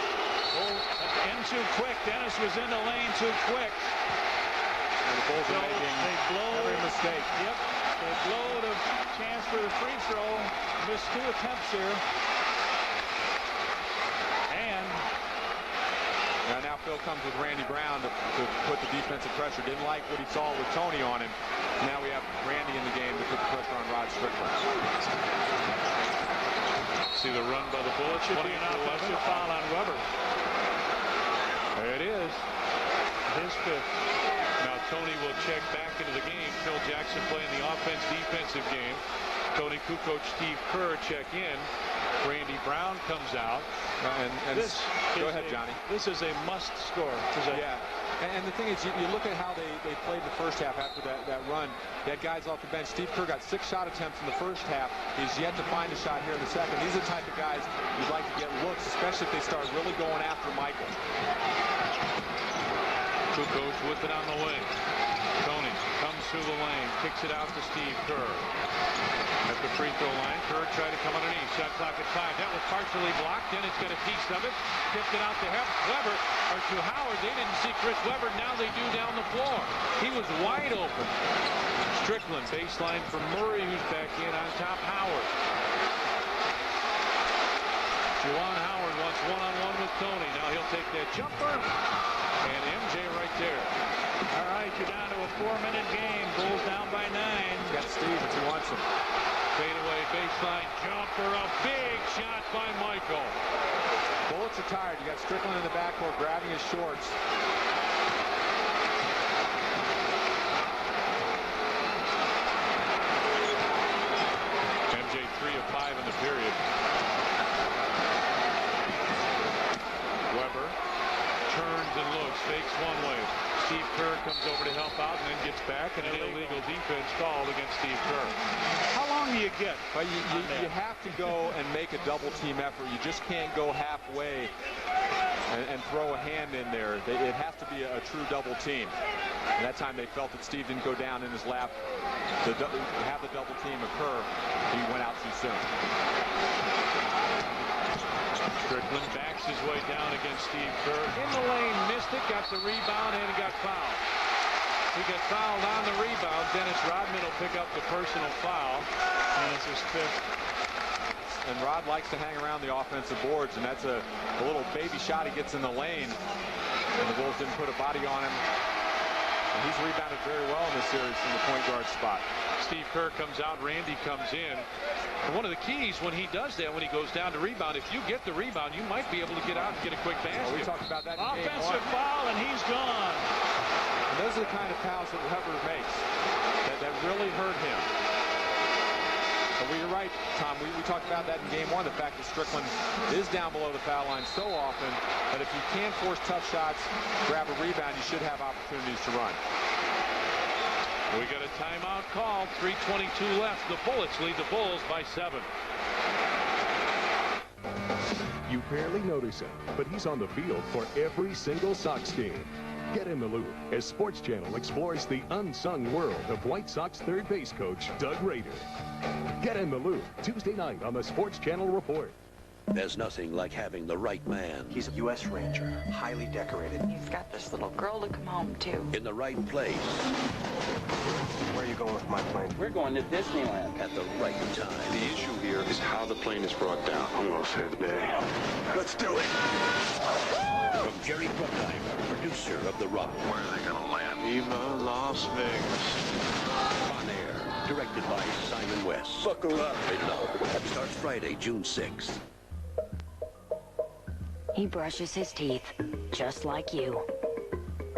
In too quick. Dennis was in the lane too quick. And the Bulls are making every mistake. Yep. They blow the chance for the free throw. Missed 2 attempts here. And now Phil comes with Randy Brown to put the defensive pressure. Didn't like what he saw with Tony on him. Now we have Randy in the game to put the pressure on Rod Strickland. See the run by the Bullets. Should be an offensive foul on Webber. There it is. His 5th. Now Tony will check back into the game. Phil Jackson playing the offense-defensive game. Tony Kukoc, Steve Kerr check in. Randy Brown comes out. Go ahead, Johnny. This is a must score. Yeah. And the thing is, you look at how they played the first half after that run. They had guys off the bench. Steve Kerr got 6 shot attempts in the first half. He's yet to find a shot here in the second. These are the type of guys you'd like to get looks, especially if they start really going after Michael. Kukoc with it on the wing. Tony comes through the lane, kicks it out to Steve Kerr. At the free throw line, Kerr tried to come underneath. Shot clock at 5. That was partially blocked. Dennis got a piece of it. Tipped it out to Webber, or to Howard. They didn't see Chris Webber. Now they do down the floor. He was wide open. Strickland, baseline for Murray, who's back in on top. Howard. Juwan Howard wants one-on-one with Tony. Now he'll take that jumper. And MJ right there. All right, you're down to a 4-minute game. Bulls down by 9. He's got Stevens who wants him. Fadeaway baseline jumper. A big shot by Michael. Bullets are tired. You got Strickland in the backcourt grabbing his shorts. MJ 3 of 5 in the period. Webber turns and looks, fakes one way. Steve Kerr comes over to help out and then gets back, and an illegal defense called against Steve Kerr. How long do you get? Well, you have to go and make a double-team effort. You just can't go halfway and throw a hand in there. It has to be a true double team. And that time they felt that Steve didn't go down in his lap to have the double team occur. He went out too soon. Strickland backs his way down against Steve Kerr. In the lane, missed it, got the rebound, and got fouled. He got fouled on the rebound. Dennis Rodman will pick up the personal foul. And it's his 5th. And Rod likes to hang around the offensive boards, and that's a little baby shot he gets in the lane. And the Bulls didn't put a body on him. And he's rebounded very well in this series from the point guard spot. Steve Kerr comes out, Randy comes in. And one of the keys when he does that, when he goes down to rebound, if you get the rebound, you might be able to get out and get a quick basket. Well, we talked about that in Offensive foul, and he's gone. And those are the kind of fouls that Webber makes that really hurt him. But you're right, Tom. We talked about that in game 1, the fact that Strickland is down below the foul line so often that if you can force tough shots, grab a rebound, you should have opportunities to run. We got a timeout call. 3:22 left. The Bullets lead the Bulls by 7. You barely notice him, but he's on the field for every single Sox game. Get in the loop as Sports Channel explores the unsung world of White Sox third base coach Doug Rader. Get in the loop Tuesday night on the Sports Channel Report. There's nothing like having the right man. He's a U.S. Ranger, highly decorated. He's got this little girl to come home to. In the right place. Where are you going with my plane? We're going to Disneyland. At the right time. The issue here is how the plane is brought down. I'm going to save the day. Let's do it. From Jerry Bruckheimer, producer of The Rock. Where are they going to land? Viva Las Vegas. On Air, directed by Simon West. Buckle up. Starts Friday, June 6th. He brushes his teeth, just like you.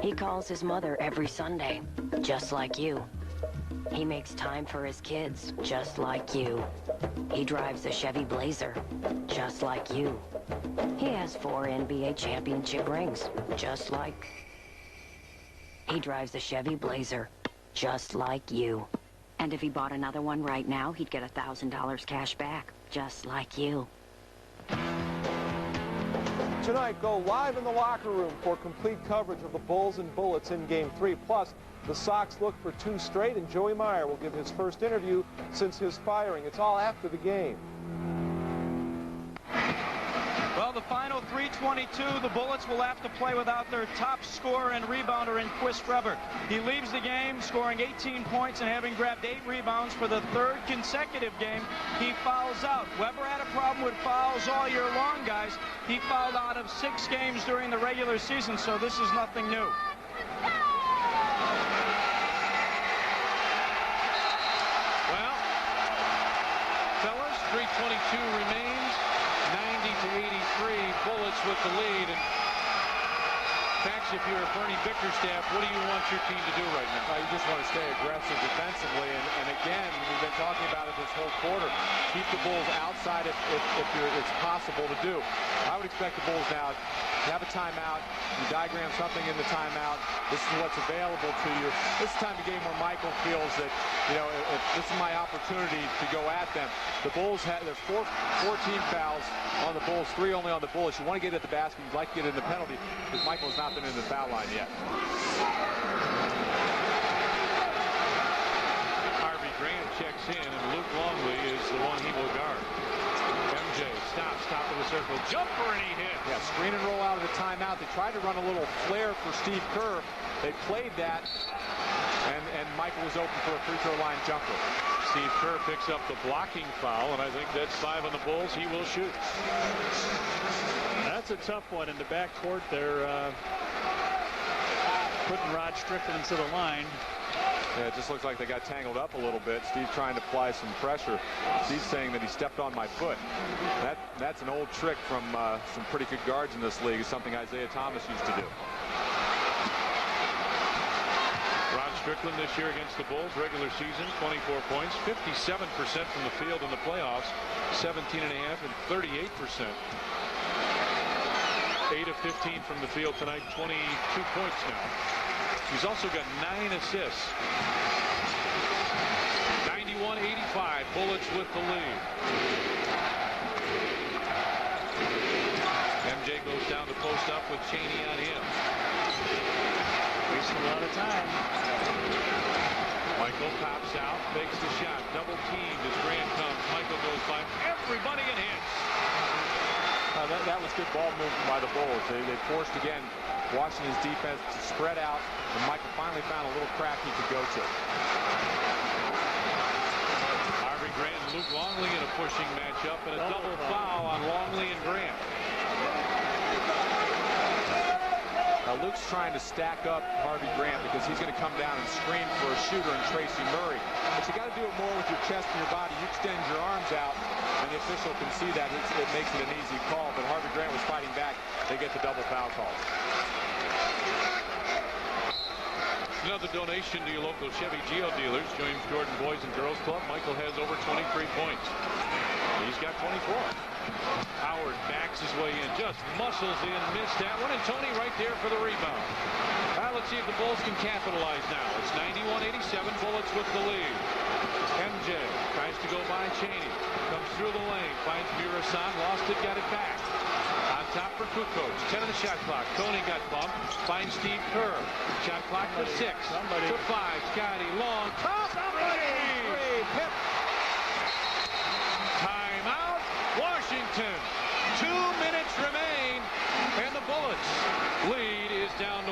He calls his mother every Sunday, just like you. He makes time for his kids, just like you. He drives a Chevy Blazer, just like you. He has 4 NBA championship rings, just like... He drives a Chevy Blazer, just like you. And if he bought another one right now, he'd get $1,000 cash back, just like you. Tonight, go live in the locker room for complete coverage of the Bulls and Bullets in Game 3. Plus, the Sox look for 2 straight, and Joey Meyer will give his first interview since his firing. It's all after the game. Well, the final 3:22, the Bullets will have to play without their top scorer and rebounder in Chris Webber. He leaves the game scoring 18 points and having grabbed 8 rebounds for the 3rd consecutive game. He fouls out. Webber had a problem with fouls all year long, guys. He fouled out of 6 games during the regular season, so this is nothing new. Well, fellas, 3:22 remains. 90-83, Bullets with the lead. And Max, if you're Bernie Bickerstaff, what do you want your team to do right now? You just want to stay aggressive defensively, and again, we've been talking about it this whole quarter. Keep the Bulls outside if it's possible to do. I would expect the Bulls now to have a timeout. You diagram something in the timeout. This is what's available to you. This is the time of game where Michael feels that, you know, if this is my opportunity to go at them. The Bulls have, there's 14 fouls on the Bulls, 3 only on the Bullets. You want to get at the basket, you'd like to get in the penalty, because Michael has not been in the foul line yet. Harvey Grant checks in, and Luke Longley is the one he will guard. MJ stops, top of the circle, jumper, and he hits. Yeah, screen and roll out of the timeout. They tried to run a little flare for Steve Kerr. They played that, and Michael was open for a free throw line jumper. Steve Kerr picks up the blocking foul, and I think that's 5 on the Bulls. He will shoot. That's a tough one in the backcourt. They're putting Rod Strickland to the line. Yeah, it just looks like they got tangled up a little bit. Steve trying to apply some pressure. Steve's saying that he stepped on my foot. That's an old trick from some pretty good guards in this league. It's something Isaiah Thomas used to do. Rod Strickland this year against the Bulls, regular season, 24 points, 57% from the field in the playoffs, 17.5 and 38%. 8 of 15 from the field tonight, 22 points now. He's also got 9 assists. 91-85, Bullets with the lead. MJ goes down to post up with Chaney on him. Wasting a lot of time. Michael pops out, makes the shot, double teamed as Grant comes. Michael goes by everybody and hits. That was good ball movement by the Bulls. They forced, again, Washington's defense to spread out, and Michael finally found a little crack he could go to. Harvey Grant and Luke Longley in a pushing matchup, and a double foul on Longley and Grant. Now Luke's trying to stack up Harvey Grant because he's going to come down and screen for a shooter in Tracy Murray. But you got to do it more with your chest and your body. You extend your arms out, and the official can see that. It makes it an easy call. But Harvey Grant was fighting back. They get the double foul call. Another donation to your local Chevy Geo dealers. James Jordan Boys and Girls Club. Michael has over 23 points. He's got 24. Howard backs his way in, just muscles in, missed that one, and Tony right there for the rebound. Let's see if the Bulls can capitalize now. It's 91-87, Bullets with the lead. MJ tries to go by Chaney, comes through the lane, finds Murasan, lost it, got it back. On top for Kukoc. 10 on the shot clock. Tony got bumped. Finds Steve Kerr. Shot clock to 6. Somebody. To 5. Scotty long. Top. Somebody. 3. Pip. Timeout. Washington. 2 minutes remain. And the Bullets lead is down to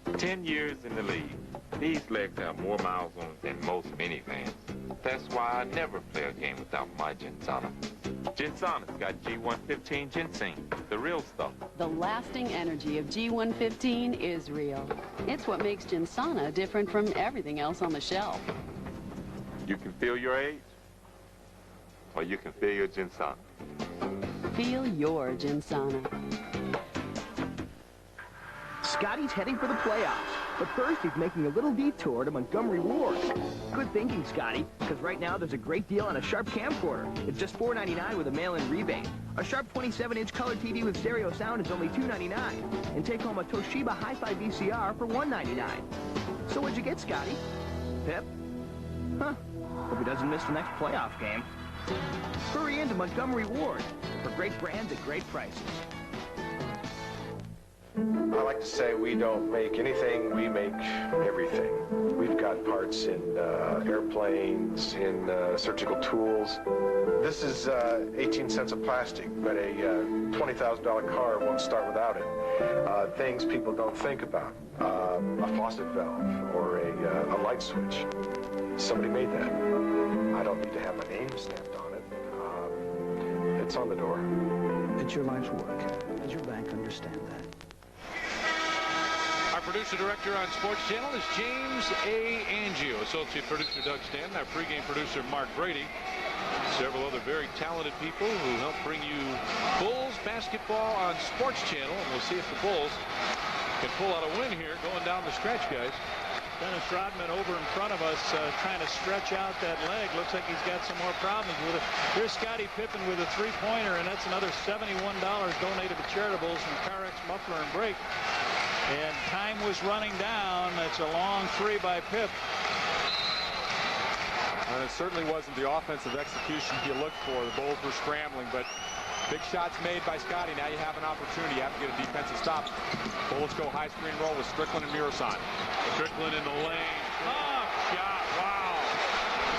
1. 10 years in the league. These legs have more miles on it than most minivans. That's why I never play a game without my Gensana. Gensana's got G115 ginseng, the real stuff. The lasting energy of G115 is real. It's what makes Gensana different from everything else on the shelf. You can feel your age, or you can feel your Gensana. Feel your Gensana. Scotty's heading for the playoffs, but first he's making a little detour to Montgomery Ward. Good thinking, Scotty, because right now there's a great deal on a Sharp camcorder. It's just $4.99 with a mail-in rebate. A Sharp 27-inch color TV with stereo sound is only $2.99, and take home a Toshiba Hi-Fi VCR for $1.99. So what'd you get, Scotty? Pip? Huh. Hope he doesn't miss the next playoff game. Hurry into Montgomery Ward for great brands at great prices. I like to say we don't make anything, we make everything. We've got parts in airplanes, in surgical tools. This is 18 cents of plastic, but a $20,000 car won't start without it. Things people don't think about. A faucet valve or a light switch. Somebody made that. I don't need to have my name stamped on it. It's on the door. It's your life's work. Does your bank understand that? Our producer-director on Sports Channel is James A. Angio. Associate producer Doug Stanton. Our pregame producer Mark Brady. Several other very talented people who help bring you Bulls basketball on Sports Channel. And we'll see if the Bulls can pull out a win here going down the stretch, guys. Dennis Rodman over in front of us trying to stretch out that leg. Looks like he's got some more problems with it. Here's Scottie Pippen with a three-pointer, and that's another $71 donated to charitables from Carex Muffler and Brake. And time was running down. That's a long three by Pip. And it certainly wasn't the offensive execution you looked for. The Bulls were scrambling, but big shots made by Scotty. Now you have an opportunity. You have to get a defensive stop. Bulls go high screen roll with Strickland and Murasan. Strickland in the lane. Tough shot. Wow.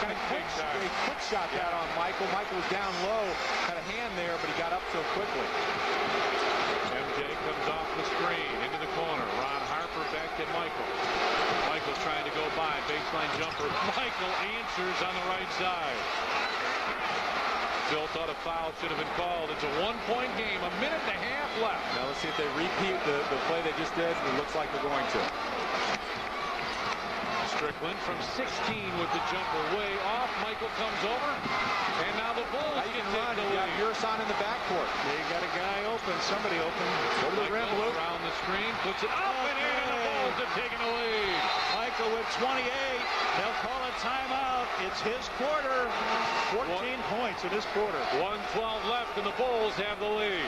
Kind of quick shot that on Michael. Michael was down low. Had a hand there, but he got up so quickly. MJ comes off the screen into the corner. Ron Harper back to Michael. Michael's trying to go by. Baseline jumper. Michael answers on the right side. Phil thought a foul should have been called. It's a one-point game. A minute and a half left. Now let's see if they repeat the play they just did. It looks like they're going to. Strickland from 16 with the jumper way off. Michael comes over. And now the Bulls can take the lead. You got Murasan in the backcourt. They got a guy open. Somebody open. Go to the rim, Luke. Around the screen. Puts it up and in. And the Bulls have taken the lead. Michael with 28. They'll call a timeout. It's his quarter. 14 points in this quarter. 1:12 left, and the Bulls have the lead.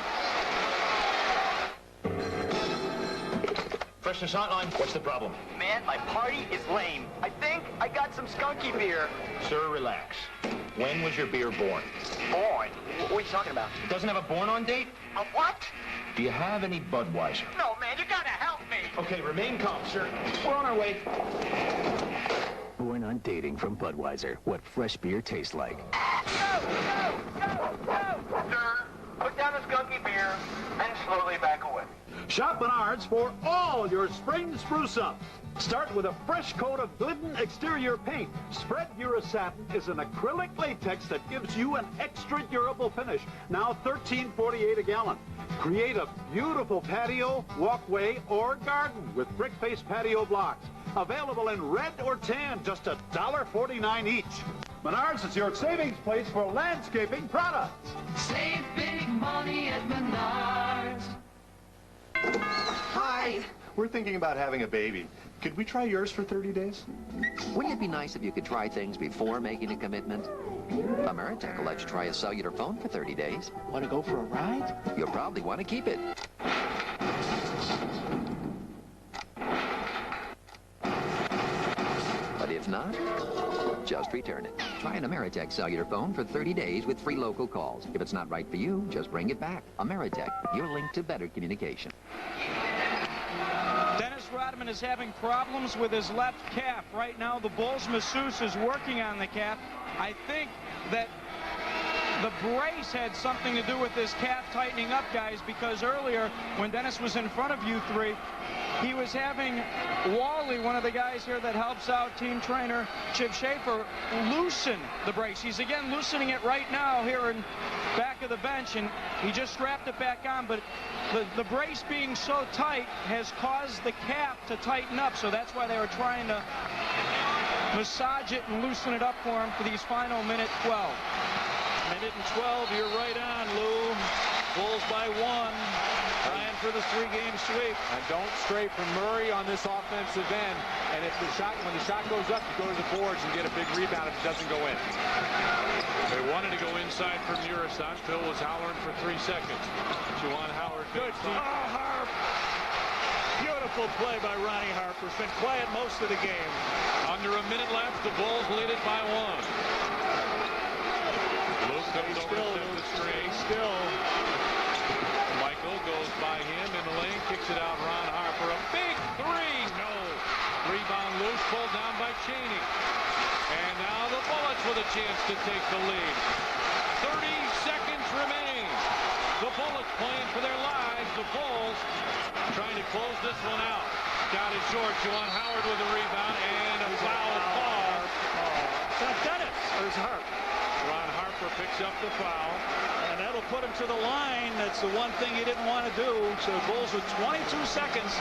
Freshness hotline, what's the problem? Man, my party is lame. I think I got some skunky beer. Sir, relax. When was your beer born? Born? What are you talking about? It doesn't have a born-on date? A what? Do you have any Budweiser? No, man, you gotta help me. Okay, remain calm, sir. We're on our way. Born on dating from Budweiser. What fresh beer tastes like. Sir, put down the skunky beer and slowly back away. Shop Menards for all your spring spruce-up. Start with a fresh coat of Glidden exterior paint. Spread Durasatin is an acrylic latex that gives you an extra durable finish. Now $13.48 a gallon. Create a beautiful patio, walkway, or garden with brick-faced patio blocks. Available in red or tan, just $1.49 each. Menards is your savings place for landscaping products. Save big money at Menards. Hi. We're thinking about having a baby. Could we try yours for 30 days? Wouldn't it be nice if you could try things before making a commitment? Ameritech will let you try a cellular phone for 30 days. Want to go for a ride? You'll probably want to keep it. But if not, just return it. Try an Ameritech cellular phone for 30 days with free local calls. If it's not right for you, just bring it back. Ameritech, your link to better communication. Dennis Rodman is having problems with his left calf. Right now, the Bulls masseuse is working on the calf. I think that the brace had something to do with his calf tightening up, guys, because earlier, when Dennis was in front of you three, he was having Wally, one of the guys here that helps out team trainer Chip Schaefer, loosen the brace. He's again loosening it right now here in back of the bench, and he just strapped it back on, but the brace being so tight has caused the calf to tighten up, so that's why they were trying to massage it and loosen it up for him for these final minute 12. Minute and 12, you're right on, Lou. Bulls by 1, trying for the 3-game sweep. And don't stray from Murray on this offensive end. And if when the shot goes up, you go to the boards and get a big rebound if it doesn't go in. They wanted to go inside from Murison. Phil was hollering for 3 seconds. Juwan Howard. Good. Harp. Beautiful play by Ronnie Harper. It's been quiet most of the game. Under a minute left, the Bulls lead it by 1. Luke comes over to the screen. Still. Michael goes by him in the lane, kicks it out. Ron Harper, a big 3. No. Rebound loose, pulled down by Chaney. And now the Bullets with a chance to take the lead. 30 seconds remain. The Bullets playing for their lives. The Bulls trying to close this one out. Got it short. Juwan Howard with a rebound and a foul call. It's not Dennis. There's Harp. Ron Harper picks up the foul. And that'll put him to the line. That's the one thing he didn't want to do. So the Bulls with 22 seconds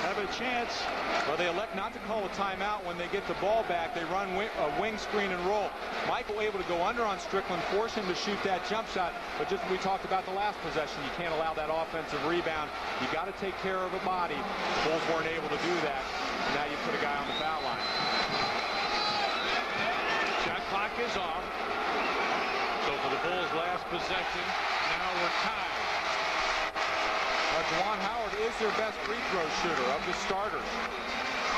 have a chance. Well, they elect not to call a timeout when they get the ball back. They run a wing screen and roll. Michael able to go under on Strickland, force him to shoot that jump shot. But just as we talked about the last possession, you can't allow that offensive rebound. You got to take care of a body. The Bulls weren't able to do that. Now you put a guy on the foul line. Shot clock is off. So for the Bulls' last possession, now we're tied. Juwan Howard is their best free throw shooter of the starters.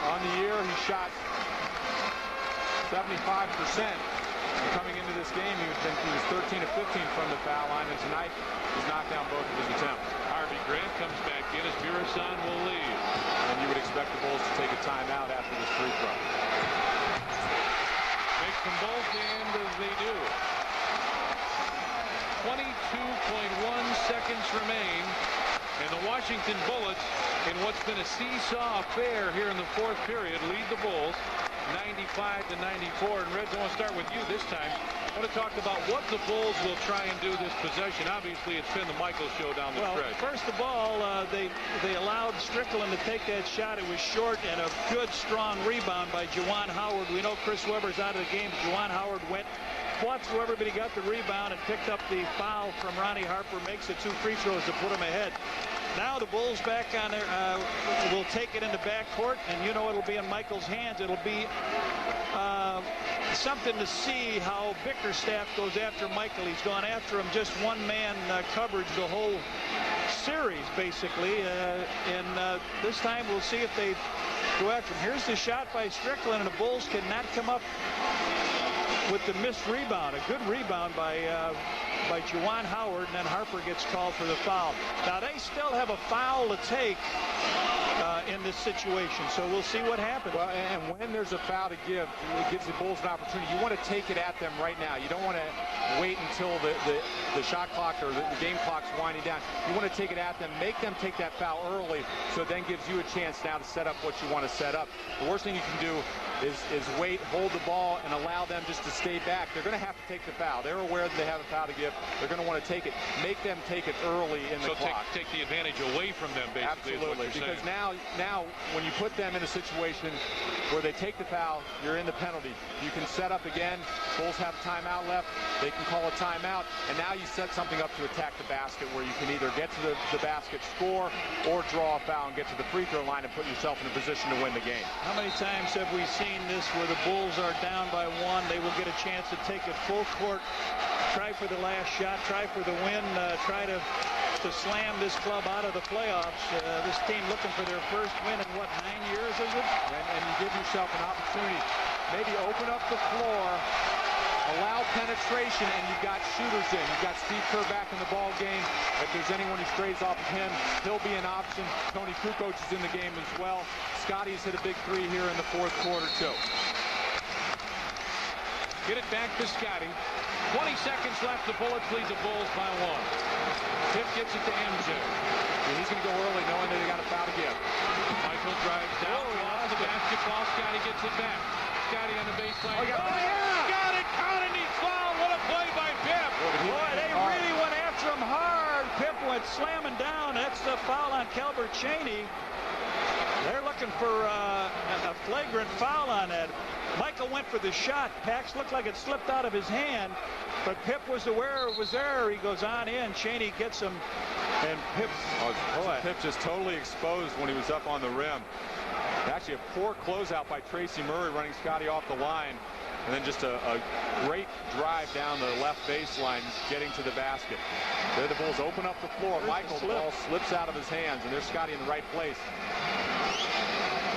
On the year, he shot 75%. And coming into this game, he was 13 of 15 from the foul line, and tonight he's knocked down both of his attempts. Harvey Grant comes back in as Murison will leave. And you would expect the Bulls to take a timeout after this free throw. Makes them both end as they do. 22.1 seconds remain. And the Washington Bullets, in what's been a seesaw affair here in the fourth period, lead the Bulls 95-94. And Reds, I want to start with you this time. I want to talk about what the Bulls will try and do this possession. Obviously, it's been the Michael show down the stretch. First of all, they allowed Strickland to take that shot. It was short, and a good, strong rebound by Juwan Howard. We know Chris Webber's out of the game. Juwan Howard fought through everybody, got the rebound, and picked up the foul from Ronnie Harper. Makes it 2 free throws to put him ahead. Now the Bulls back on there will take it into backcourt, and you know it'll be in Michael's hands. It'll be something to see how Bickerstaff goes after Michael. He's gone after him just one-man coverage the whole series, basically. And this time we'll see if they go after him. Here's the shot by Strickland, and the Bulls cannot come up with the missed rebound. A good rebound by Juwan Howard, and then Harper gets called for the foul. Now they still have a foul to take in this situation, so we'll see what happens. Well, and when there's a foul to give, it gives the Bulls an opportunity. You want to take it at them right now. You don't want to wait until the shot clock or the game clock's winding down. You want to take it at them, make them take that foul early, so it then gives you a chance now to set up what you want to set up. The worst thing you can do is wait, hold the ball, and allow them just to stay back. They're going to have to take the foul. They're aware that they have a foul to give. They're going to want to take it. Make them take it early in the clock. So take the advantage away from them, basically. Absolutely, is what you're because saying. now when you put them in a situation where they take the foul, you're in the penalty. You can set up again. Bulls have timeout left. They can call a timeout, and now you set something up to attack the basket where you can either get to the basket, score, or draw a foul and get to the free throw line and put yourself in a position to win the game. How many times have we seen this where the Bulls are down by 1? They will get a chance to take it full court, try for the last shot, try for the win, try to slam this club out of the playoffs. This team looking for their first win in, what, 9 years, is it? And you give yourself an opportunity. maybe open up the floor, allow penetration, and you've got shooters in. You've got Steve Kerr back in the ball game. If there's anyone who strays off of him, he'll be an option. Tony Kukoc is in the game as well. Scotty's hit a big three here in the fourth quarter, too. Get it back to Scotty. 20 seconds left. The Bullets lead the Bulls by 1. Pip gets it to MJ. And he's going to go early knowing that they got a foul to give. Michael drives down, lost the basketball. Scotty gets it back. Scotty on the baseline. Oh, yeah! Got it! Caught and he's fouled. What a play by Pip. Boy, they really went after him hard. Pip went slamming down. That's the foul on Calbert Cheney. They're looking for a flagrant foul on that. Michael went for the shot. Pax looked like it slipped out of his hand, but Pip was aware it was there. He goes on in. Cheney gets him, and Pip. Pip just totally exposed when he was up on the rim. Actually, a poor closeout by Tracy Murray running Scotty off the line, and then just a great drive down the left baseline, getting to the basket. There, the Bulls open up the floor. Michael, the ball slips out of his hands, and there's Scotty in the right place.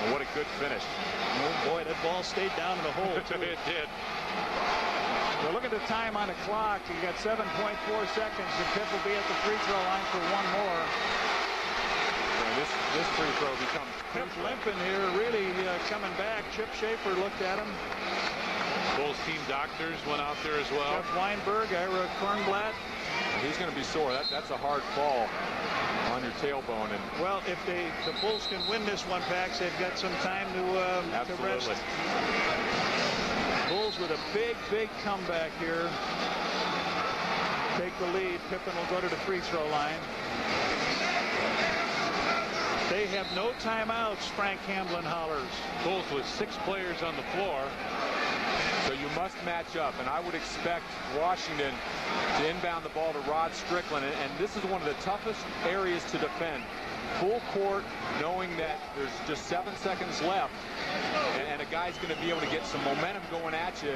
And what a good finish. Oh boy, that ball stayed down in the hole, too. It did. Well, look at the time on the clock. You got 7.4 seconds, and Pip will be at the free throw line for one more. This free throw becomes Pip limping here, really coming back. Chip Schaefer looked at him. Bulls team doctors went out there as well. Jeff Weinberg, Ira Kornblatt. He's going to be sore. That's a hard fall on your tailbone. And well, if the Bulls can win this one, Pax, they've got some time to rest. Bulls with a big comeback here. Take the lead. Pippen will go to the free throw line. They have no timeouts, Frank Hamblin hollers. Bulls with 6 players on the floor. So you must match up, and I would expect Washington to inbound the ball to Rod Strickland, and this is one of the toughest areas to defend. Full court, knowing that there's just 7 seconds left, and a guy's going to be able to get some momentum going at you.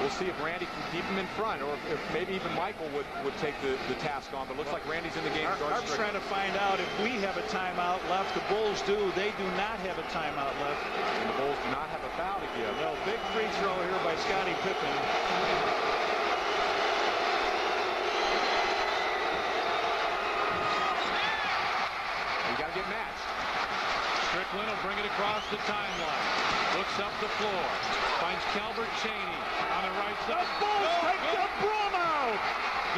We'll see if Randy can keep him in front, or if maybe even Michael would take the task on, but it looks like Randy's in the game. I'm trying to find out if we have a timeout left. The Bulls do. They do not have a timeout left. And the Bulls do not have a foul to give. No, big free throw here by Scottie Pippen. Get matched. Strickland will bring it across the timeline. Looks up the floor. Finds Calbert Cheney on the right side. The Bulls take the broom out.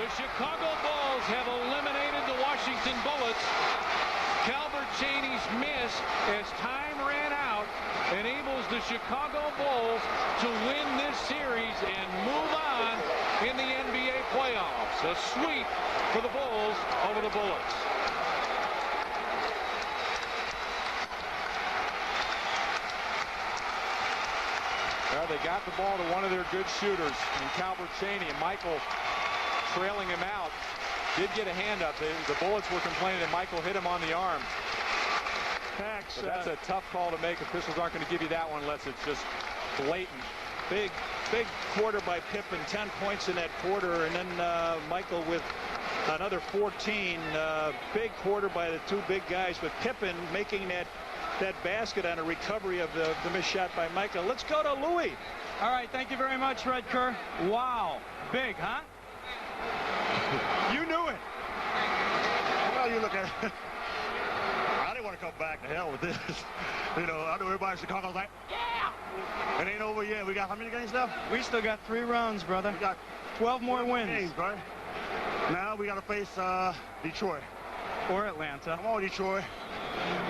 The Chicago Bulls have eliminated the Washington Bullets. Calbert Cheney's miss as time ran out enables the Chicago Bulls to win this series and move on in the NBA playoffs. A sweep for the Bulls over the Bullets. Well, they got the ball to one of their good shooters in Calbert Cheney, and Michael trailing him out. Did get a hand up. The Bullets were complaining that Michael hit him on the arm. Pax, that's a tough call to make. Officials aren't going to give you that one unless it's just blatant. Big quarter by Pippen, 10 points in that quarter, and then Michael with another 14. Big quarter by the two big guys, but Pippen making that basket on a recovery of the missed shot by Michael. Let's go to Louis. All right, thank you very much, Red Kerr. Wow, big, huh? You knew it. Well, you look at it. I didn't want to come back to hell with this. You know, I know everybody in Chicago's like, yeah! It ain't over yet. We got how many games left? We still got 3 rounds, brother. We got 12 more wins. Games, right? Now we got to face Detroit. Or Atlanta. Come on, Detroit.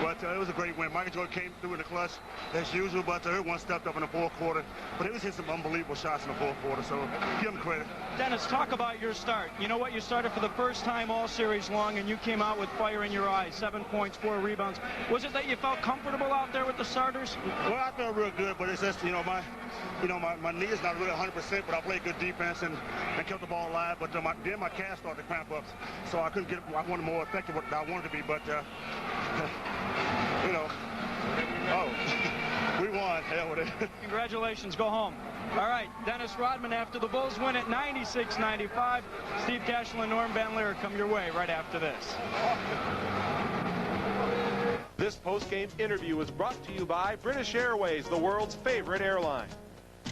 But it was a great win. Michael Jordan came through in the clutch as usual, but everyone stepped up in the fourth quarter. But it was hitting some unbelievable shots in the fourth quarter, so give him credit. Dennis, talk about your start. You know what? You started for the first time all series long, and you came out with fire in your eyes. 7 points, 4 rebounds. Was it that you felt comfortable out there with the starters? Well, I felt real good, but it's just, my knee is not really 100%, but I played good defense and kept the ball alive. But then my calf started to cramp up, so I couldn't get. I wanted more effective than I wanted to be, but we won. Hell with it. Congratulations. Go home. All right, Dennis Rodman after the Bulls win it 96-95. Steve Cashel and Norm Van Lier come your way right after this. This post-game interview was brought to you by British Airways, the world's favorite airline.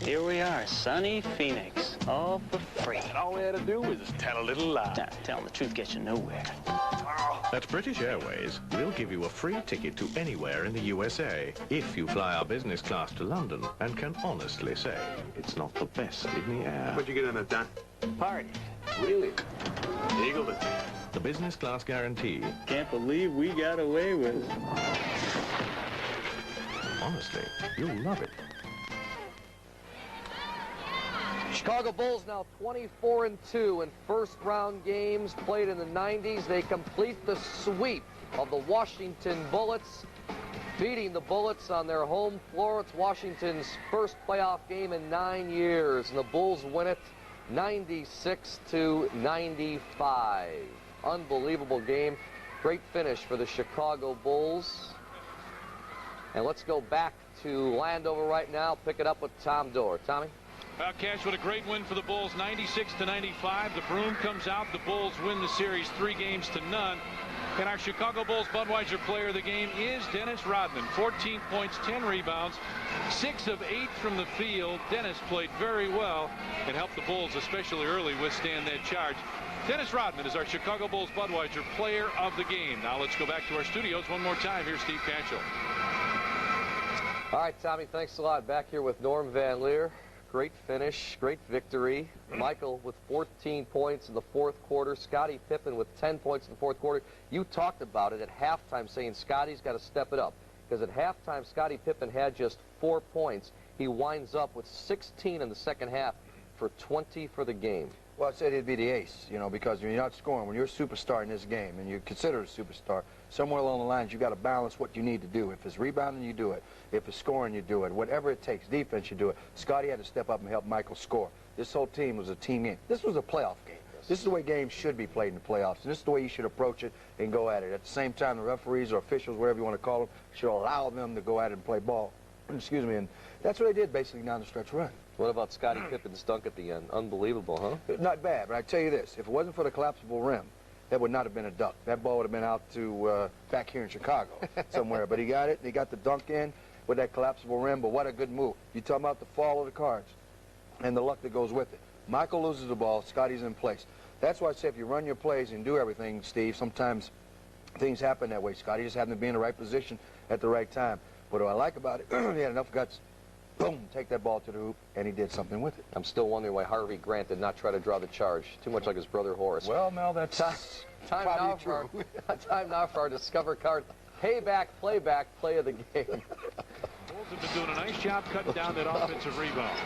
Here we are, sunny Phoenix, all for free. And all we had to do was tell a little lie. Nah, telling the truth gets you nowhere. At British Airways, we'll give you a free ticket to anywhere in the USA if you fly our business class to London and can honestly say it's not the best in the air. What'd you get in it, Don? Party. Really? Eagled it. The business class guarantee. Can't believe we got away with it. Honestly, you'll love it. Chicago Bulls now 24-2 in first-round games played in the 90s. They complete the sweep of the Washington Bullets, beating the Bullets on their home floor. It's Washington's first playoff game in 9 years, and the Bulls win it 96-95. Unbelievable game. Great finish for the Chicago Bulls. And let's go back to Landover right now. Pick it up with Tom Dorr. Tommy? Well, Cash, what a great win for the Bulls, 96-95. The broom comes out. The Bulls win the series 3-0. And our Chicago Bulls Budweiser player of the game is Dennis Rodman. 14 points, 10 rebounds, 6 of 8 from the field. Dennis played very well and helped the Bulls, especially early, withstand that charge. Dennis Rodman is our Chicago Bulls Budweiser player of the game. Now let's go back to our studios one more time. Here's Steve Canchel. All right, Tommy, thanks a lot. Back here with Norm Van Leer. Great finish, great victory. Michael with 14 points in the fourth quarter. Scottie Pippen with 10 points in the fourth quarter. You talked about it at halftime, saying Scottie's got to step it up. Because at halftime, Scottie Pippen had just 4 points. He winds up with 16 in the second half for 20 for the game. Well, I said he'd be the ace, you know, because when you're not scoring, when you're a superstar in this game, and you're considered a superstar, somewhere along the lines, you've got to balance what you need to do. If it's rebounding, you do it. If it's scoring, you do it. Whatever it takes, defense, you do it. Scottie had to step up and help Michael score. This whole team was a team game. This was a playoff game. This is the way games should be played in the playoffs, and this is the way you should approach it and go at it. At the same time, the referees or officials, whatever you want to call them, should allow them to go at it and play ball. Excuse me, and that's what they did basically down the stretch run. What about Scottie Pippen's dunk at the end? Unbelievable, huh? Not bad, but I tell you this, if it wasn't for the collapsible rim, that would not have been a dunk. That ball would have been out to back here in Chicago somewhere. But he got it, and he got the dunk in with that collapsible rim, but what a good move. You talking about the fall of the cards and the luck that goes with it. Michael loses the ball, Scottie's in place. That's why I say if you run your plays and do everything, Steve, sometimes things happen that way. Scottie just happened to be in the right position at the right time. What I like about it, he had enough guts, boom, take that ball to the hoop, and he did something with it. I'm still wondering why Harvey Grant did not try to draw the charge. Too much like his brother Horace. Well, Mel, that's time now for our Discover card. Payback, playback, play of the game. Bulls have been doing a nice job cutting down that offensive rebound.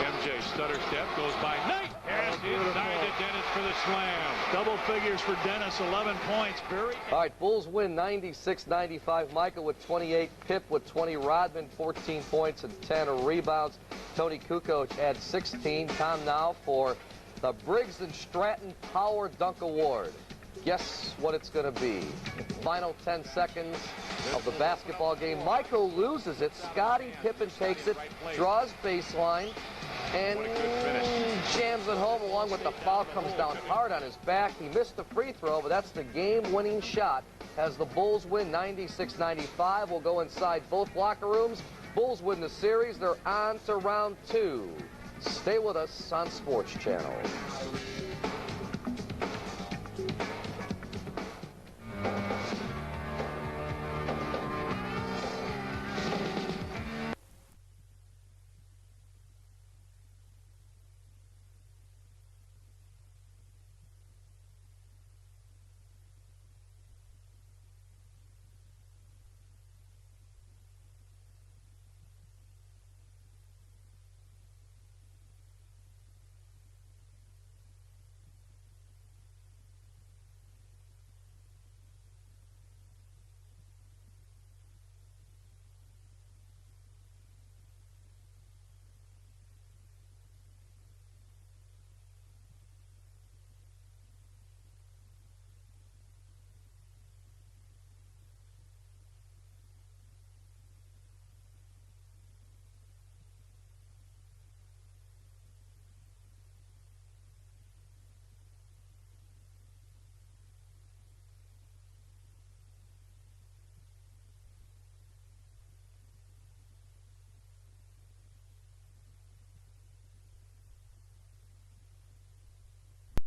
MJ stutter step goes by Knight. Yes, inside to Dennis for the slam. Double figures for Dennis, 11 points. Very. All right, Bulls win 96-95. Michael with 28, Pip with 20, Rodman 14 points and 10 rebounds. Tony Kukoc adds 16. Time now for the Briggs & Stratton Power Dunk Award. Guess what it's going to be. Final 10 seconds of the basketball game. Michael loses it. Scottie Pippen takes it, draws baseline, and jams it home along with the foul. Comes down hard on his back. He missed the free throw, but that's the game-winning shot as the Bulls win 96-95. We'll go inside both locker rooms. Bulls win the series. They're on to round 2. Stay with us on Sports Channel.